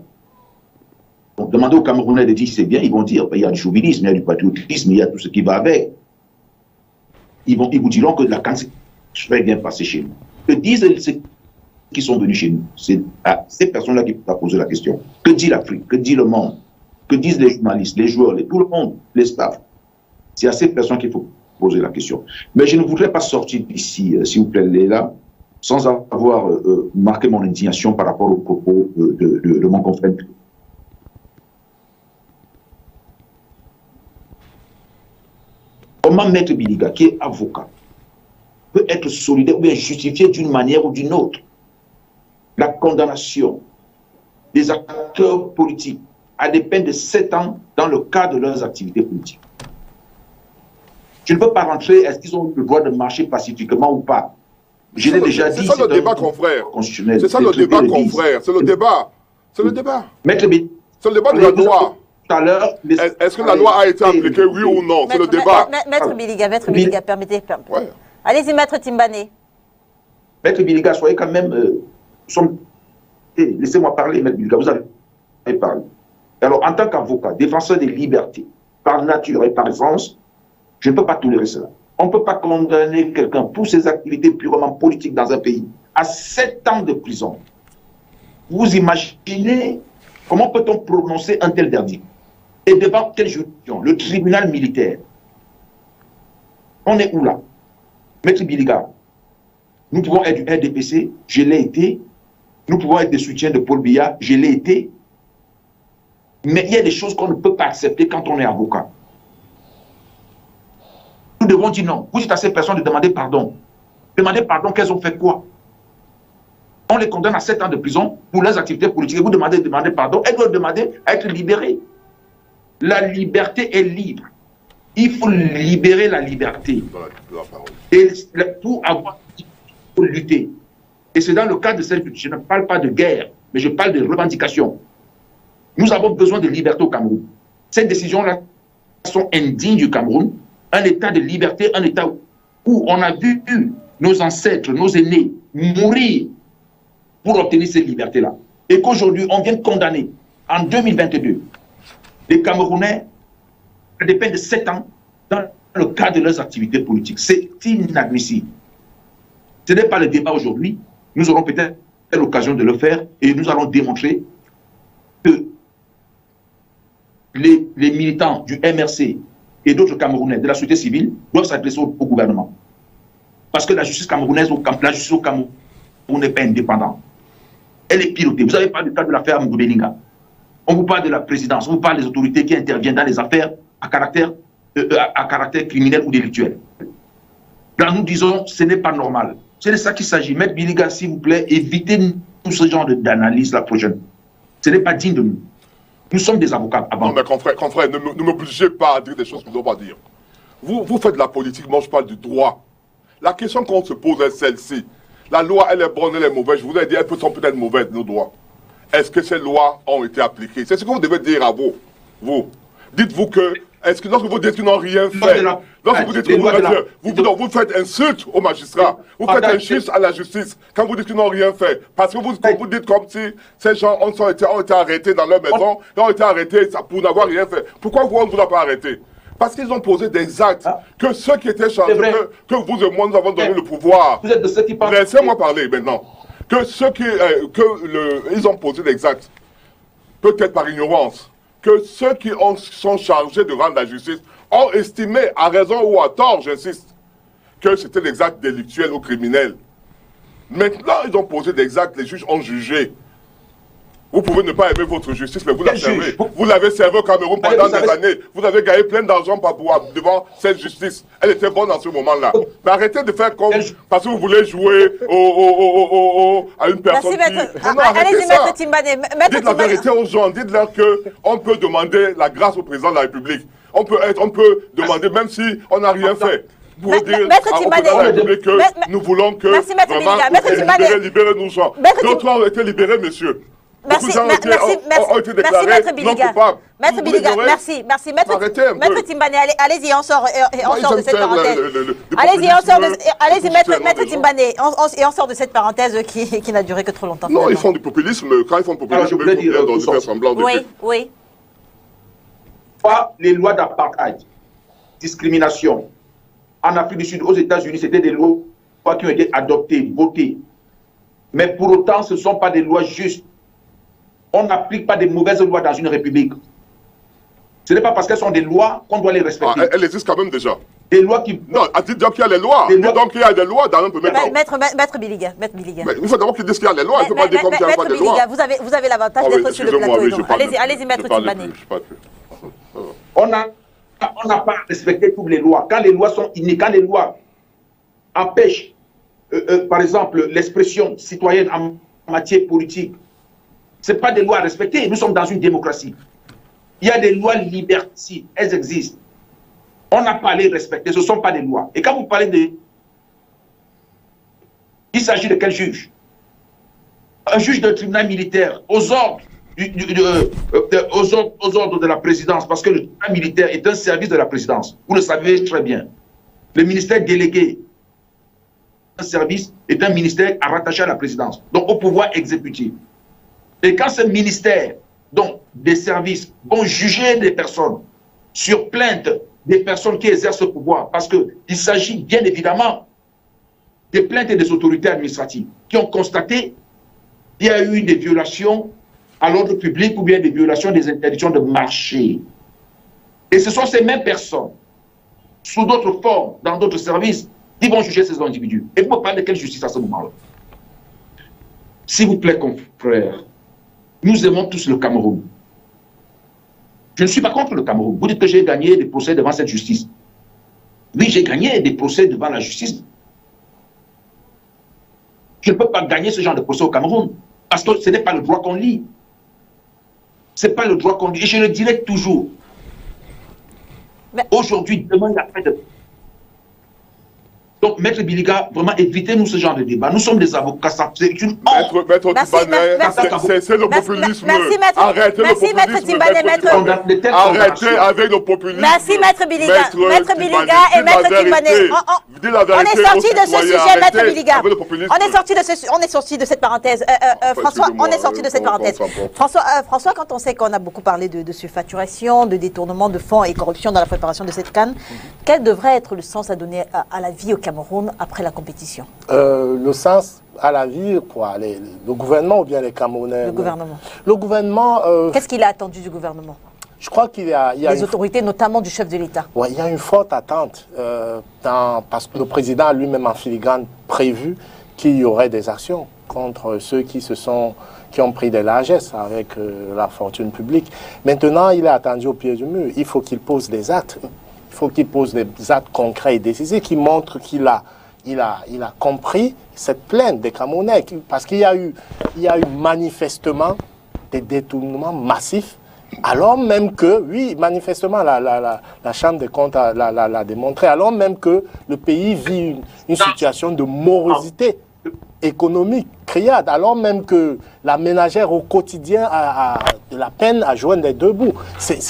Donc demandez aux Camerounais de dire si c'est bien, ils vont dire, il y a du chauvinisme, il y a du patriotisme, il y a tout ce qui va avec. Ils vous diront que la CAN s'est très bien passée chez nous. Que disent ceux qui sont venus chez nous? C'est à ces personnes-là qui peuvent poser la question. Que dit l'Afrique? Que dit le monde? Que disent les journalistes, les joueurs, tout le monde, les staffs? C'est à ces personnes qu'il faut poser la question. Mais je ne voudrais pas sortir d'ici, s'il vous plaît, Léla, sans avoir marqué mon indignation par rapport aux propos de mon confrère. Comment Maître Biliga, qui est avocat, peut être solidaire ou bien justifié d'une manière ou d'une autre? La condamnation des acteurs politiques à des peines de 7 ans dans le cadre de leurs activités politiques. Je ne peux pas rentrer, est-ce qu'ils ont le droit de marcher pacifiquement ou pas? Je l'ai déjà dit. C'est ça le débat, confrère. C'est ça le débat, confrère. C'est le débat. C'est le débat. Maître Biliga. C'est le débat de la loi. Tout à l'heure. Est-ce que la loi a été appliquée, oui ou non? C'est le débat. Maître Biliga, permettez. Ouais. Allez-y, Maître Timbane. Maître Biliga, soyez quand même... laissez-moi parler, Maître Biliga, vous avez parlé. Alors, en tant qu'avocat, défenseur des libertés, par nature et par essence, je ne peux pas tolérer cela. On ne peut pas condamner quelqu'un pour ses activités purement politiques dans un pays à 7 ans de prison. Vous imaginez comment peut-on prononcer un tel verdict? Et devant quelle juridiction? Le tribunal militaire. On est où là? Maître Biliga, nous pouvons être du RDPC, je l'ai été. Nous pouvons être des soutiens de Paul Biya, je l'ai été. Mais il y a des choses qu'on ne peut pas accepter quand on est avocat. Nous devons dire non. Vous dites à ces personnes de demander pardon. Demander pardon, qu'elles ont fait quoi? On les condamne à 7 ans de prison pour leurs activités politiques. Vous demandez de demander pardon. Elles doivent demander à être libérées. La liberté est libre. Il faut libérer la liberté. Et pour avoir, il faut lutter. Et c'est dans le cadre de cette lutte. Je ne parle pas de guerre, mais je parle de revendications. Nous avons besoin de liberté au Cameroun. Ces décisions-là sont indignes du Cameroun. Un état de liberté, un état où on a vu nos ancêtres, nos aînés mourir pour obtenir cette liberté-là. Et qu'aujourd'hui, on vient de condamner, en 2022, les Camerounais à des peines de 7 ans dans le cadre de leurs activités politiques. C'est inadmissible. Ce n'est pas le débat aujourd'hui. Nous aurons peut-être l'occasion de le faire et nous allons démontrer que les militants du MRC et d'autres Camerounais de la société civile doivent s'adresser au gouvernement. Parce que la justice camerounaise, la justice au Cameroun n'est pas indépendante. Elle est pilotée. Vous avez parlé du cas de l'affaire Moudou Belinga. On vous parle de la présidence, on vous parle des autorités qui interviennent dans les affaires à caractère criminel ou délictuel. Là, nous disons, ce n'est pas normal. C'est de ça qu'il s'agit. Maître Biliga, s'il vous plaît, évitez tout ce genre d'analyse la prochaine. Ce n'est pas digne de nous. Nous sommes des avocats avant. Non, mais confrère, ne m'obligez pas à dire des choses que je ne dois pas dire. Vous faites de la politique, moi je parle du droit. La question qu'on se pose est celle-ci. La loi, elle est bonne, elle est mauvaise. Je vous ai dit, elles sont peut-être mauvaises, nos droits. Est-ce que ces lois ont été appliquées? C'est ce que vous devez dire à vous. Vous. Dites-vous que, est-ce que lorsque vous dites qu'ils n'ont rien fait, lorsque vous dites que vous faites insulte aux magistrats, vous faites insulte à la justice, quand vous dites qu'ils n'ont rien fait, parce que vous dites comme si ces gens ont été arrêtés dans leur maison, ils ont été arrêtés pour n'avoir rien fait. Pourquoi vous, on ne vous a pas arrêté? Parce qu'ils ont posé des actes que ceux qui étaient chargés, que vous et moi, nous avons donné le pouvoir. Vous êtes de ceux qui parlent. Laissez-moi parler maintenant. Que ceux qui, ils ont posé des actes, peut-être par ignorance, que ceux qui sont chargés de rendre la justice ont estimé, à raison ou à tort, j'insiste, que c'était des actes délictuels ou criminels. Maintenant, ils ont posé des actes, les juges ont jugé. Vous pouvez ne pas aimer votre justice, mais vous la servez. Vous l'avez servi au Cameroun pendant des années. Vous avez gagné plein d'argent devant cette justice. Elle était bonne en ce moment-là. Mais arrêtez de faire comme parce que vous voulez jouer à une personne Merci, maître. Allez-y, maître Timbane. Dites la vérité aux gens. Dites-leur qu'on peut demander la grâce au président de la République. On peut demander, même si on n'a rien fait. Vous pouvez dire au président de la République que nous voulons que vraiment libérer nos gens. D'autres ont été libérés, monsieur. Merci, maître Biliga. Maître Biliga, merci. Maître Timbane, allez-y, on sort de cette parenthèse. Allez-y, maître Timbane, on sort de cette parenthèse qui n'a duré que trop longtemps. Non, ils font du populisme. Quand ils font du populisme, ils font faire semblant de... Oui. Les lois d'apartheid, discrimination, en Afrique du Sud, aux États-Unis, c'était des lois qui ont été adoptées, votées. Mais pour autant, ce ne sont pas des lois justes. On n'applique pas des mauvaises lois dans une république. Ce n'est pas parce qu'elles sont des lois qu'on doit les respecter. Elles existent quand même déjà. Des lois qui... Non, dites donc qu'il y a les lois. Dites donc qu'il y a des lois dans un premier temps. Maître Biliga. Mais il faut d'abord qu'ils disent qu'il y a les lois. Il ne faut pas dire comme qu'il n'y a pas de lois. Vous avez l'avantage d'être sur le plateau. Allez-y, maître Timbane. On n'a pas respecté toutes les lois. Quand les lois sont innées, quand les lois empêchent, par exemple, l'expression citoyenne en matière politique, ce n'est pas des lois à respecter. Nous sommes dans une démocratie. Il y a des lois liberticides. Elles existent. On n'a pas à les respecter. Ce ne sont pas des lois. Et quand vous parlez de... Il s'agit de quel juge? Un juge d'un tribunal militaire aux ordres aux ordres de la présidence, parce que le tribunal militaire est un service de la présidence. Vous le savez très bien. Le ministère délégué, un service, est un ministère rattaché à la présidence, donc au pouvoir exécutif. Et quand ce ministère, donc des services, vont juger des personnes sur plainte des personnes qui exercent ce pouvoir, parce qu'il s'agit bien évidemment des plaintes des autorités administratives qui ont constaté qu'il y a eu des violations à l'ordre public ou bien des violations des interdictions de marché. Et ce sont ces mêmes personnes, sous d'autres formes, dans d'autres services, qui vont juger ces individus. Et vous me parlez de quelle justice à ce moment-là? S'il vous plaît, confrères, nous aimons tous le Cameroun. Je ne suis pas contre le Cameroun. Vous dites que j'ai gagné des procès devant cette justice. Oui, j'ai gagné des procès devant la justice. Je ne peux pas gagner ce genre de procès au Cameroun, parce que ce n'est pas le droit qu'on lit. Ce n'est pas le droit qu'on lit. Et je le dirai toujours. Aujourd'hui, demain, il y a pas de... Donc, Maître Biliga, vraiment, évitez-nous ce genre de débat. Nous sommes des avocats, c'est une honte. Maître Timbane, c'est le populisme. Arrêtez le populisme. Arrêtez avec le populisme. Merci, Maître Biliga. Maître Biliga et Maître Timbane. On est sorti de ce sujet, Maître Biliga. On est sorti de cette parenthèse. François, on est sorti de cette parenthèse. François, quand on sait qu'on a beaucoup parlé de surfacturation, de détournement de fonds et corruption dans la préparation de cette CAN, quel devrait être le sens à donner à la vie au Cameroun après la compétition? Le sens à la vie, quoi, le gouvernement ou bien les Camerounais? Le gouvernement. Le gouvernement... Qu'est-ce qu'il a attendu du gouvernement? Je crois qu'il y a les autorités, notamment du chef de l'État. Ouais, il y a une forte attente, parce que le président a lui-même en filigrane prévu qu'il y aurait des actions contre ceux qui ont pris des largesses avec la fortune publique. Maintenant, il est attendu au pied du mur. Il faut qu'il pose des actes. Il faut qu'il pose des actes concrets et décisifs qui montrent qu'il a compris cette plainte des Camerounais. Parce qu'il y a eu manifestement des détournements massifs, alors même que, oui, manifestement, la Chambre des comptes l'a démontré, alors même que le pays vit une situation de morosité économique, criade, alors même que la ménagère au quotidien a de la peine à joindre les deux bouts.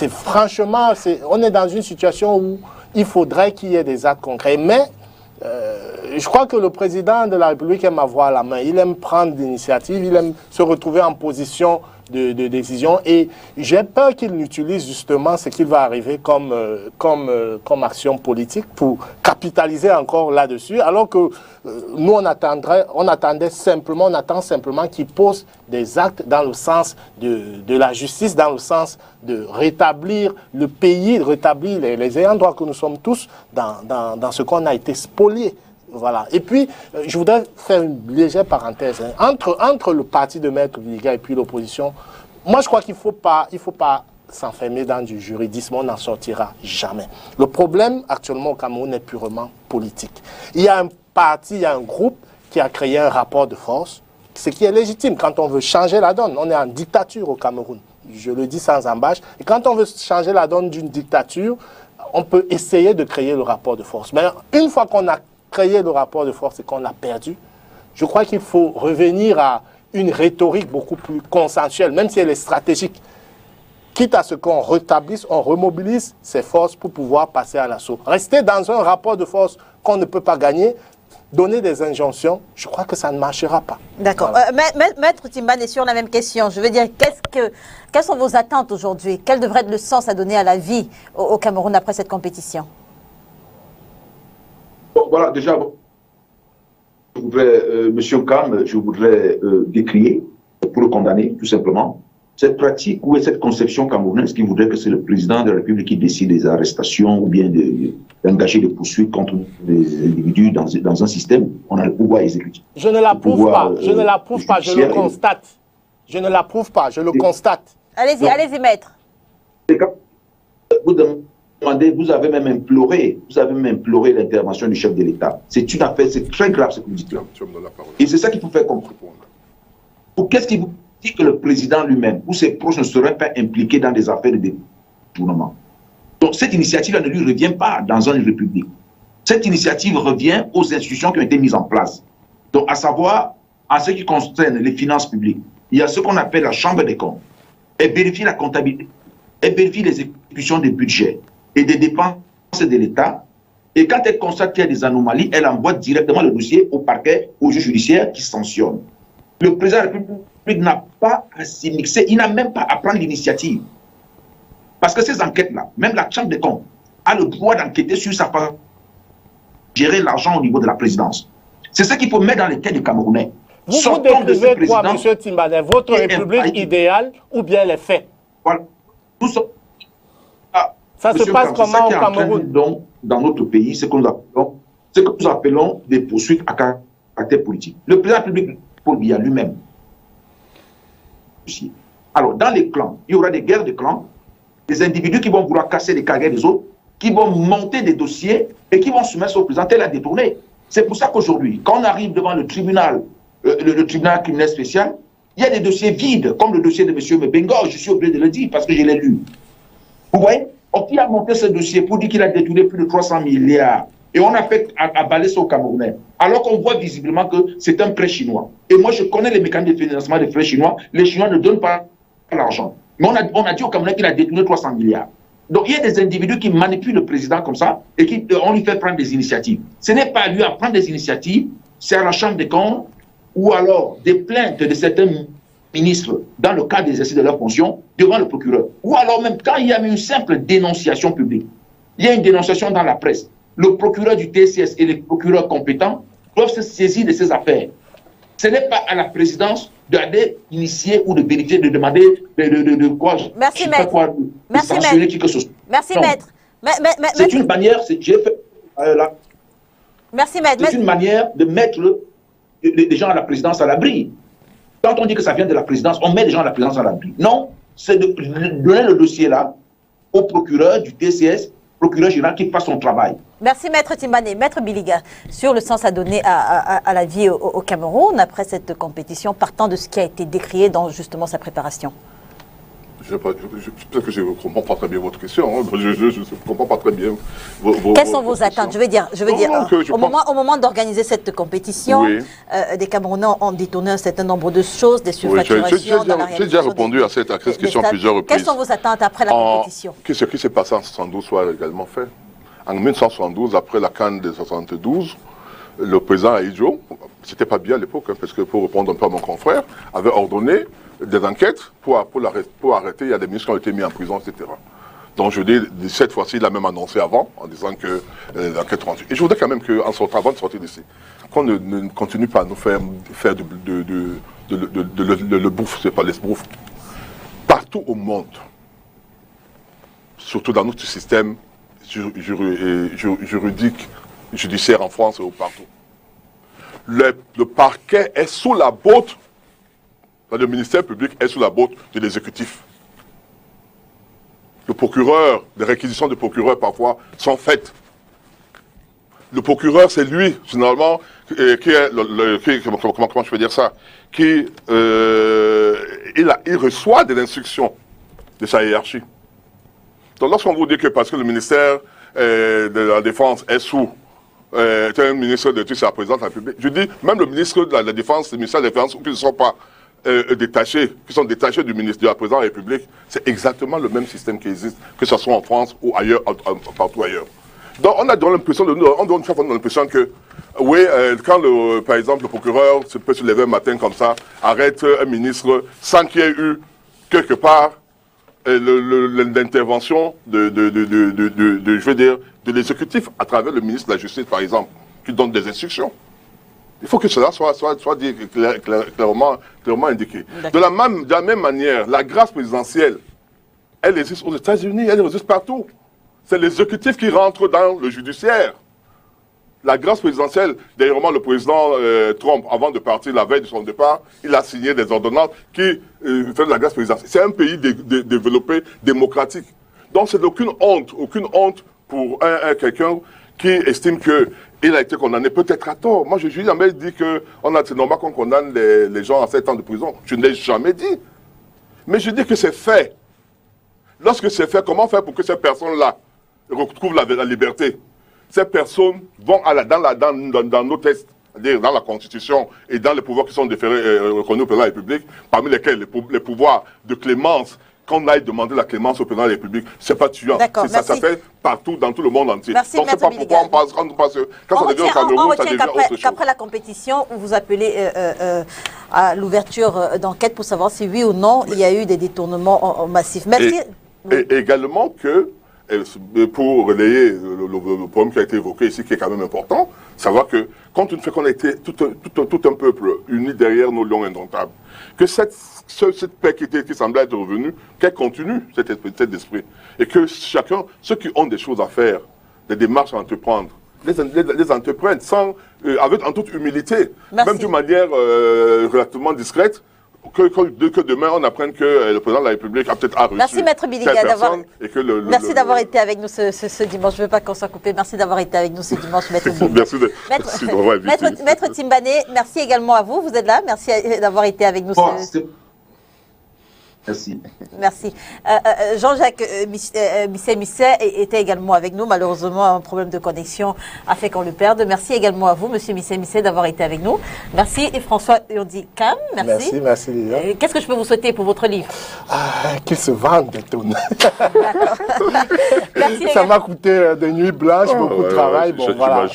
Franchement, on est dans une situation où il faudrait qu'il y ait des actes concrets. Mais je crois que le président de la République aime avoir la main. Il aime prendre l'initiative, il aime se retrouver en position de décision et j'ai peur qu'il n'utilise justement ce qu'il va arriver comme action politique pour capitaliser encore là-dessus, alors que nous on attend simplement qu'il pose des actes dans le sens de la justice, dans le sens de rétablir le pays, de rétablir les ayants droit que nous sommes tous dans ce qu'on a été spolié. Voilà. Et puis, je voudrais faire une légère parenthèse. Entre le parti de Maître Biliga et puis l'opposition, moi je crois qu'il faut pas s'enfermer dans du juridisme, on n'en sortira jamais. Le problème actuellement au Cameroun est purement politique. Il y a un parti, il y a un groupe qui a créé un rapport de force, ce qui est légitime quand on veut changer la donne. On est en dictature au Cameroun, je le dis sans embâche. Et quand on veut changer la donne d'une dictature, on peut essayer de créer le rapport de force. Mais une fois qu'on a créé le rapport de force et qu'on l'a perdu, je crois qu'il faut revenir à une rhétorique beaucoup plus consensuelle, même si elle est stratégique. Quitte à ce qu'on rétablisse, on remobilise ses forces pour pouvoir passer à l'assaut. Rester dans un rapport de force qu'on ne peut pas gagner, donner des injonctions, je crois que ça ne marchera pas. D'accord. Voilà. Maître Timbane est sur la même question. Je veux dire, quelles sont vos attentes aujourd'hui? Quel devrait être le sens à donner à la vie au Cameroun après cette compétition? Voilà, déjà, je voudrais, Monsieur Khan, je voudrais décrier, pour le condamner, tout simplement, cette pratique ou cette conception camerounaise qui voudrait que c'est le président de la République qui décide des arrestations ou bien d'engager des poursuites contre des individus dans un système. On a le pouvoir exécutif. Je ne l'approuve pas, je ne l'approuve pas, je le constate. Je ne l'approuve pas, je le constate. Allez-y, maître. Vous demandez, vous avez même imploré l'intervention du chef de l'État. C'est une affaire, c'est très grave ce que vous dites là. Et c'est ça qu'il faut faire comprendre. Qu'est-ce qui vous dit que le président lui-même ou ses proches ne seraient pas impliqués dans des affaires de détournement? Donc cette initiative ne lui revient pas dans une république. Cette initiative revient aux institutions qui ont été mises en place. Donc à savoir, en ce qui concerne les finances publiques, il y a ce qu'on appelle la Chambre des comptes. Elle vérifie la comptabilité, elle vérifie les exécutions des budgets et des dépenses de l'État. Et quand elle constate qu'il y a des anomalies, elle envoie directement le dossier au parquet, au juge judiciaire qui sanctionne. Le président de la République n'a pas à s'y mixer, il n'a même pas à prendre l'initiative. Parce que ces enquêtes-là, même la Chambre des comptes a le droit d'enquêter sur sa façon de gérer l'argent au niveau de la présidence. C'est ce qu'il faut mettre dans les têtes des Camerounais. Vous décrivez quoi, M. Timbane, votre république idéale ou bien les faits? Voilà. Ça se passe comment au Cameroun? Donc, dans notre pays, ce que nous appelons des poursuites à caractère politique. Le président de la République, Paul Biya lui-même. Alors, dans les clans, il y aura des guerres de clans, des individus qui vont vouloir casser les carrières des autres, qui vont monter des dossiers et qui vont soumettre au président tel à détourner. C'est pour ça qu'aujourd'hui, quand on arrive devant le tribunal criminel spécial, il y a des dossiers vides, comme le dossier de M. Mebengo, je suis obligé de le dire parce que je l'ai lu. Vous voyez? Qui a monté ce dossier pour dire qu'il a détourné plus de 300 milliards. Et on a fait avaler ça aux Camerounais. Alors qu'on voit visiblement que c'est un prêt chinois. Et moi, je connais les mécanismes de financement des prêts chinois. Les Chinois ne donnent pas l'argent. Mais on a dit aux Camerounais qu'il a détourné 300 milliards. Donc, il y a des individus qui manipulent le président comme ça et on lui fait prendre des initiatives. Ce n'est pas à lui à prendre des initiatives, c'est à la Chambre des comptes ou alors des plaintes de certains ministres dans le cadre des exercices de leurs fonctions devant le procureur. Ou alors même quand il y a une simple dénonciation publique, il y a une dénonciation dans la presse, le procureur du TCS et les procureurs compétents doivent se saisir de ces affaires. Ce n'est pas à la présidence d'aller initier ou de vérifier, de demander de quoi. Merci, maître. Merci, maître. Qui que ce soit. Merci, non. maître. C'est une manière, Merci, maître. C'est une manière de mettre les gens à la présidence à l'abri. Quand on dit que ça vient de la présidence, on met les gens à la présidence à l'abri. Non, c'est de donner le dossier là au procureur du TCS, procureur général qui fasse son travail. Merci, Maître Timbane. Maître Biliga, sur le sens à donner à la vie au Cameroun après cette compétition, partant de ce qui a été décrié dans justement sa préparation. Peut-être que je ne comprends pas très bien votre question. Je ne comprends pas très bien. Quelles sont vos attentes? Je veux dire, au moment d'organiser cette compétition, oui. Des Camerounais ont détourné un certain nombre de choses, des surfacturations. J'ai déjà répondu à cette question à plusieurs reprises. Quelles sont vos attentes après la compétition? Que ce qui s'est passé en 1972 soit également fait. En 1972, après la CAN de 1972, le président Aïdjo, c'était pas bien à l'époque, parce que pour répondre un peu à mon confrère, avait ordonné des enquêtes pour arrêter. Il y a des ministres qui ont été mis en prison, etc. Donc je dis, cette fois-ci, il a même annoncé avant, en disant que l'enquête rendue. Et je voudrais quand même qu'en sortant, avant de sortir d'ici, qu'on ne continue pas à nous faire le bouffe, c'est pas l'esbrouf. Partout au monde, surtout dans notre système juridique, judiciaire en France et partout, le parquet est sous la botte, le ministère public est sous la botte de l'exécutif. Le procureur, des réquisitions de procureur parfois sont faites. Le procureur, c'est lui, généralement, qui est comment je peux dire ça, il reçoit des instructions de sa hiérarchie. Donc lorsqu'on vous dit que parce que le ministère de la Défense est sous un ministre de la présidence de la République, je dis, même le ministre de la Défense, le ministère de la Défense, qui ne sont pas détachés, qui sont détachés du ministre de la présidence de la République, c'est exactement le même système qui existe, que ce soit en France ou ailleurs, partout ailleurs. Donc on a l'impression que, oui, quand par exemple le procureur peut se lever un matin comme ça, arrête un ministre sans qu'il y ait eu quelque part l'intervention je veux dire, de l'exécutif à travers le ministre de la Justice, par exemple, qui donne des instructions. Il faut que cela soit dit clairement indiqué. De la même manière, la grâce présidentielle, elle existe aux États-Unis, elle existe partout. C'est l'exécutif qui rentre dans le judiciaire. La grâce présidentielle, d'ailleurs, le président Trump, avant de partir la veille de son départ, il a signé des ordonnances qui font de la grâce présidentielle. C'est un pays développé, démocratique. Donc, c'est aucune honte pour quelqu'un qui estime qu'il a été condamné, peut-être à tort. Moi, je n'ai jamais dit que c'est normal qu'on condamne les gens à 7 ans de prison. Je ne l'ai jamais dit. Mais je dis que c'est fait. Lorsque c'est fait, comment faire pour que ces personnes-là retrouvent la liberté? Ces personnes vont dans nos textes, c'est-à-dire dans la Constitution et dans les pouvoirs qui sont reconnus au président de la République, parmi lesquels les pouvoirs de clémence, qu'on aille demander la clémence au président de la République, c'est pas tuant. Ça fait partout, dans tout le monde entier. Merci, donc c'est pas pourquoi on passe, quand ça devient au Cameroun, ça devient autre chose. Qu'après la compétition, vous appelez à l'ouverture d'enquête pour savoir si oui ou non il y a eu des détournements massifs. Merci. Et également que, pour relayer le problème qui a été évoqué ici, qui est quand même important, savoir que, compte tenu du fait qu'on a été tout un peuple uni derrière nos lions indomptables, que cette paix qui semblait être revenue, qu'elle continue, cet esprit. Et que chacun, ceux qui ont des choses à faire, des démarches à entreprendre, les entreprennent en toute humilité, même d'une manière relativement discrète, que demain on apprenne que le président de la République a peut-être reçu. Merci Maître Biliga merci d'avoir été avec nous ce dimanche. Je ne veux pas qu'on soit coupé. Merci d'avoir été avec nous ce dimanche, Maître Biliga. Maître Timbané, merci également à vous. Vous êtes là. Merci d'avoir été avec nous. Merci. Merci. Jean-Jacques Misset était également avec nous. Malheureusement, un problème de connexion a fait qu'on le perde. Merci également à vous, Monsieur Misset, d'avoir été avec nous. Merci. Et François Urdi-Cam, merci. Merci Lilian. Qu'est-ce que je peux vous souhaiter pour votre livre? Qu'il se vende, Détourne. Merci. Ça m'a coûté des nuits blanches, beaucoup de travail. Voilà.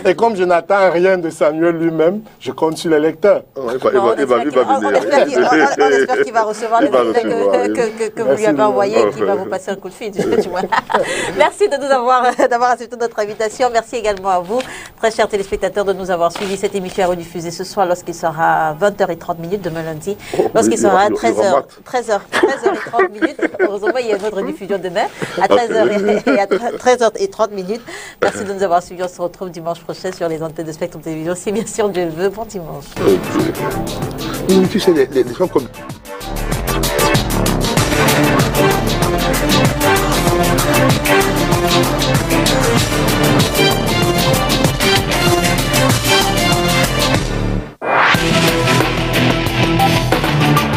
Et comme je n'attends rien de Samuel lui-même, je compte sur les lecteurs. Il va venir. On espère qu'il va recevoir que vous lui avez envoyé et qu'il va vous passer un coup de fil. Merci d'avoir accepté notre invitation. Merci également à vous, très chers téléspectateurs, de nous avoir suivis. Cette émission est rediffusée ce soir lorsqu'il sera 20h30 demain lundi. Lorsqu'il sera 13h30. Heureusement, il y a une autre diffusion demain à 13h et à 13h30. Merci de nous avoir suivis. On se retrouve dimanche prochain sur les antennes de Spectrum Télévision. Si bien sûr Dieu le veut, bon dimanche. Tu sais, les gens comme...